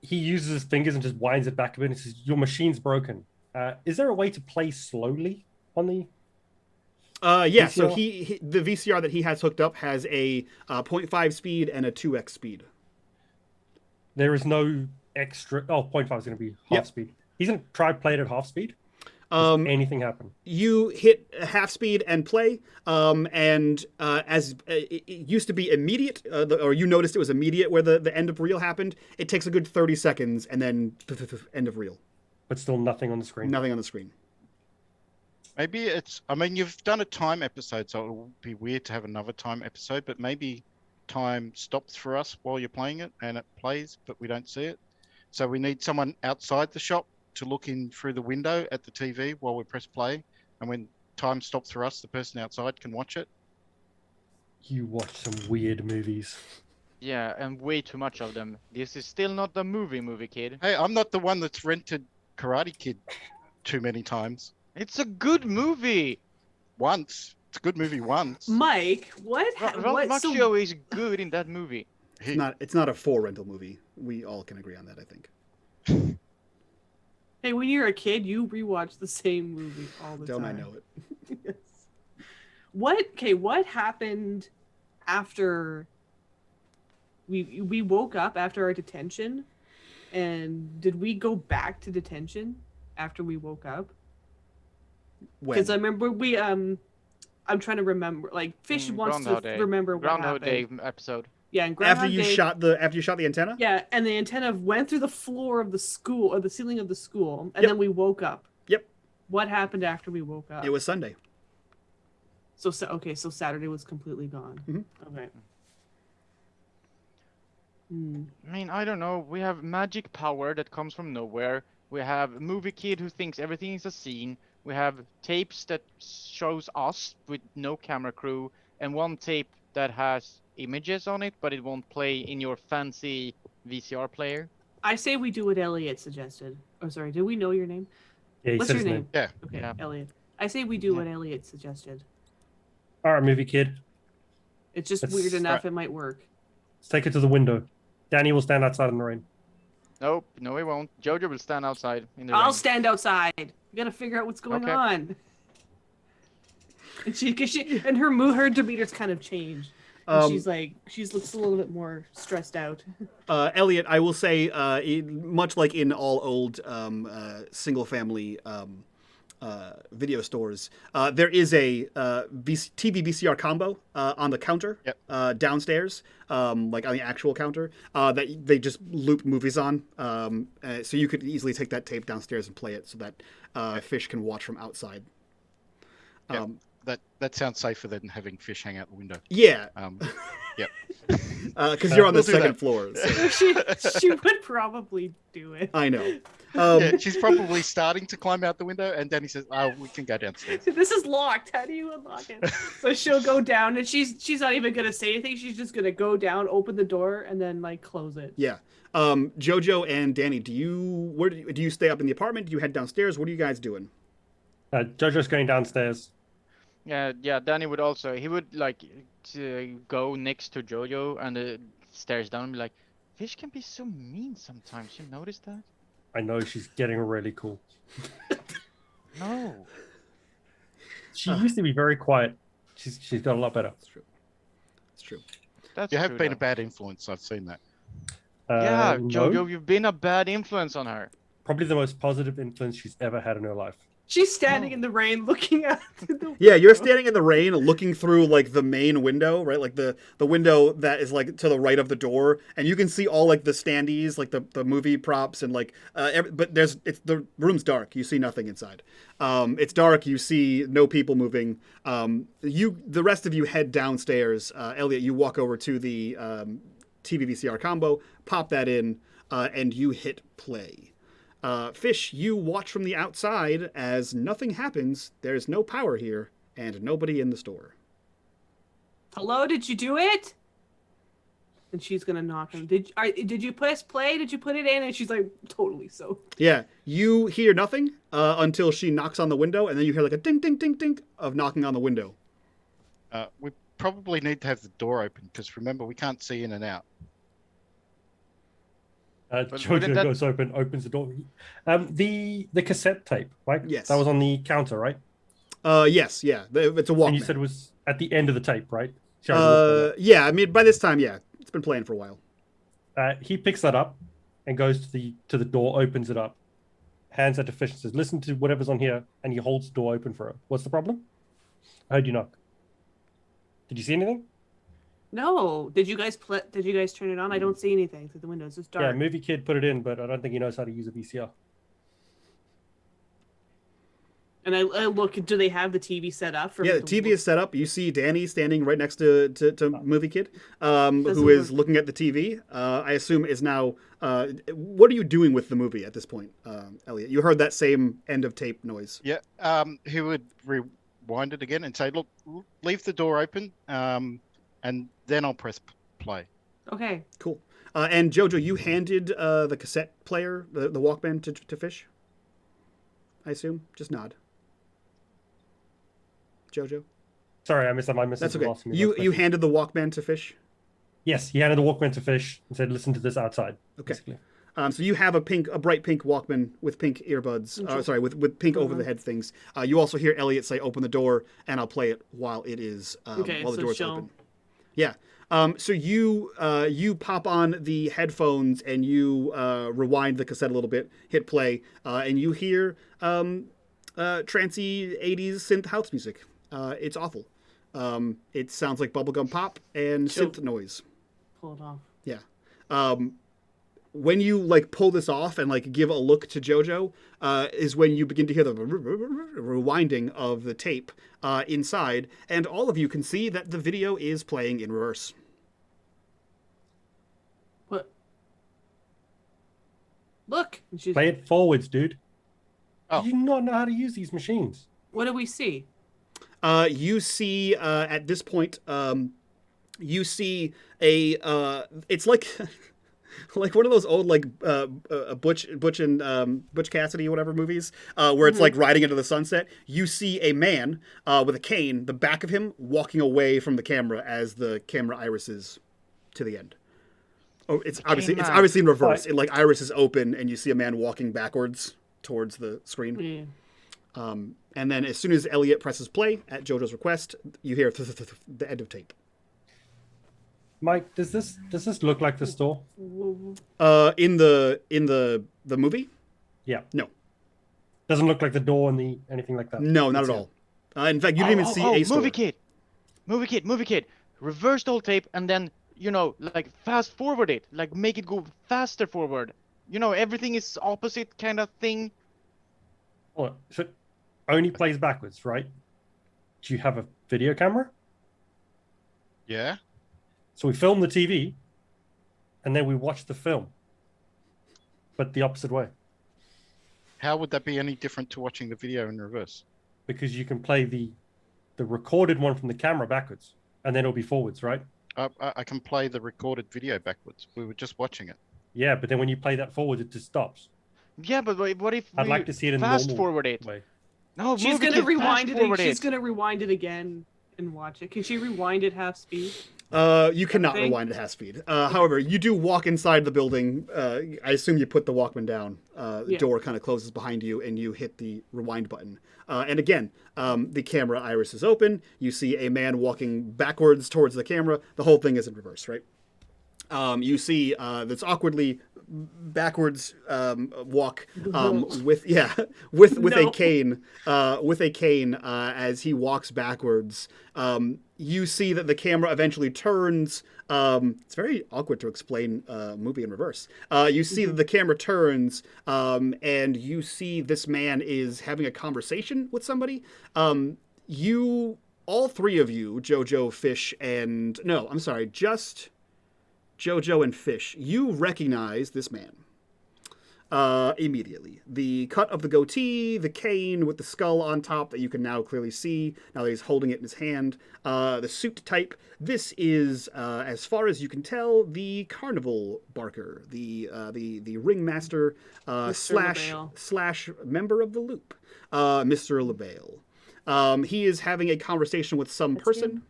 He uses his fingers and just winds it back a bit and says, "Your machine's broken." Is there a way to play slowly on the? Yeah, so VCR? the VCR that he has hooked up has a 0.5 speed and a 2x speed. There is no extra. Oh, 0.5 is going to be half Yep. speed. He's going to try play it at half speed. Does anything happen? You hit half speed and play, and as it used to be immediate, or you noticed it was immediate where the end of reel happened. It takes a good 30 seconds, and then end of reel. But still nothing on the screen. Nothing on the screen. Maybe it's. I mean, you've done a time episode, so it would be weird to have another time episode. But maybe time stops for us while you're playing it, and it plays, but we don't see it. So we need someone outside the shop to look in through the window at the TV while we press play, and when time stops for us, the person outside can watch it. You watch some weird movies. Yeah, and way too much of them. This is still not the movie kid. Hey, I'm not the one that's rented Karate Kid too many times. It's a good movie. Once. It's a good movie once. Mike, what? Ralph What? So, Macchio is good in that movie. It's not a full rental movie. We all can agree on that, I think. hey, when you're a kid, you rewatch the same movie all the Don't time. I know it? Yes. What? Okay, what happened after we woke up after our detention, and did we go back to detention after we woke up? When? Because I remember I'm trying to remember. Like Fish wants to Groundhog Day. remember what Groundhog happened. Day episode. Yeah, and Groundhog After you Day, shot the antenna? Yeah, and the antenna went through the floor of the school or the ceiling of the school, and Yep. then we woke up. Yep. What happened after we woke up? It was Sunday. So Saturday was completely gone. Mhm. Okay. Hmm. I mean, I don't know. We have magic power that comes from nowhere. We have a movie kid who thinks everything is a scene. We have tapes that shows us with no camera crew, and one tape that has images on it, but it won't play in your fancy VCR player. I say we do what Elliot suggested. Oh, sorry. Did we know your name? Yeah, he What's said your his name? Yeah. Okay, Yeah. Elliot. I say we do what Elliot suggested. All right, movie kid. It's just Let's weird enough. start. It might work. Let's take it to the window. Danny will stand outside in the rain. Nope, no, he won't. Jojo will stand outside in the I'll rain. stand outside. We gotta figure out what's going Okay. on. And her demeanor's kind of changed. And she looks a little bit more stressed out. Elliot, I will say, much like in all old single-family video stores, there is a TV VCR combo on the counter downstairs, like on the actual counter, that they just loop movies on. So you could easily take that tape downstairs and play it so that Fish can watch from outside. Yep. That sounds safer than having Fish hang out the window. Yeah. Yep. Because you're on the We'll do second that. floor. So. she would probably do it. I know. Yeah, she's probably starting to climb out the window, and Danny says, "Oh, we can go downstairs." This is locked. How do you unlock it? So she'll go down, and she's not even gonna say anything. She's just gonna go down, open the door, and then like close it. Yeah. Jojo and Danny, do you stay up in the apartment? Do you head downstairs? What are you guys doing? Jojo's going downstairs. Yeah, Danny would also. He would like to go next to Jojo and stares down and be like, "Fish can be so mean sometimes. You notice that?" I know she's getting really cool. No. She used to be very quiet. She's got a lot better. It's true. It's true. That's You have true, been though. a bad influence. I've seen that. Yeah, No. Jojo, you've been a bad influence on her. Probably the most positive influence she's ever had in her life. She's standing Oh. in the rain, looking out the Yeah, you're standing in the rain, looking through like the main window, right? Like the window that is like to the right of the door, and you can see all like the standees, like the movie props, and like but the room's dark. You see nothing inside. It's dark. You see no people moving. The rest of you head downstairs. Elliot, you walk over to the TV VCR combo, pop that in, and you hit play. Fish, you watch from the outside as nothing happens. There's no power here, and nobody in the store. Hello, did you do it? And she's gonna knock him. Did you press play? Did you put it in? And she's like, totally so. Yeah, you hear nothing until she knocks on the window, and then you hear like a ding, ding, ding, ding of knocking on the window. We probably need to have the door open because remember we can't see in and out. wouldn't Jojo that- goes opens the door. The cassette tape, right? Yes. That was on the counter, right? Yes, yeah, it's a Walkman. And you said it was at the end of the tape, right? She already walked on Yeah, I mean by this time, yeah, it's been playing for a while. it. He picks that up and goes to the door, opens it up, hands it to Fish and says, "Listen to whatever's on here," and he holds the door open for her. What's the problem? I heard you knock. Did you see anything? No. Did you guys turn it on? I don't see anything through the window. It's just dark. Yeah, movie kid put it in, but I don't think he knows how to use a VCR. And I look. Do they have the TV set up? For Yeah, me the to TV look? is set up. You see Danny standing right next to Movie Kid, who Doesn't is work. looking at the TV. I assume is now. What are you doing with the movie at this point, Elliot? You heard that same end of tape noise. Yeah. He would rewind it again and say, "Look, leave the door open, and then I'll press play." Okay. Cool. And Jojo, you handed the cassette player, the Walkman, to Fish. I assume. Just nod. Jojo. Sorry, I missed that. My missus That's was okay. asking me You those questions. handed the Walkman to Fish. Yes, he handed the Walkman to Fish and said, "Listen to this outside." Okay. Basically. So you have a bright pink Walkman with pink earbuds. Sorry, with pink over the head things. You also hear Elliot say, "Open the door," and I'll play it while it is Okay, while the so door's she'll- open. Yeah. So you pop on the headphones and you rewind the cassette a little bit, hit play, and you hear trancy 80s synth house music. It's awful. It sounds like bubblegum pop and synth noise. Pull it off. Yeah. When you like pull this off and like give a look to Jojo, is when you begin to hear the rewinding of the tape inside, and all of you can see that the video is playing in reverse. What? Look. And she's, Play it forwards, dude. Oh. Do you not know how to use these machines? what do we see? You see at this point, you see a it's like like one of those old like Butch Cassidy or whatever movies where it's like riding into the sunset. You see a man with a cane, the back of him walking away from the camera as the camera irises to the end. Oh, it's obviously in reverse. It like iris is open and you see a man walking backwards towards the screen. Yeah. And then as soon as Elliot presses play at Jojo's request, you hear the end of tape. Mike, does this look like the store? In the movie? Yeah. No. Doesn't look like the door and anything like that. No, not at all. In fact, you didn't even see a store. Movie kid. Reverse the whole tape and then, like fast forward it. Like make it go faster forward. Everything is opposite kind of thing. Oh, so it only plays backwards, right? Do you have a video camera? Yeah. So we film the TV, and then we watch the film, but the opposite way. How would that be any different to watching the video in reverse? Because you can play the recorded one from the camera backwards, and then it'll be forwards, right? I can play the recorded video backwards. We were just watching it. Yeah, but then when you play that forward, it just stops. Yeah, but what if I'd we like to see it in fast normal forward it? way. No, She's movie gonna kid, rewind fast it. forward She's gonna rewind it again and watch it. Can she rewind at half speed? You cannot Thing? rewind at half speed. However, you do walk inside the building. I assume you put the Walkman down. The Yeah. door kind of closes behind you, and you hit the rewind button. And again, the camera iris is open. You see a man walking backwards towards the camera. The whole thing is in reverse, right? You see this awkwardly backwards walk with No. a cane as he walks backwards. You see that the camera eventually turns. It's very awkward to explain movie in reverse. You see that the camera turns, and you see this man is having a conversation with somebody. All three of you, Jojo, Fish, and no, I'm sorry, just Jojo and Fish, you recognize this man immediately. The cut of the goatee, the cane with the skull on top that you can now clearly see, now that he's holding it in his hand, the suit type. This is, as far as you can tell, the carnival barker, the ringmaster slash member of the loop, Mr. LaBelle. He is having a conversation with some person.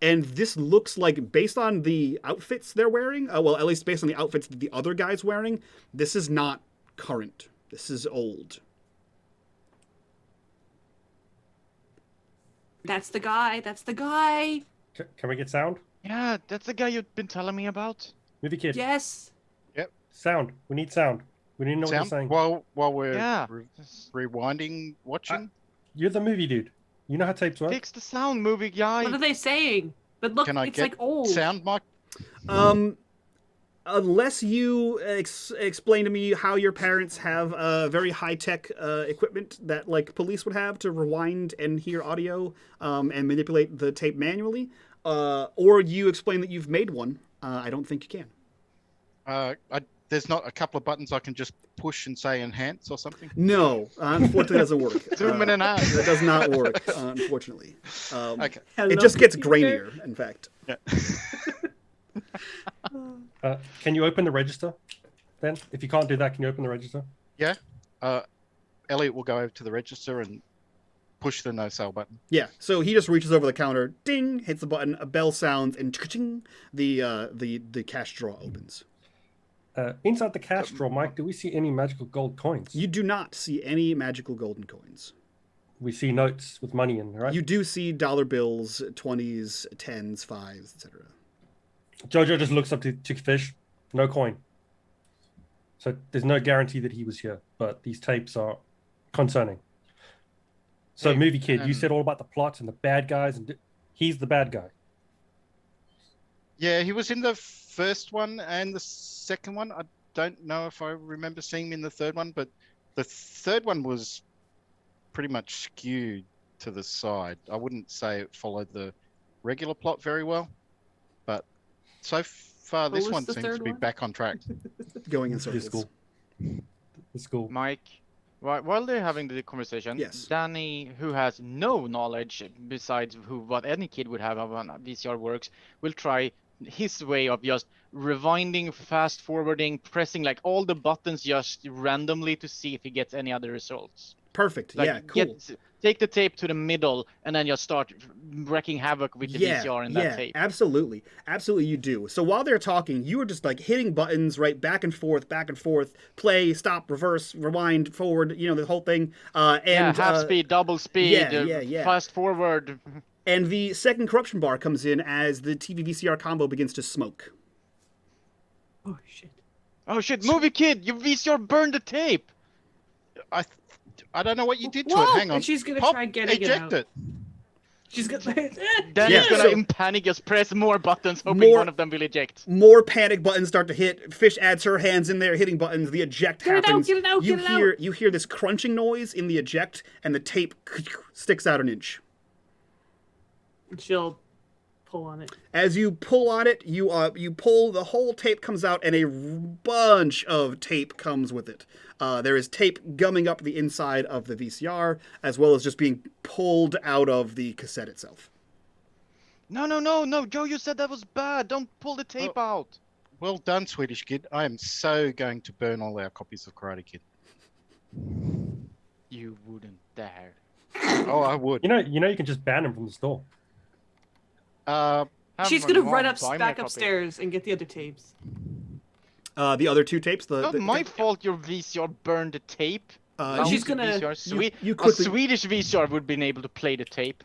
And this looks like, based on the outfits they're wearing, well, at least based on the outfits that the other guy's wearing, this is not current. This is old. That's the guy. That's the guy. Can we get sound? Yeah, that's the guy you've been telling me about. Movie kid. Yes. Sound. We need sound. We need to know what you're Sound saying. while we're Yeah. rewinding, watching. You're the movie dude. You know how tapes work. Fix the sound, movie guy. What are they saying? But look, Can I it's get like old. sound mic? Unless you explain to me how your parents have very high-tech equipment that, like, police would have to rewind and hear audio and manipulate the tape manually, or you explain that you've made one, I don't think you can. There's not a couple of buttons I can just push and say enhance or something? No, unfortunately, it doesn't work. Zoom in and out. That does not work, unfortunately. Okay. Hello, It just gets computer. grainier, in fact. Yeah. Can you open the register, then? If you can't do that, can you open the register? Yeah. Elliot will go over to the register and push the no sale button. Yeah, so he just reaches over the counter, ding, hits the button, a bell sounds, and ching, the cash drawer opens. Inside the cash drawer, Mike, do we see any magical gold coins? You do not see any magical golden coins. We see notes with money in, right? You do see dollar bills, 20s, 10s, 5s, etc. Jojo just looks up to Fish. No coin. So there's no guarantee that he was here, but these tapes are concerning. So, Hey, movie kid, you said all about the plot and the bad guys, and he's the bad guy. Yeah, he was in the first one and the second one. I don't know if I remember seeing him in the third one, but the third one was pretty much skewed to the side. I wouldn't say it followed the regular plot very well, but so far What this was one the seems to third be one? back on track. Going in The circles. school. The school. Mike, while they're having the conversation, Yes. Danny, who has no knowledge besides what any kid would have of how VCR works, will try his way of just rewinding, fast forwarding, pressing like all the buttons just randomly to see if he gets any other results. Perfect. Like, Yeah, cool. take the tape to the middle and then just start wreaking havoc with the VCR in that tape. Absolutely. Absolutely, you do. So while they're talking, you are just like hitting buttons, right, back and forth, play, stop, reverse, rewind, forward, the whole thing. And half speed, double speed, yeah. fast forward. And the second corruption bar comes in as the TV VCR combo begins to smoke. Oh shit. Oh shit, movie kid, your VCR burned the tape. I don't know what you did to Whoa! it. Hang on. And she's gonna Pop, try getting eject it out. it. She's gonna. Danny's Yeah, gonna so- in panic just press more buttons, hoping More- one of them will eject. More panic buttons start to hit. Fish adds her hands in there, hitting buttons. The eject Get it out, happens. get it out, you get it hear out. you hear this crunching noise in the eject, and the tape sticks out an inch. She'll pull on it. As you pull on it, you pull, the whole tape comes out, and a bunch of tape comes with it. There is tape gumming up the inside of the VCR, as well as just being pulled out of the cassette itself. No, Joe, you said that was bad. Don't pull the tape out. Well done, Swedish Kid. I am so going to burn all our copies of Karate Kid. You wouldn't dare. Oh, I would. You know, you can just ban them from the store. She's gonna run back upstairs and get the other tapes. The other two tapes. Not my fault. Your VCR burned the tape. She's gonna. VCR. quickly... A Swedish VCR would have been able to play the tape.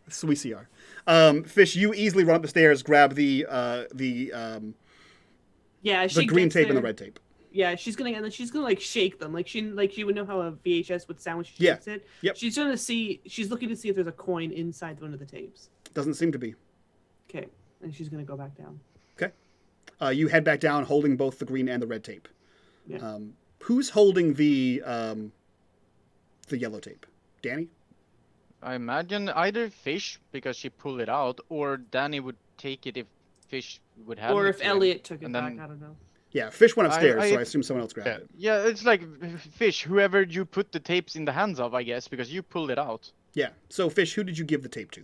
VCR. Fish, you easily run up the stairs, grab the green tape and the red tape. Yeah, she's gonna like shake them, like she would know how a VHS would sound when she shakes it. Yep. She's looking to see if there's a coin inside one of the tapes. Doesn't seem to be. Okay, and she's gonna go back down. Okay. You head back down, holding both the green and the red tape. Yeah. Who's holding the yellow tape? Danny? I imagine either Fish, because she pulled it out, or Danny would take it if Fish would have it. Or if Elliot took it and back, then- I don't know. Yeah, Fish went upstairs, so I assume someone else grabbed it. Yeah, it's like Fish, whoever you put the tapes in the hands of, I guess, because you pulled it out. Yeah. So, Fish, who did you give the tape to?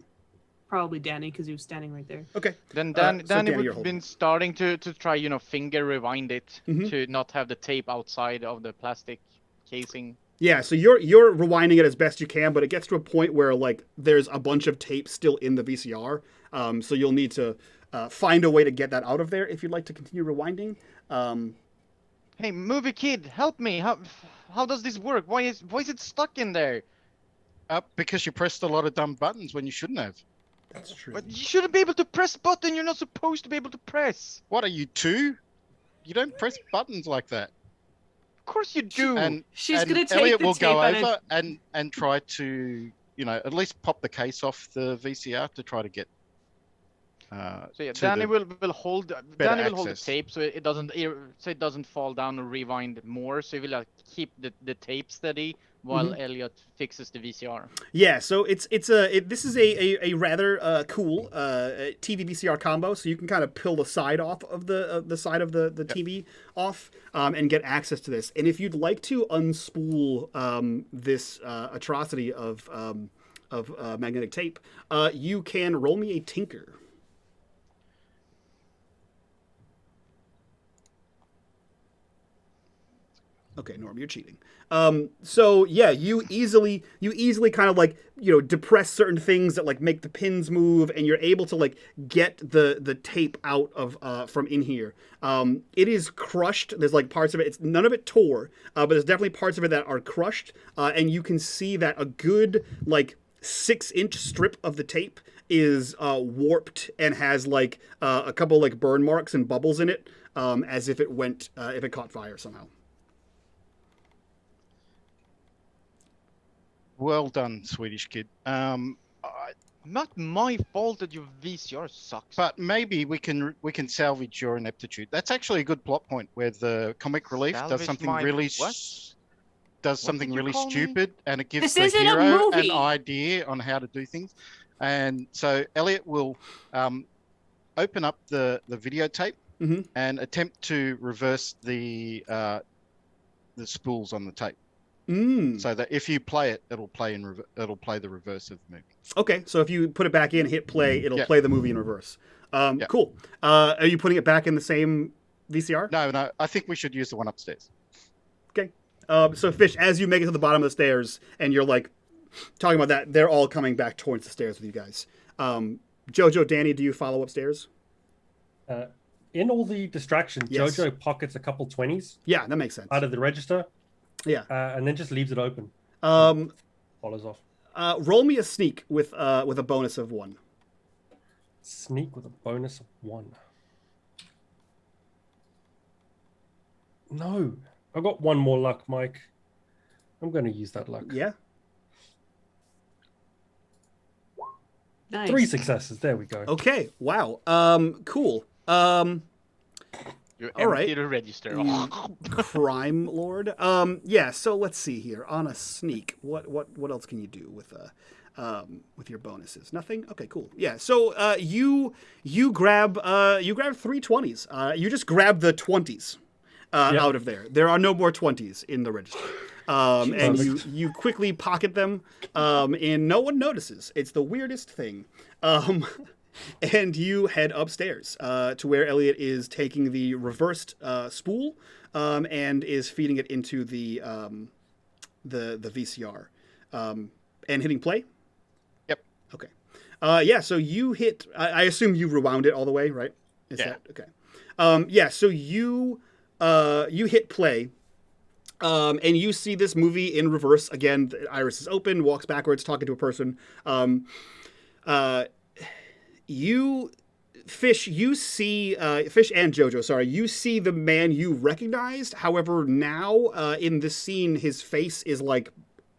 Probably Danny, because he was standing right there. Okay. Then so Danny you're would have been starting to try, finger rewind it to not have the tape outside of the plastic casing. Yeah, so you're rewinding it as best you can, but it gets to a point where like there's a bunch of tape still in the VCR, so you'll need to find a way to get that out of there if you'd like to continue rewinding. Hey, movie kid, help me! How does this work? Why is it stuck in there? Because you pressed a lot of dumb buttons when you shouldn't have. That's true. But you shouldn't be able to press button you're not supposed to be able to press. What are you, 2? You don't press buttons like that. Of course you do. And She's gonna take Elliot the will tape go and over and try to, at least pop the case off the VCR to try to get. So yeah, to Danny the will hold the access. tape so it doesn't fall down or rewind more. So he will keep the tape steady while Elliot fixes the VCR. Yeah, so this is a rather cool TV VCR combo. So you can kind of peel the side off of the side of the TV off and get access to this. And if you'd like to unspool this atrocity of magnetic tape, you can roll me a tinker. Okay, Norm, you're cheating. So yeah, you easily kind of like, depress certain things that like make the pins move, and you're able to like get the tape out of from in here. It is crushed. There's like parts of it. None of it tore, but there's definitely parts of it that are crushed. And you can see that a good like 6-inch strip of the tape is warped and has like a couple like burn marks and bubbles in it, as if it caught fire somehow. Well done, Swedish Kid. Not my fault that your VCR sucks. But maybe we can salvage your ineptitude. That's actually a good plot point where the comic relief does something really stupid, and it gives the hero an idea on how to do things. And so Elliot will open up the videotape and attempt to reverse the spools on the tape. So that if you play it, it'll play the reverse of the movie. Okay, so if you put it back in, hit play, it'll play the movie in reverse. Cool. Are you putting it back in the same VCR? No. I think we should use the one upstairs. Okay. So Fish, as you make it to the bottom of the stairs, and you're like talking about that, they're all coming back towards the stairs with you guys. Jojo, Danny, do you follow upstairs? In all the distractions, Yes. Jojo pockets a couple 20s. Yeah, that makes sense. Out of the register. Yeah. And then just leaves it open. Follows off. Roll me a sneak with a bonus of 1. Sneak with a bonus of 1. No. I got one more luck, Mike. I'm going to use that luck. Yeah. Nice. 3 successes. There we go. Okay. Wow. Cool. You all right. empty the register. Crime Lord. Yeah, so let's see here. On a sneak, what else can you do with with your bonuses? Nothing. Okay, cool. Yeah. So you grab 320s. You just grab the 20s out of there. There are no more 20s in the register. And you quickly pocket them, and no one notices. It's the weirdest thing. And you head upstairs to where Elliot is taking the reversed spool and is feeding it into the VCR and hitting play. Yep. Okay. Yeah. So you hit. I assume you rewound it all the way, right? Is Yeah. that okay? Yeah. So you hit play. And you see this movie in reverse. Again, the iris is open, walks backwards, talking to a person. Fish and Jojo, sorry, you see the man you recognized. However, now in this scene, his face is like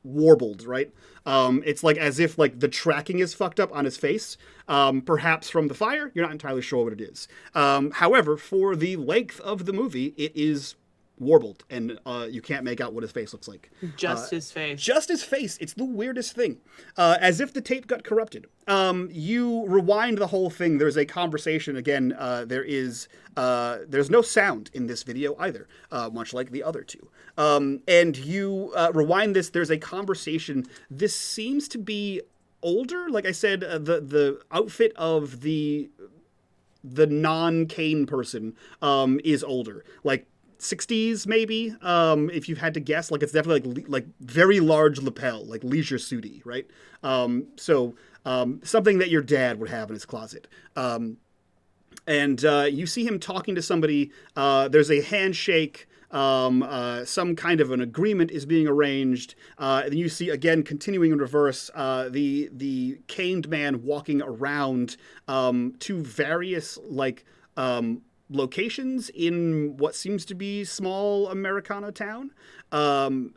warbled, right? It's like as if like the tracking is fucked up on his face. Perhaps from the fire. You're not entirely sure what it is. However, for the length of the movie, it is warbled, and you can't make out what his face looks like. Just his face. Just his face. It's the weirdest thing. As if the tape got corrupted. You rewind the whole thing. There's a conversation. Again, there's no sound in this video either, much like the other two. And you rewind this. There's a conversation. This seems to be older. Like I said, the outfit of the non-Kane person is older. Like 60s maybe, if you've had to guess. Like it's definitely like very large lapel, like leisure suity, right? So something that your dad would have in his closet. And you see him talking to somebody. There's a handshake. Some kind of an agreement is being arranged. And you see, again, continuing in reverse, the caned man walking around to various like locations in what seems to be small Americana town,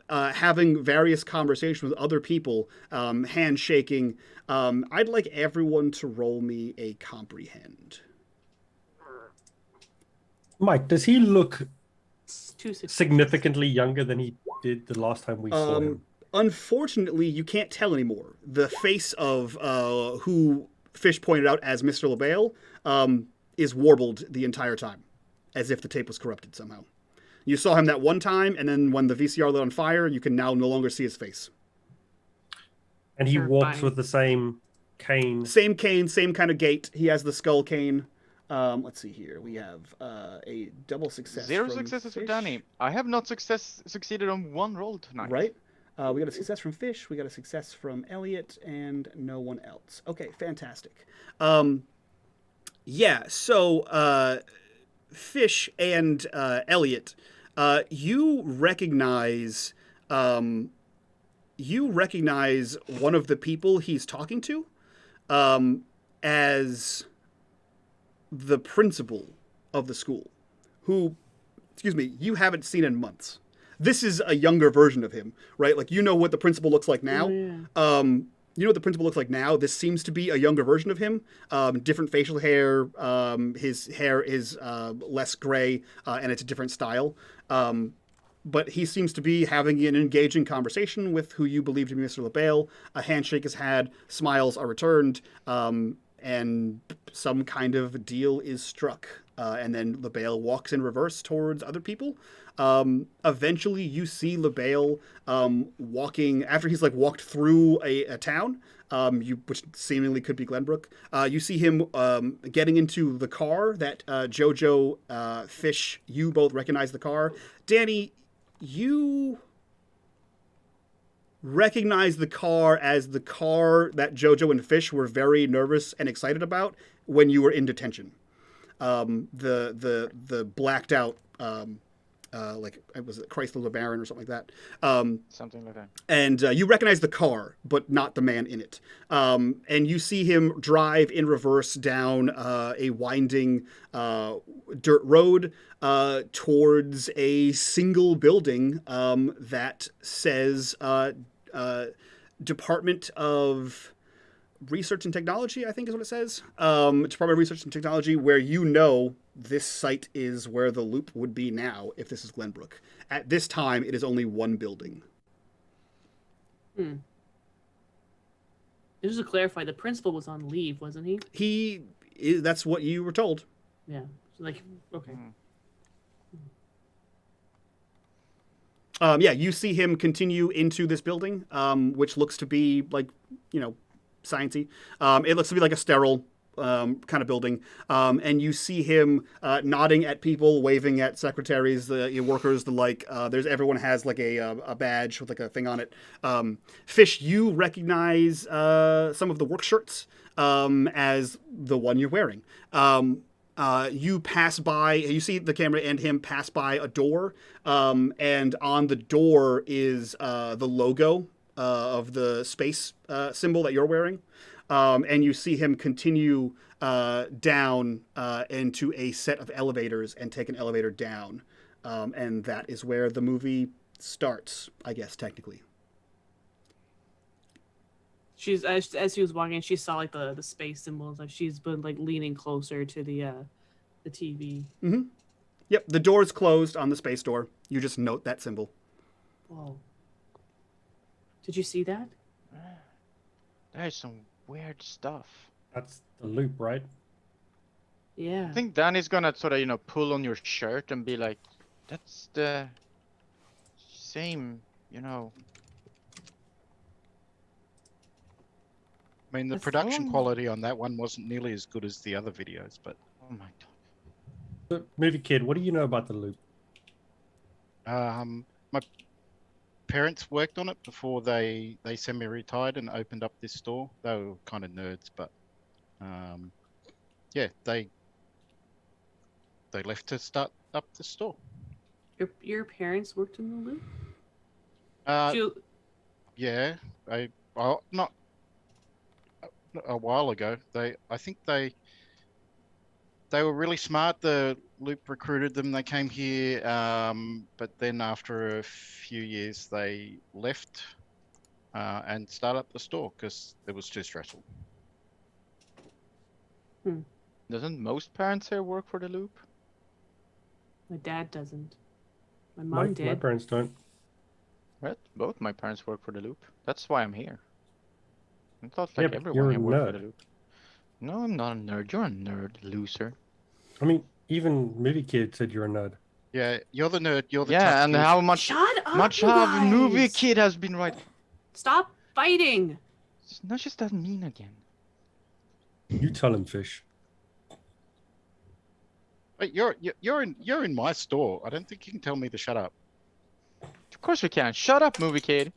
having various conversations with other people, handshaking. I'd like everyone to roll me a comprehend. Mike, does he look Two significantly younger than he did the last time we saw him? Unfortunately, you can't tell anymore. The face of who Fish pointed out as Mr. LaBelle is warbled the entire time, as if the tape was corrupted somehow. You saw him that one time, and then when the VCR lit on fire, you can now no longer see his face. And he Terrifying. walks with the same cane. Same cane, same kind of gait. He has the skull cane. Let's see here. We have a double success. Zero from successes for Fish. Danny. I have not succeeded on one roll tonight. Right. We got a success from Fish. We got a success from Elliot, and no one else. Okay, fantastic. Yeah, so Fish and Elliot, you recognize one of the people he's talking to as the principal of the school, who, you haven't seen in months. This is a younger version of him, right? Like, you know what the principal looks like now. Oh, yeah. You know what the principal looks like now? This seems to be a younger version of him. Different facial hair. His hair is less gray, and it's a different style. But he seems to be having an engaging conversation with who you believe to be Mr. LaBelle. A handshake is had, smiles are returned, and some kind of deal is struck. And then LaBelle walks in reverse towards other people. Eventually you see LaBelle walking, after he's like walked through a town, which seemingly could be Glenbrook. You see him getting into the car that Jojo, Fish, you both recognize the car. Danny, you recognize the car as the car that Jojo and Fish were very nervous and excited about when you were in detention. The blacked out, like, was it Chrysler LeBaron or something like that? Something like that. And you recognize the car, but not the man in it. And you see him drive in reverse down a winding dirt road towards a single building that says Department of Research and Technology, I think is what it says. Department of Research and Technology, where you know this site is where the loop would be now if this is Glenbrook. At this time, it is only one building. Just to clarify, the principal was on leave, wasn't he? That's what you were told. Yeah. Like, okay. Yeah, you see him continue into this building, which looks to be like, sciencey. It looks to be like a sterile kind of building, and you see him nodding at people, waving at secretaries, the workers, the like. Everyone has like a badge with like a thing on it. Fish, you recognize some of the work shirts as the one you're wearing. You pass by, you see the camera and him pass by a door, and on the door is the logo of the space symbol that you're wearing. And you see him continue down into a set of elevators and take an elevator down. And that is where the movie starts, I guess, technically. She's as she was walking, she saw like the space symbols. Like she's been like leaning closer to the TV. Mm-hmm. Yep, the door is closed on the space door. You just note that symbol. Whoa! Did you see that? There's some weird stuff. That's the loop, right? Yeah. I think Danny's gonna sort of pull on your shirt and be like, "That's the same, I mean, the That's production wrong. quality on that one wasn't nearly as good as the other videos, but Oh my god. So, movie kid, what do you know about the loop? my parents worked on it before they semi-retired and opened up this store. They were kind of nerds, but yeah, they left to start up the store. Your parents worked in the loop. Uh, yeah, not a while ago. I think they were really smart. The Loop recruited them. They came here, but then after a few years, they left and started up the store because it was too stressful. Doesn't most parents here work for the Loop? My dad doesn't. My My mom did. parents don't. Right? Both my parents work for the Loop. That's why I'm here. I thought Yeah, like but everyone you're a here worked for the nerd. Loop. No, I'm not a nerd. You're a nerd, loser. I mean, even movie kid said you're a nerd. Yeah, you're the nerd. You're the Yeah, tough and kid. how much Shut up, much you have movie guys! kid has been right. Stop fighting. It's not just that mean again. You tell him, Fish. Wait, you're in my store. I don't think you can tell me to shut up. Of course we can. Shut up, movie kid.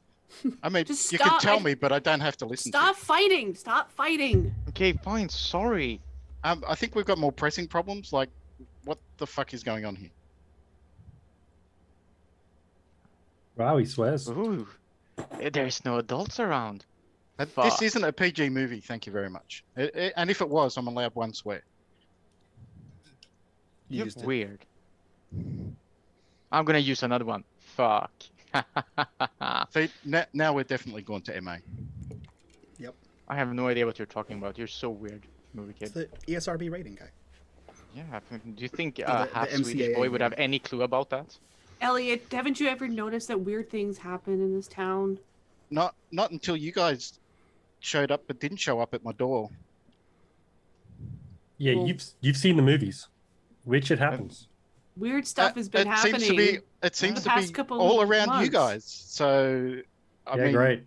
I mean, Just you can stop. tell me, but I don't have to listen. Stop fighting. Stop fighting. Okay, fine. Sorry. I think we've got more pressing problems. Like, what the fuck is going on here? Wow, he swears. Ooh. There's no adults around. This Fuck. isn't a PG movie. Thank you very much. And if it was, I'm allowed one swear. You're Used it. weird. I'm gonna use another one. Fuck. See, now we're definitely going to MA. I have no idea what you're talking about. You're so weird, movie It's kid. the ESRB rating guy. Yeah, do you think the half Swedish MCAA boy would have rating. any clue about that? Elliot, haven't you ever noticed that weird things happen in this town? Not until you guys showed up, but didn't show up at my door. Yeah, Well- you've seen the movies. Weird shit happens. Weird stuff has been it happening. Seems the to past be couple all around you months. guys. So, I Yeah, mean, great.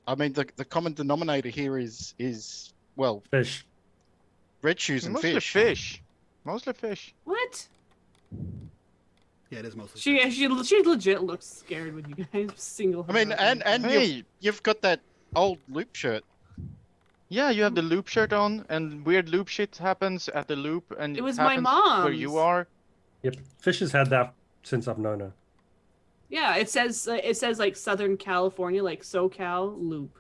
I mean, the common denominator here is well, Fish. red shoes and Mostly fish. fish. Mostly fish. What? Yeah, it is mostly. She legit looks scared when you guys single. I mean, and Hey, you've got that old Loop shirt. yeah, you have the loop shirt on, and weird loop shit happens at the loop, and It was my happens where you mom's. are. Yep, Fish has had that since I've known her. Yeah, it says like Southern California, like SoCal loop,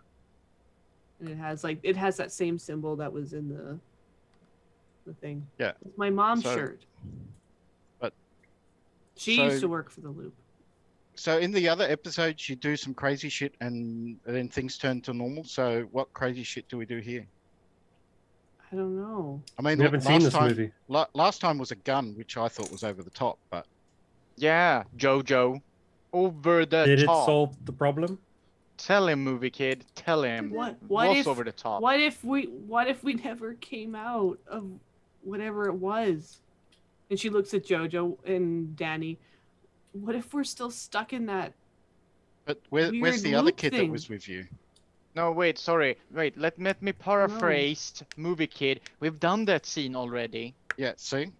and it has that same symbol that was in the thing. Yeah. It's my mom's So- shirt. but- She so- used to work for the loop. So in the other episodes, you do some crazy shit, and then things turn to normal. So what crazy shit do we do here? I don't know. I mean, We haven't seen this movie. Last time was a gun, which I thought was over the top, but Yeah, Jojo. Over the Did it top. solve the problem? Tell him, movie kid. Tell him. What What's if over the top? What if we never came out of whatever it was? And she looks at Jojo and Danny. What if we're still stuck in that? But where's Weird the other loop kid that thing. was with you? No, wait, sorry. Wait, let me paraphrase, movie kid. We've done that scene already. Yeah, see?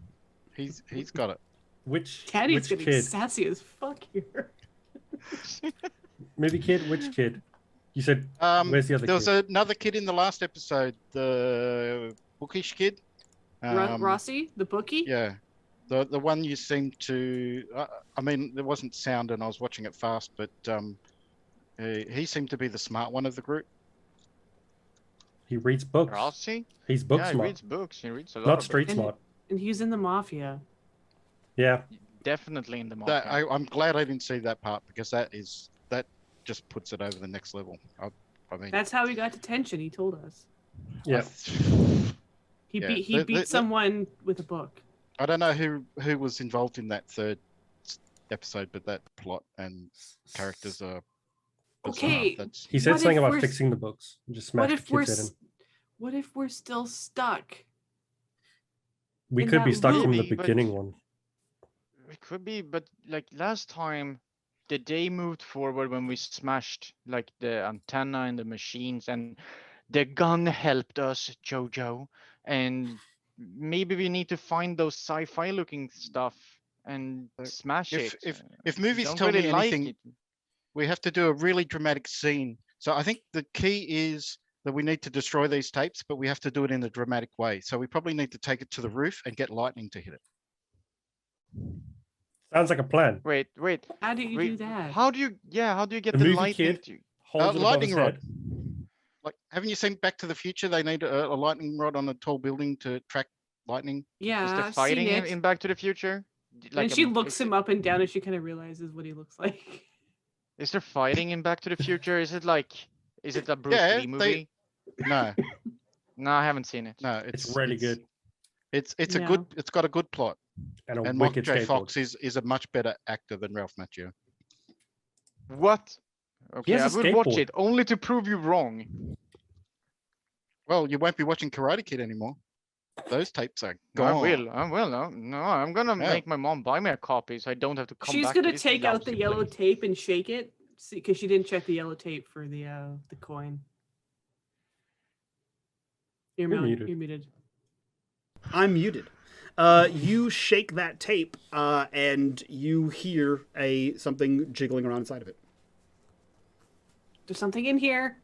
He's got it. Which Danny's which getting kid? sassy as fuck here. Movie kid? Which kid? You said where's the other There was kid? another kid in the last episode, the bookish kid. Rossi, the bookie. Yeah, the one you seemed to. I mean, there wasn't sound, and I was watching it fast, but he seemed to be the smart one of the group. He reads books. Rossi? He's book Yeah, he smart, reads books. He reads a lot not of street And- smart. And he's in the mafia. Yeah, books. Definitely in the That, market. I'm glad I didn't see that part because that just puts it over the next level. I mean, That's how he got detention. He told us. yeah. He Yeah, beat the- someone with a book. I don't know who was involved in that third episode, but that plot and characters are. bizarre. Okay, That's He said What something if about we're s- fixing the books. And just What smash if the we're kids in. what if we're still stuck? We in could be that stuck from the loop? beginning one. It could be, but like last time, the day moved forward when we smashed like the antenna and the machines, and the gun helped us, Jojo. And maybe we need to find those sci-fi looking stuff and smash if it. if movies Don't tell really me like anything, it. we have to do a really dramatic scene. So I think the key is that we need to destroy these tapes, but we have to do it in a dramatic way. So we probably need to take it to the roof and get lightning to hit it. Sounds like a plan. Wait. How do you do that? How do you get The the movie lightning kid to? holds it above Lightning his rod. head. Like, haven't you seen Back to the Future? They need a lightning rod on a tall building to track lightning. Yeah, Is there I've fighting seen in, it. in Back to the Future? And she looks is him up and down, and she kind of realizes what he looks like. Is there fighting in Back to the Future? Is it a Bruce Yeah, Lee movie? No, No, I haven't seen it. no, It's really good. It's a Yeah. good. It's got a good plot, And a and Michael wicked J. skateboard. Fox is a much better actor than Ralph Macchio. What? Okay, I has a will watch skateboard. it only to prove you wrong. Well, you won't be watching Karate Kid anymore. Those tapes are No, I gone. will. I will. No, I'm gonna Yeah. make my mom buy me a copy so I don't have to come She's back to gonna this take out the lousy yellow place. tape and shake it, because she didn't check the yellow tape for the coin. You're muted. You're muted. I'm muted. You shake that tape, and you hear something jiggling around inside of it. There's something in here.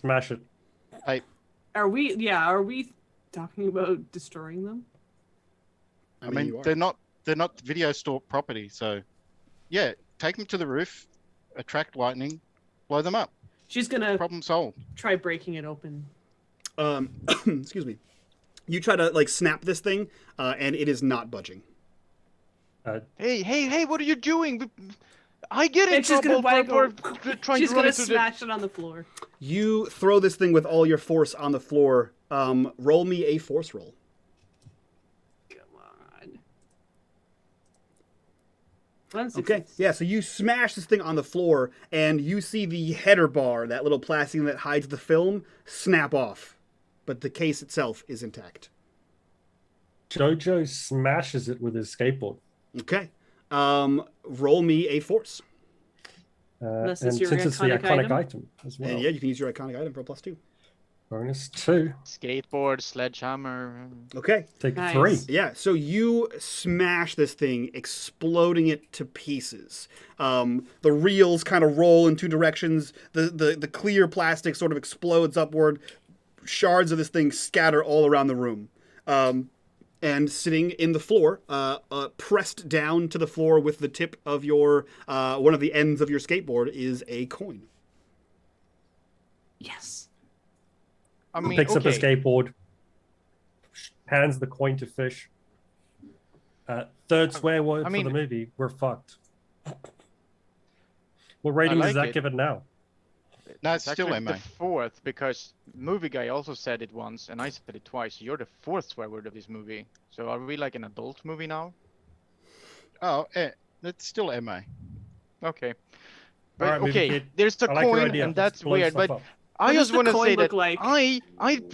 Smash it. Are we talking about destroying them? I mean, you are. they're not video store property, so yeah, take them to the roof, attract lightning, blow them up. She's gonna Problem solved. try breaking it open. Excuse me. You try to like snap this thing, and it is not budging. Hey, what are you doing? I get in And she's gonna trouble go. for trying She's to run gonna into the... smash it on the floor. You throw this thing with all your force on the floor. Roll me a force roll. Come on. 1 Okay. 6. Yeah. So you smash this thing on the floor, and you see the header bar, that little plastic that hides the film, snap off, but the case itself is intact. Jojo smashes it with his skateboard. Okay. Roll me a force. Unless And it's your since it's the iconic iconic item. item as well. And yeah, you can use your iconic item for a +2. Bonus 2. Skateboard, sledgehammer. Okay. Take Nice. 3. Yeah, so you smash this thing, exploding it to pieces. The reels kind of roll in two directions. The clear plastic sort of explodes upward. Shards of this thing scatter all around the room. And sitting in the floor, pressed down to the floor with the tip of your, one of the ends of your skateboard, is a coin. Yes. I mean, Picks up a okay. skateboard, hands the coin to Fish. Third swear word I mean- for the movie. We're fucked. What rating like does that it. give it now? No, it's still actually MA. the fourth, because movie guy also said it once and I said it twice. You're the fourth swear word of this movie. So are we like an adult movie now? Oh, it's still MA. Okay. But Alright, movie okay, kid. there's a I like your coin, idea. and Let's that's blow weird. stuff But up. I What does just the want to coin say look that like? I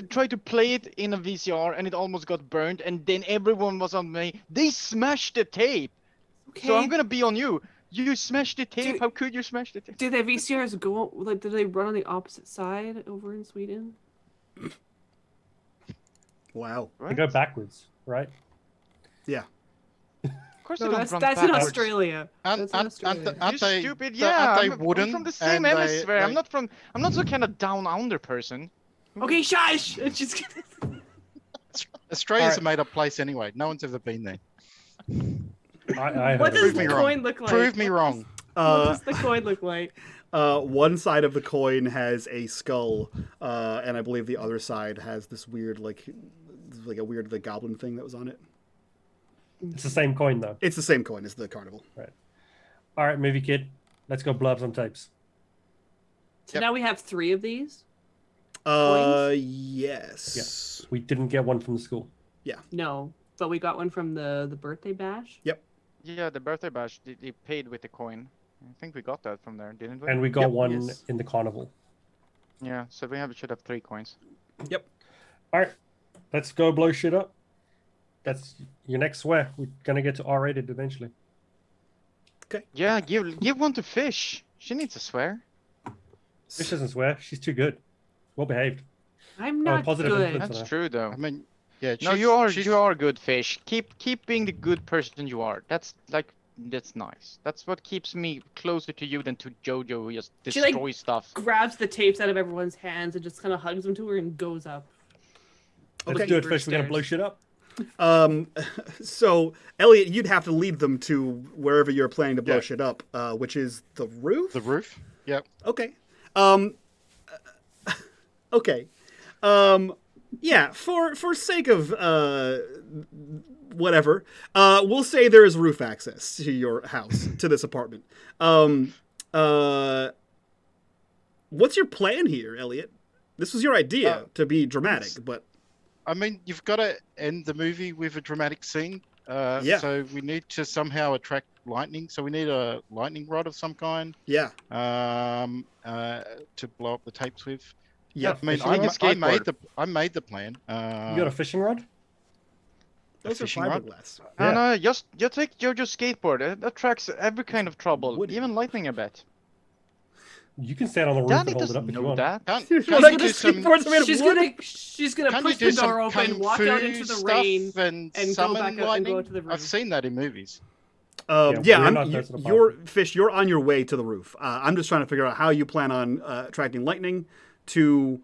tried to play it in a VCR, and it almost got burnt. And then everyone was on me. They smashed the tape. Okay. So I'm gonna be on you. You smashed the tape. Do- How could you smash the tape? Do the VCRs go like? Do they run on the opposite side over in Sweden? Wow. They go backwards, right? Yeah. Of course No, they don't that's run that's in backwards. Australia. That's in Australia. You they? stupid, Aren't yeah. they I'm wooden? from the same and hemisphere. They, I'm not some kind of down under person. Okay, shush! Just Australia's Alright. a made-up place anyway. No one's ever been there. I what heard does it the me was wrong. coin look like? Prove me What wrong. What does the coin look like? One side of the coin has a skull, and I believe the other side has this weird, like a weird goblin thing that was on it. It's the same coin though. It's the same coin as the carnival. All right, movie kid. Let's go blow up some tapes. So now we have 3 of these. Yes. We didn't get one from the school. No, but we got one from the birthday bash. Yeah, the birthday bash. They paid with the coin. I think we got that from there, didn't we? And we got Yep. one Yes. in the carnival. Yeah, so we should have 3 coins. All right, let's go blow shit up. That's your next swear. We're gonna get to R-rated eventually. Yeah, give one to Fish. She needs to swear. Fish doesn't swear. She's too good. Well behaved. I'm not positive good. influence. That's true though. I mean, yeah. No, you are good, Fish. Keep being the good person you are. That's nice. That's what keeps me closer to you than to Jojo, who just She, like, destroys stuff. Grabs the tapes out of everyone's hands and just kind of hugs them to her and goes up. Let's Okay. do it, Fish. We're gonna blow Stairs. shit up. So Elliot, you'd have to lead them to wherever you're planning to blow Yeah. shit up, which is the roof. The roof. Yep. Okay. Okay. Yeah. For sake of whatever, we'll say there is roof access to your house, to this apartment. What's your plan here, Elliot? This was your idea to be dramatic, but I mean, you've got to end the movie with a dramatic scene. Yeah. So we need to somehow attract lightning. So we need a lightning rod of some kind. yeah. To blow up the tapes with. Yeah. I mean, Fishing rod? I made the plan. You got a fishing rod? Those are fishing rod? fiberglass. Yeah. No, just take Jojo's skateboard. It attracts every kind of trouble, Would it? even lightning a bit. You can stand on the roof Danny and hold it doesn't up if you know want. that. Can't She's you like do the some? skateboard's made of She's wood. gonna Can't you push do the some door open, kung walk fu out into the stuff rain, and and go summon back up and lightning? go to the roof. I've seen that in movies. Yeah, we're I'm, not you, that sort of you're powerful. Fish. You're on your way to the roof. I'm just trying to figure out how you plan on attracting lightning to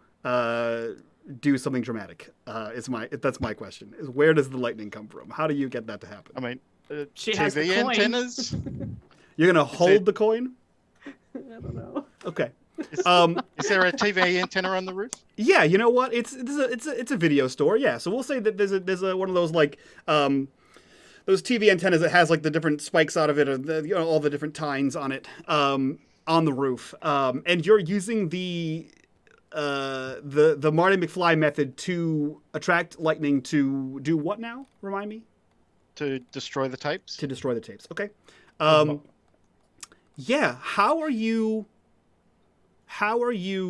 do something dramatic. That's my question. Is where does the lightning come from? How do you get that to happen? I mean, She has the TV coin. antennas. You're gonna hold it. the coin. I don't know. Okay. Is there a TV antenna on the roof? Yeah. You know what? It's a video store. Yeah. So we'll say that there's a one of those like those TV antennas that has like the different spikes out of it, or all the different tines on it on the roof. And you're using the Marty McFly method to attract lightning to do what now? Remind me. To destroy the tapes? To destroy the tapes. Okay. Yeah. How are you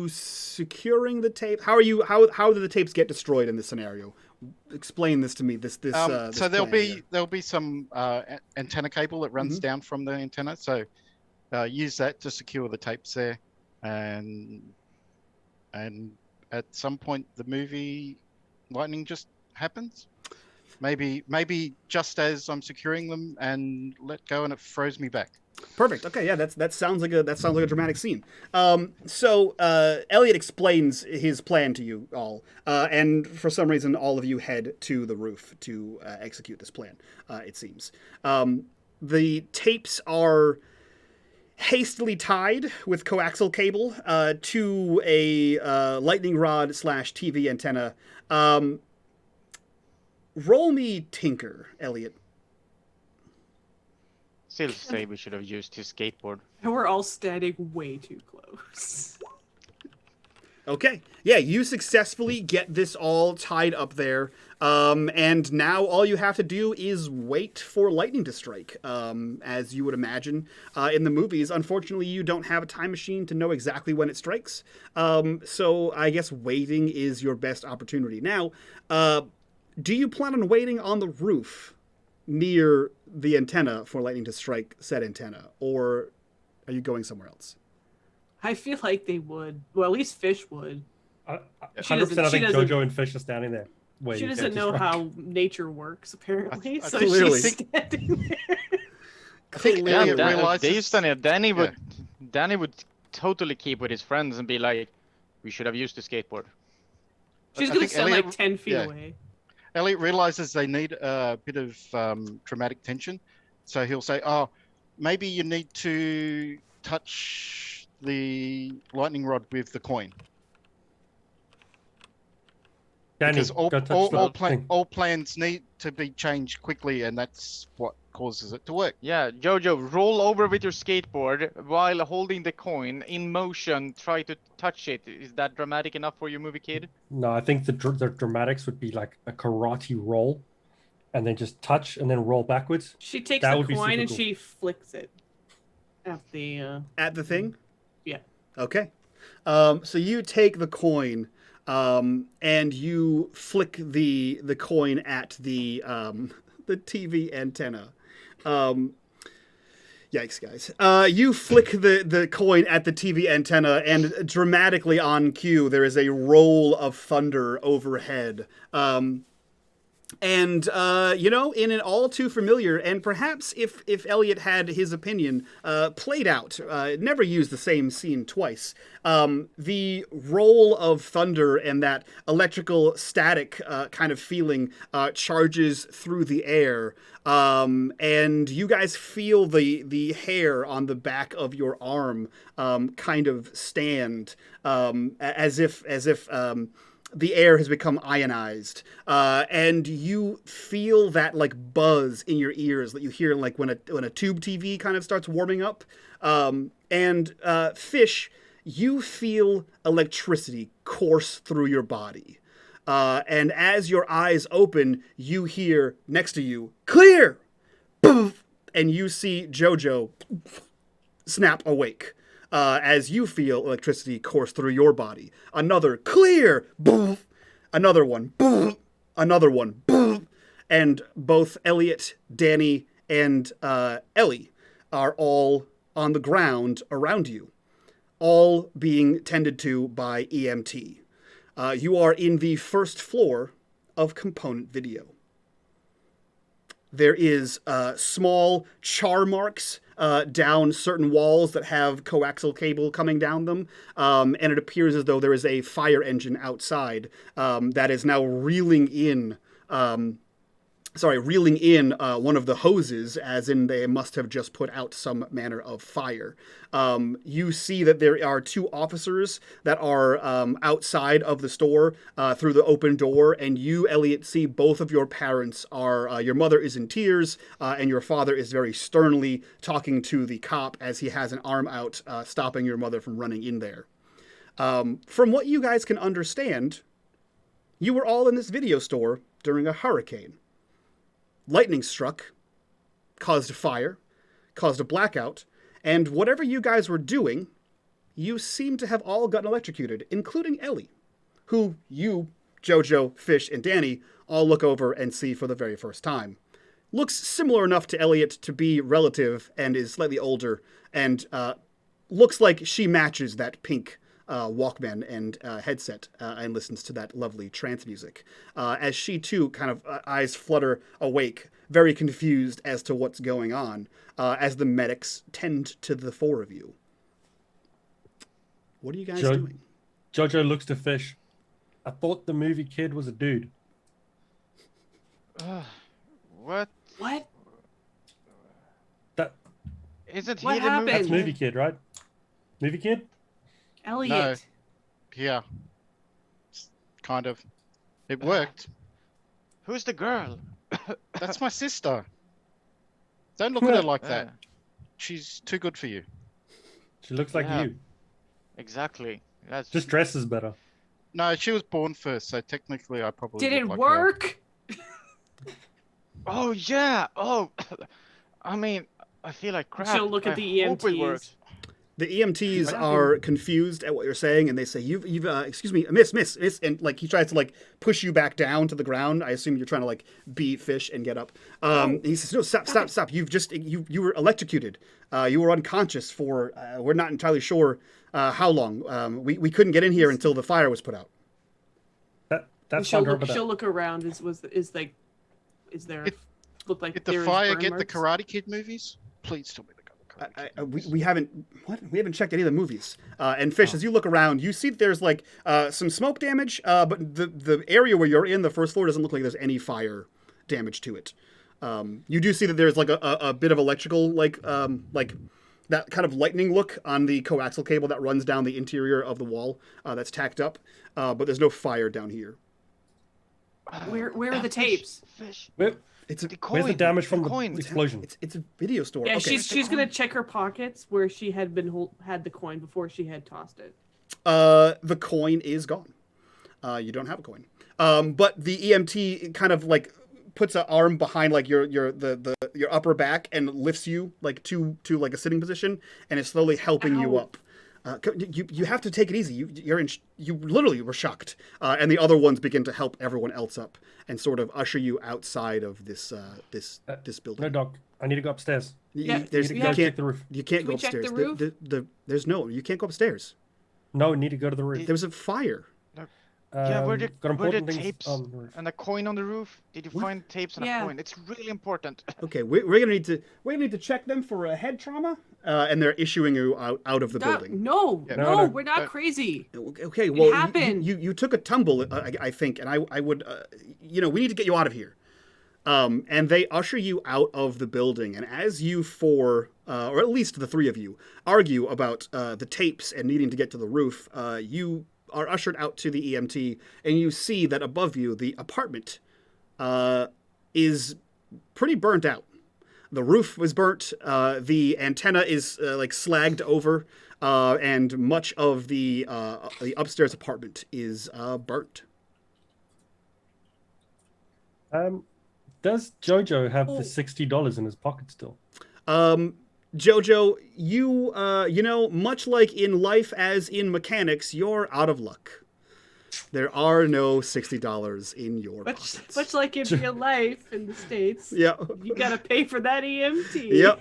securing the tape? How do the tapes get destroyed in this scenario? Explain this to me. This So there'll plan be here. some antenna cable that runs down from the antenna. So use that to secure the tapes there, and at some point the movie lightning just happens. Maybe just as I'm securing them and let go and it throws me back. Perfect. Okay, yeah, that sounds like a dramatic scene. So Elliot explains his plan to you all, and for some reason, all of you head to the roof to execute this plan. It seems the tapes are hastily tied with coaxial cable to a lightning rod / TV antenna. Roll me Tinker, Elliot. Still say we should have used his skateboard. And we're all standing way too close. Okay. Yeah, you successfully get this all tied up there. And now all you have to do is wait for lightning to strike. As you would imagine in the movies, unfortunately, you don't have a time machine to know exactly when it strikes. So I guess waiting is your best opportunity. Now, do you plan on waiting on the roof near the antenna for lightning to strike said antenna? Or are you going somewhere else? I feel like they would. Well, at least Fish would. 100%, She I doesn't- think she doesn't- Jojo and Fish are standing there. She doesn't know how nature works, apparently. I So clearly. she's standing there. I think Clearly. Elliot Dan, realizes. they used to, Danny would totally keep with his friends and be like, we should have used the skateboard. She's I gonna think stand Elliot- like 10 feet yeah. away. Elliot realizes they need a bit of dramatic tension, so he'll say, "Oh, maybe you need to touch the lightning rod with the coin." Danny, Because go touch the thing. all plans need to be changed quickly, and that's what causes it to work. Yeah, Jojo, roll over with your skateboard while holding the coin in motion. Try to touch it. Is that dramatic enough for you, movie kid? No, I think the dramatics would be like a karate roll, and then just touch and then roll backwards. She takes That the would be coin super and cool. she flicks it at the. At the thing? Yeah. Okay. So you take the coin, and you flick the coin at the TV antenna. Yikes, guys. You flick the coin at the TV antenna, and dramatically on cue, there is a roll of thunder overhead. And, in an all too familiar, and perhaps if Elliot had his opinion, played out, never used the same scene twice, the roll of thunder and that electrical static kind of feeling charges through the air. And you guys feel the hair on the back of your arm kind of stand as if the air has become ionized, and you feel that like buzz in your ears that you hear like when a tube TV kind of starts warming up. And Fish, you feel electricity course through your body, and as your eyes open, you hear next to you clear, poof, and you see Jojo snap awake. As you feel electricity course through your body. Another clear, boom, another one, boom, another one, boom, and both Elliot, Danny, and Ellie are all on the ground around you, all being tended to by EMT. You are in the first floor of Component Video. There is small char marks down certain walls that have coaxial cable coming down them, and it appears as though there is a fire engine outside that is now reeling in one of the hoses, as in they must have just put out some manner of fire. You see that there are two officers that are outside of the store through the open door, and you, Elliot, see both of your parents are, your mother is in tears, and your father is very sternly talking to the cop as he has an arm out, stopping your mother from running in there. From what you guys can understand, you were all in this video store during a hurricane. Lightning struck, caused a fire, caused a blackout, and whatever you guys were doing, you seem to have all gotten electrocuted, including Ellie, who you, Jojo, Fish, and Danny all look over and see for the very first time. Looks similar enough to Elliot to be relative and is slightly older, and looks like she matches that pink Walkman and headset and listens to that lovely trance music. As she too kind of eyes flutter awake, very confused as to what's going on, as the medics tend to the four of you. What are you guys doing? Jojo looks to Fish. I thought the movie kid was a dude. What? What? That Isn't What he the movie? happened? That's movie kid, right? Movie kid? Elliot. Yeah. Kind of. It worked. Who's the girl? That's my sister. Don't look at her like that. Yeah, She's too good for you. She looks like Yeah. you. exactly. That's Just dresses better. No, she was born first, so technically I probably Did look it like her. work? Oh yeah. Oh, I mean, I feel like crap. She'll look at the I hope it EMTs. works. The EMTs Fucking- are confused at what you're saying, and they say, "You've, excuse me, miss," and like he tries to like push you back down to the ground. I assume you're trying to like beat fish and get up. And he says, "No, stop! You've just you were electrocuted. You were unconscious for we're not entirely sure how long. We couldn't get in here until the fire was put out." That's she'll fine. look. She'll look around. Is there? Look like Did the there is fire burn get the marks? Karate Kid movies? Please tell me they got the Karate Kid. We haven't checked any of the movies. And Fish, as you look around, you see that there's like some smoke damage, but the area where you're in, the first floor, doesn't look like there's any fire damage to it. You do see that there's like a bit of electrical like that kind of lightning look on the coaxial cable that runs down the interior of the wall that's tacked up, but there's no fire down here. Where are the tapes? Fish. It's a, The Where's the coin, damage from the coin. explosion? it's a video store. Yeah, Okay. she's gonna check her pockets where she had had the coin before she had tossed it. The coin is gone. You don't have a coin. But the EMT kind of like puts an arm behind like your upper back and lifts you like to like a sitting position and is slowly helping you Ow. up. You have to take it easy. You literally were shocked, and the other ones begin to help everyone else up and sort of usher you outside of this building. No, Doc. I need to go upstairs. Yeah, There's, Need you to go can't check the roof. you can't Can go we check the upstairs. roof? There's no you can't go upstairs. No, need to go to the roof. There was a fire. Yeah, were the got important things tapes on the roof. and a coin on the roof? Did you What? find tapes and Yeah. a coin? It's really important. Okay, we're gonna need to check them for a head trauma, and they're issuing you out of the building. No, Yeah, no, no, we're not but- crazy. Okay, well, happened. you took a tumble, I think, and I would, we need to get you out of here. And they usher you out of the building, and as you four, or at least the three of you, argue about the tapes and needing to get to the roof, you are ushered out to the EMT, and you see that above you, the apartment is pretty burnt out. The roof was burnt, the antenna is like slagged over, and much of the upstairs apartment is burnt. Does Jojo have Oh. the $60 in his pocket still? Jojo, you much like in life as in mechanics, you're out of luck. There are no $60 in your pockets. Much like in real life in the States. Yeah. You gotta pay for that EMT. Yep.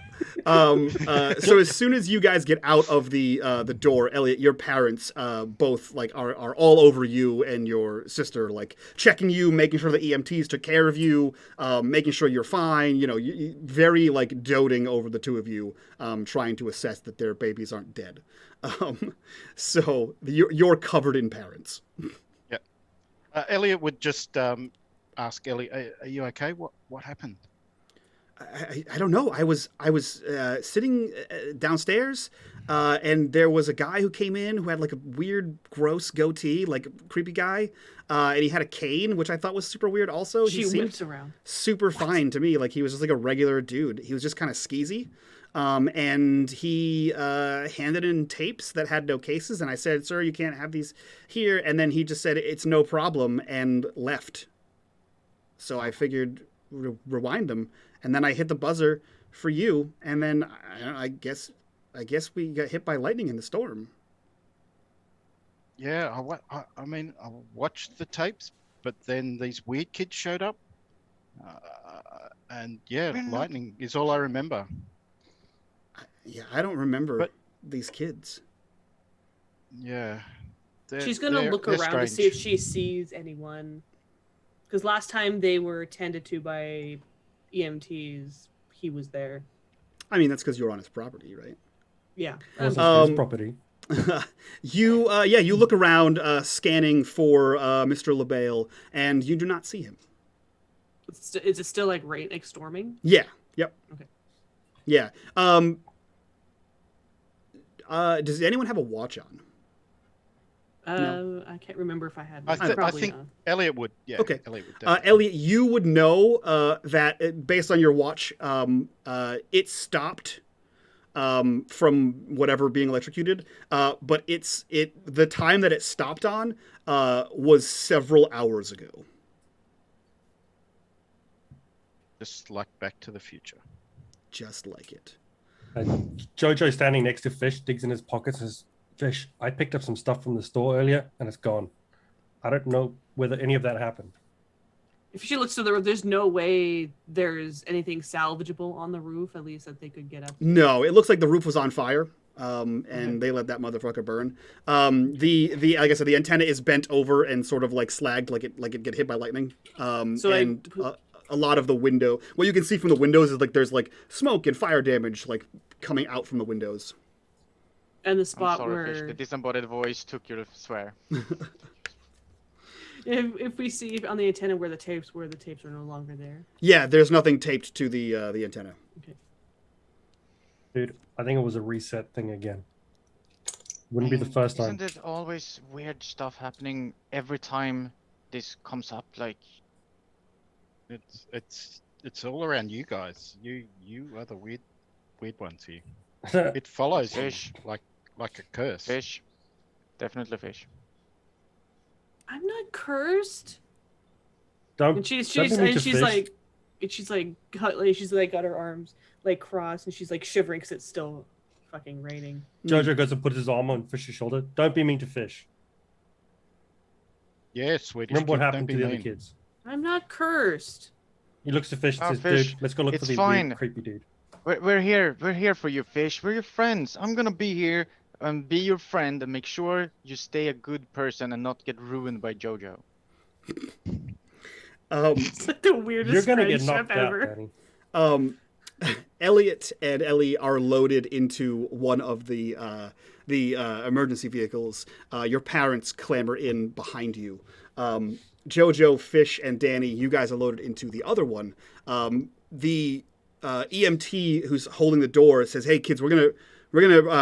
So as soon as you guys get out of the door, Elliot, your parents both like are all over you and your sister, like checking you, making sure the EMTs took care of you, making sure you're fine. Very like doting over the two of you, trying to assess that their babies aren't dead. So you're covered in parents. Yeah. Elliot would just ask Ellie, "Are you okay? What happened?" I don't know. I was sitting downstairs, and there was a guy who came in who had like a weird, gross goatee, like a creepy guy, and he had a cane, which I thought was super weird. Also, She he seemed whips around. super fine to me. Like he was just like a regular dude. He was just kind of skeezy. And he handed in tapes that had no cases, and I said, "Sir, you can't have these here." And then he just said, "It's no problem," and left. So I figured rewind them, and then I hit the buzzer for you, and then I guess we got hit by lightning in the storm. Yeah, I watched the tapes, but then these weird kids showed up, and yeah, We're not- lightning is all I remember. Yeah, I don't remember But- these kids. Yeah, She's gonna look they're around to see if strange. she sees anyone. Because last time they were tended to by EMTs, he was there. I mean, that's because you're on his property, right? Yeah. Also, his property. You look around, scanning for Mr. LaBelle, and you do not see him. Is it still like rain, like storming? Yeah. Yep. Okay. Yeah. Does anyone have a watch on? I can't remember if I had. I one. Probably think not. Elliot would. Yeah. Okay. Elliot would. Definitely. Elliot, you would know that based on your watch, it stopped from whatever being electrocuted. But the time that it stopped on was several hours ago. Just like Back to the Future. Just like it. Jojo standing next to Fish digs in his pockets and says, Fish, I picked up some stuff from the store earlier and it's gone. I don't know whether any of that happened. If she looks to the roof, there's no way there's anything salvageable on the roof, at least that they could get up. No, it looks like the roof was on fire. And they let that motherfucker burn. The like I said, the antenna is bent over and sort of like slagged, like it get hit by lightning. A lot of the window, what you can see from the windows is like there's like smoke and fire damage like coming out from the windows. And the I'm spot sorry, where Fish. The disembodied voice took your swear. if we see on the antenna where the tapes are no longer there. Yeah, there's nothing taped to the antenna. Okay. Dude, I think it was a reset thing again. Wouldn't be the first time. Isn't it always weird stuff happening every time this comes up? Like, It's all around you guys. You are the weird ones here. It follows you Fish. like a curse. Fish. Definitely Fish. I'm not cursed. Don't, And she's don't be mean to she's Fish. like she's like got her arms like crossed and she's like shivering because it's still fucking raining. Jojo goes and puts his arm on Fish's shoulder. Don't be mean to Fish. Yeah, sweetie. Remember what happened to the other kids. I'm not cursed. He looks to Fish and Oh, says, Fish, dude, let's go look for it's the fine. weird, creepy dude. We're here. We're here for you, Fish. We're your friends. I'm gonna be here and be your friend and make sure you stay a good person and not get ruined by Jojo. It's like the weirdest You're going to get friendship knocked ever. out, Danny. Elliot and Ellie are loaded into one of the emergency vehicles. Your parents clamber in behind you. Jojo, Fish, and Danny, you guys are loaded into the other one. The EMT who's holding the door says, "Hey kids, we're gonna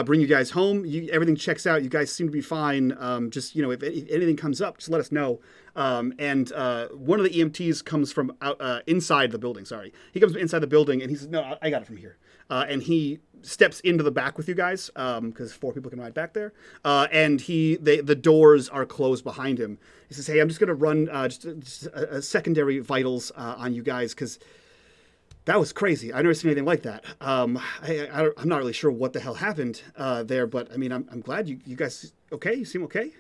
bring you guys home. Everything checks out. You guys seem to be fine. Just if anything comes up, just let us know." And one of the EMTs comes from inside the building. Sorry, he comes from inside the building, and he says, "No, I got it from here." And he steps into the back with you guys because 4 people can ride back there. And the doors are closed behind him. He says, "Hey, I'm just gonna run just a secondary vitals on you guys because that was crazy. I've never seen anything like that. I'm not really sure what the hell happened there, but I mean, I'm glad you guys okay. You seem okay.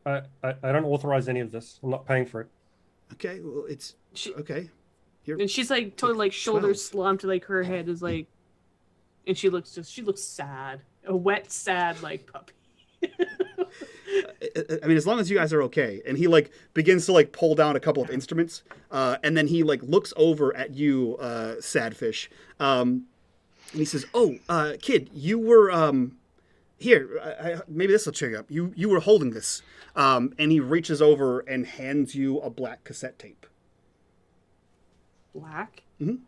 I don't authorize any of this. I'm not paying for it. Okay, well, it's okay. And she's like totally like shoulders slumped, like her head is like, and she looks sad, a wet, sad like puppy. I mean, as long as you guys are okay. And he like begins to like pull down a couple of instruments, and then he like looks over at you, Sadfish, and he says, "Oh, kid, you were here. Maybe this will cheer you up. You were holding this." And he reaches over and hands you a black cassette tape. Black. Mm-hmm.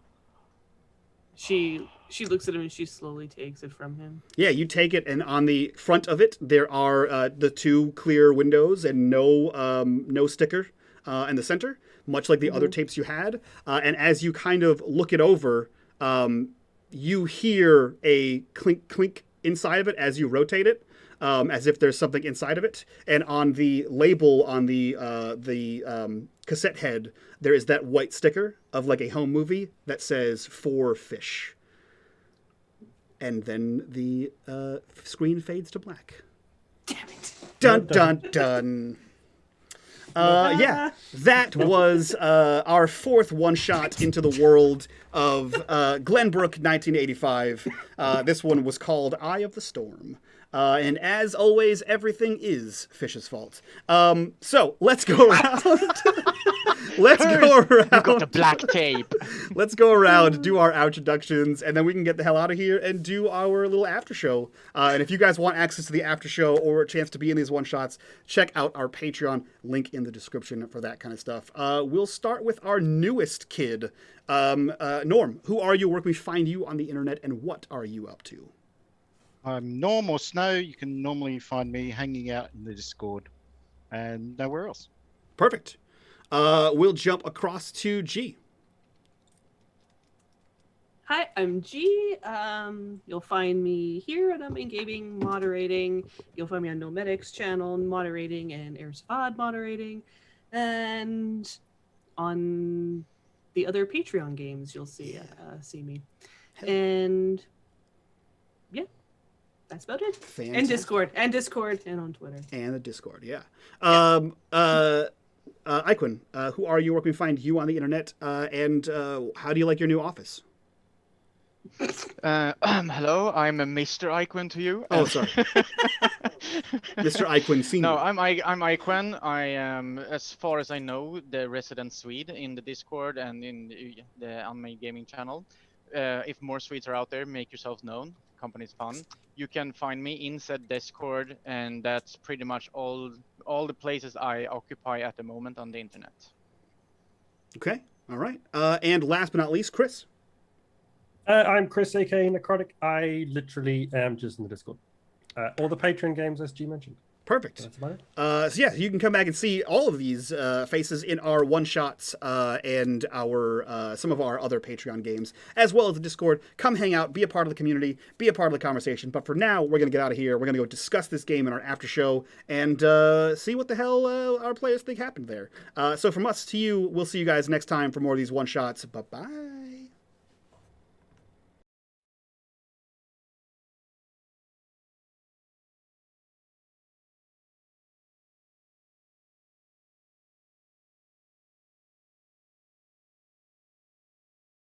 She looks at him and she slowly takes it from him. Yeah, you take it, and on the front of it there are the 2 clear windows and no sticker in the center, much like the other tapes you had. And as you kind of look it over, you hear a clink clink inside of it as you rotate it, as if there's something inside of it. And on the label on the cassette head, there is that white sticker of like a home movie that says "For Fish." And then the screen fades to black. Damn it! Dun dun dun. Yeah, that was our 4th one-shot into the world of Glenbrook 1985. This one was called Eye of the Storm. And as always, everything is Fish's fault. So let's go around. Let's go around. You got the black tape. Let's go around, do our introductions, and then we can get the hell out of here and do our little after show. And if you guys want access to the after show or a chance to be in these one-shots, check out our Patreon, link in the description for that kind of stuff. We'll start with our newest kid, Norm. Who are you? Where can we find you on the internet, and what are you up to? I'm Norm or Snow. You can normally find me hanging out in the Discord and nowhere else. Perfect. We'll jump across to G. Hi, I'm G. You'll find me here at unMadeGaming moderating. You'll find me on Nomedic's channel moderating and Airsavad moderating. And on the other Patreon games, you'll see me. And yeah, that's about it. Fantastic. And Discord, and on Twitter. And the Discord, yeah. Iquin, who are you? Where can we find you on the internet? And how do you like your new office? Hello, I'm a Mr. Iquin to you. Oh, sorry. Mr. Iquin Senior. No, I'm Iquin. I am, as far as I know, the resident Swede in the Discord and in the unMadeGaming channel. If more Swedes are out there, make yourselves known. Company's fun. You can find me in said Discord, and that's pretty much all the places I occupy at the moment on the internet. Okay, all right. And last but not least, Chris. I'm Chris, aka Necrotic. I literally am just in the Discord. All the Patreon games, as G mentioned. Perfect. That's about it. So yeah, you can come back and see all of these faces in our one-shots and our some of our other Patreon games, as well as the Discord. Come hang out, be a part of the community, be a part of the conversation. But for now, we're going to get out of here. We're going to go discuss this game in our after show and see what the hell our players think happened there. So from us to you, we'll see you guys next time for more of these one-shots. Bye-bye.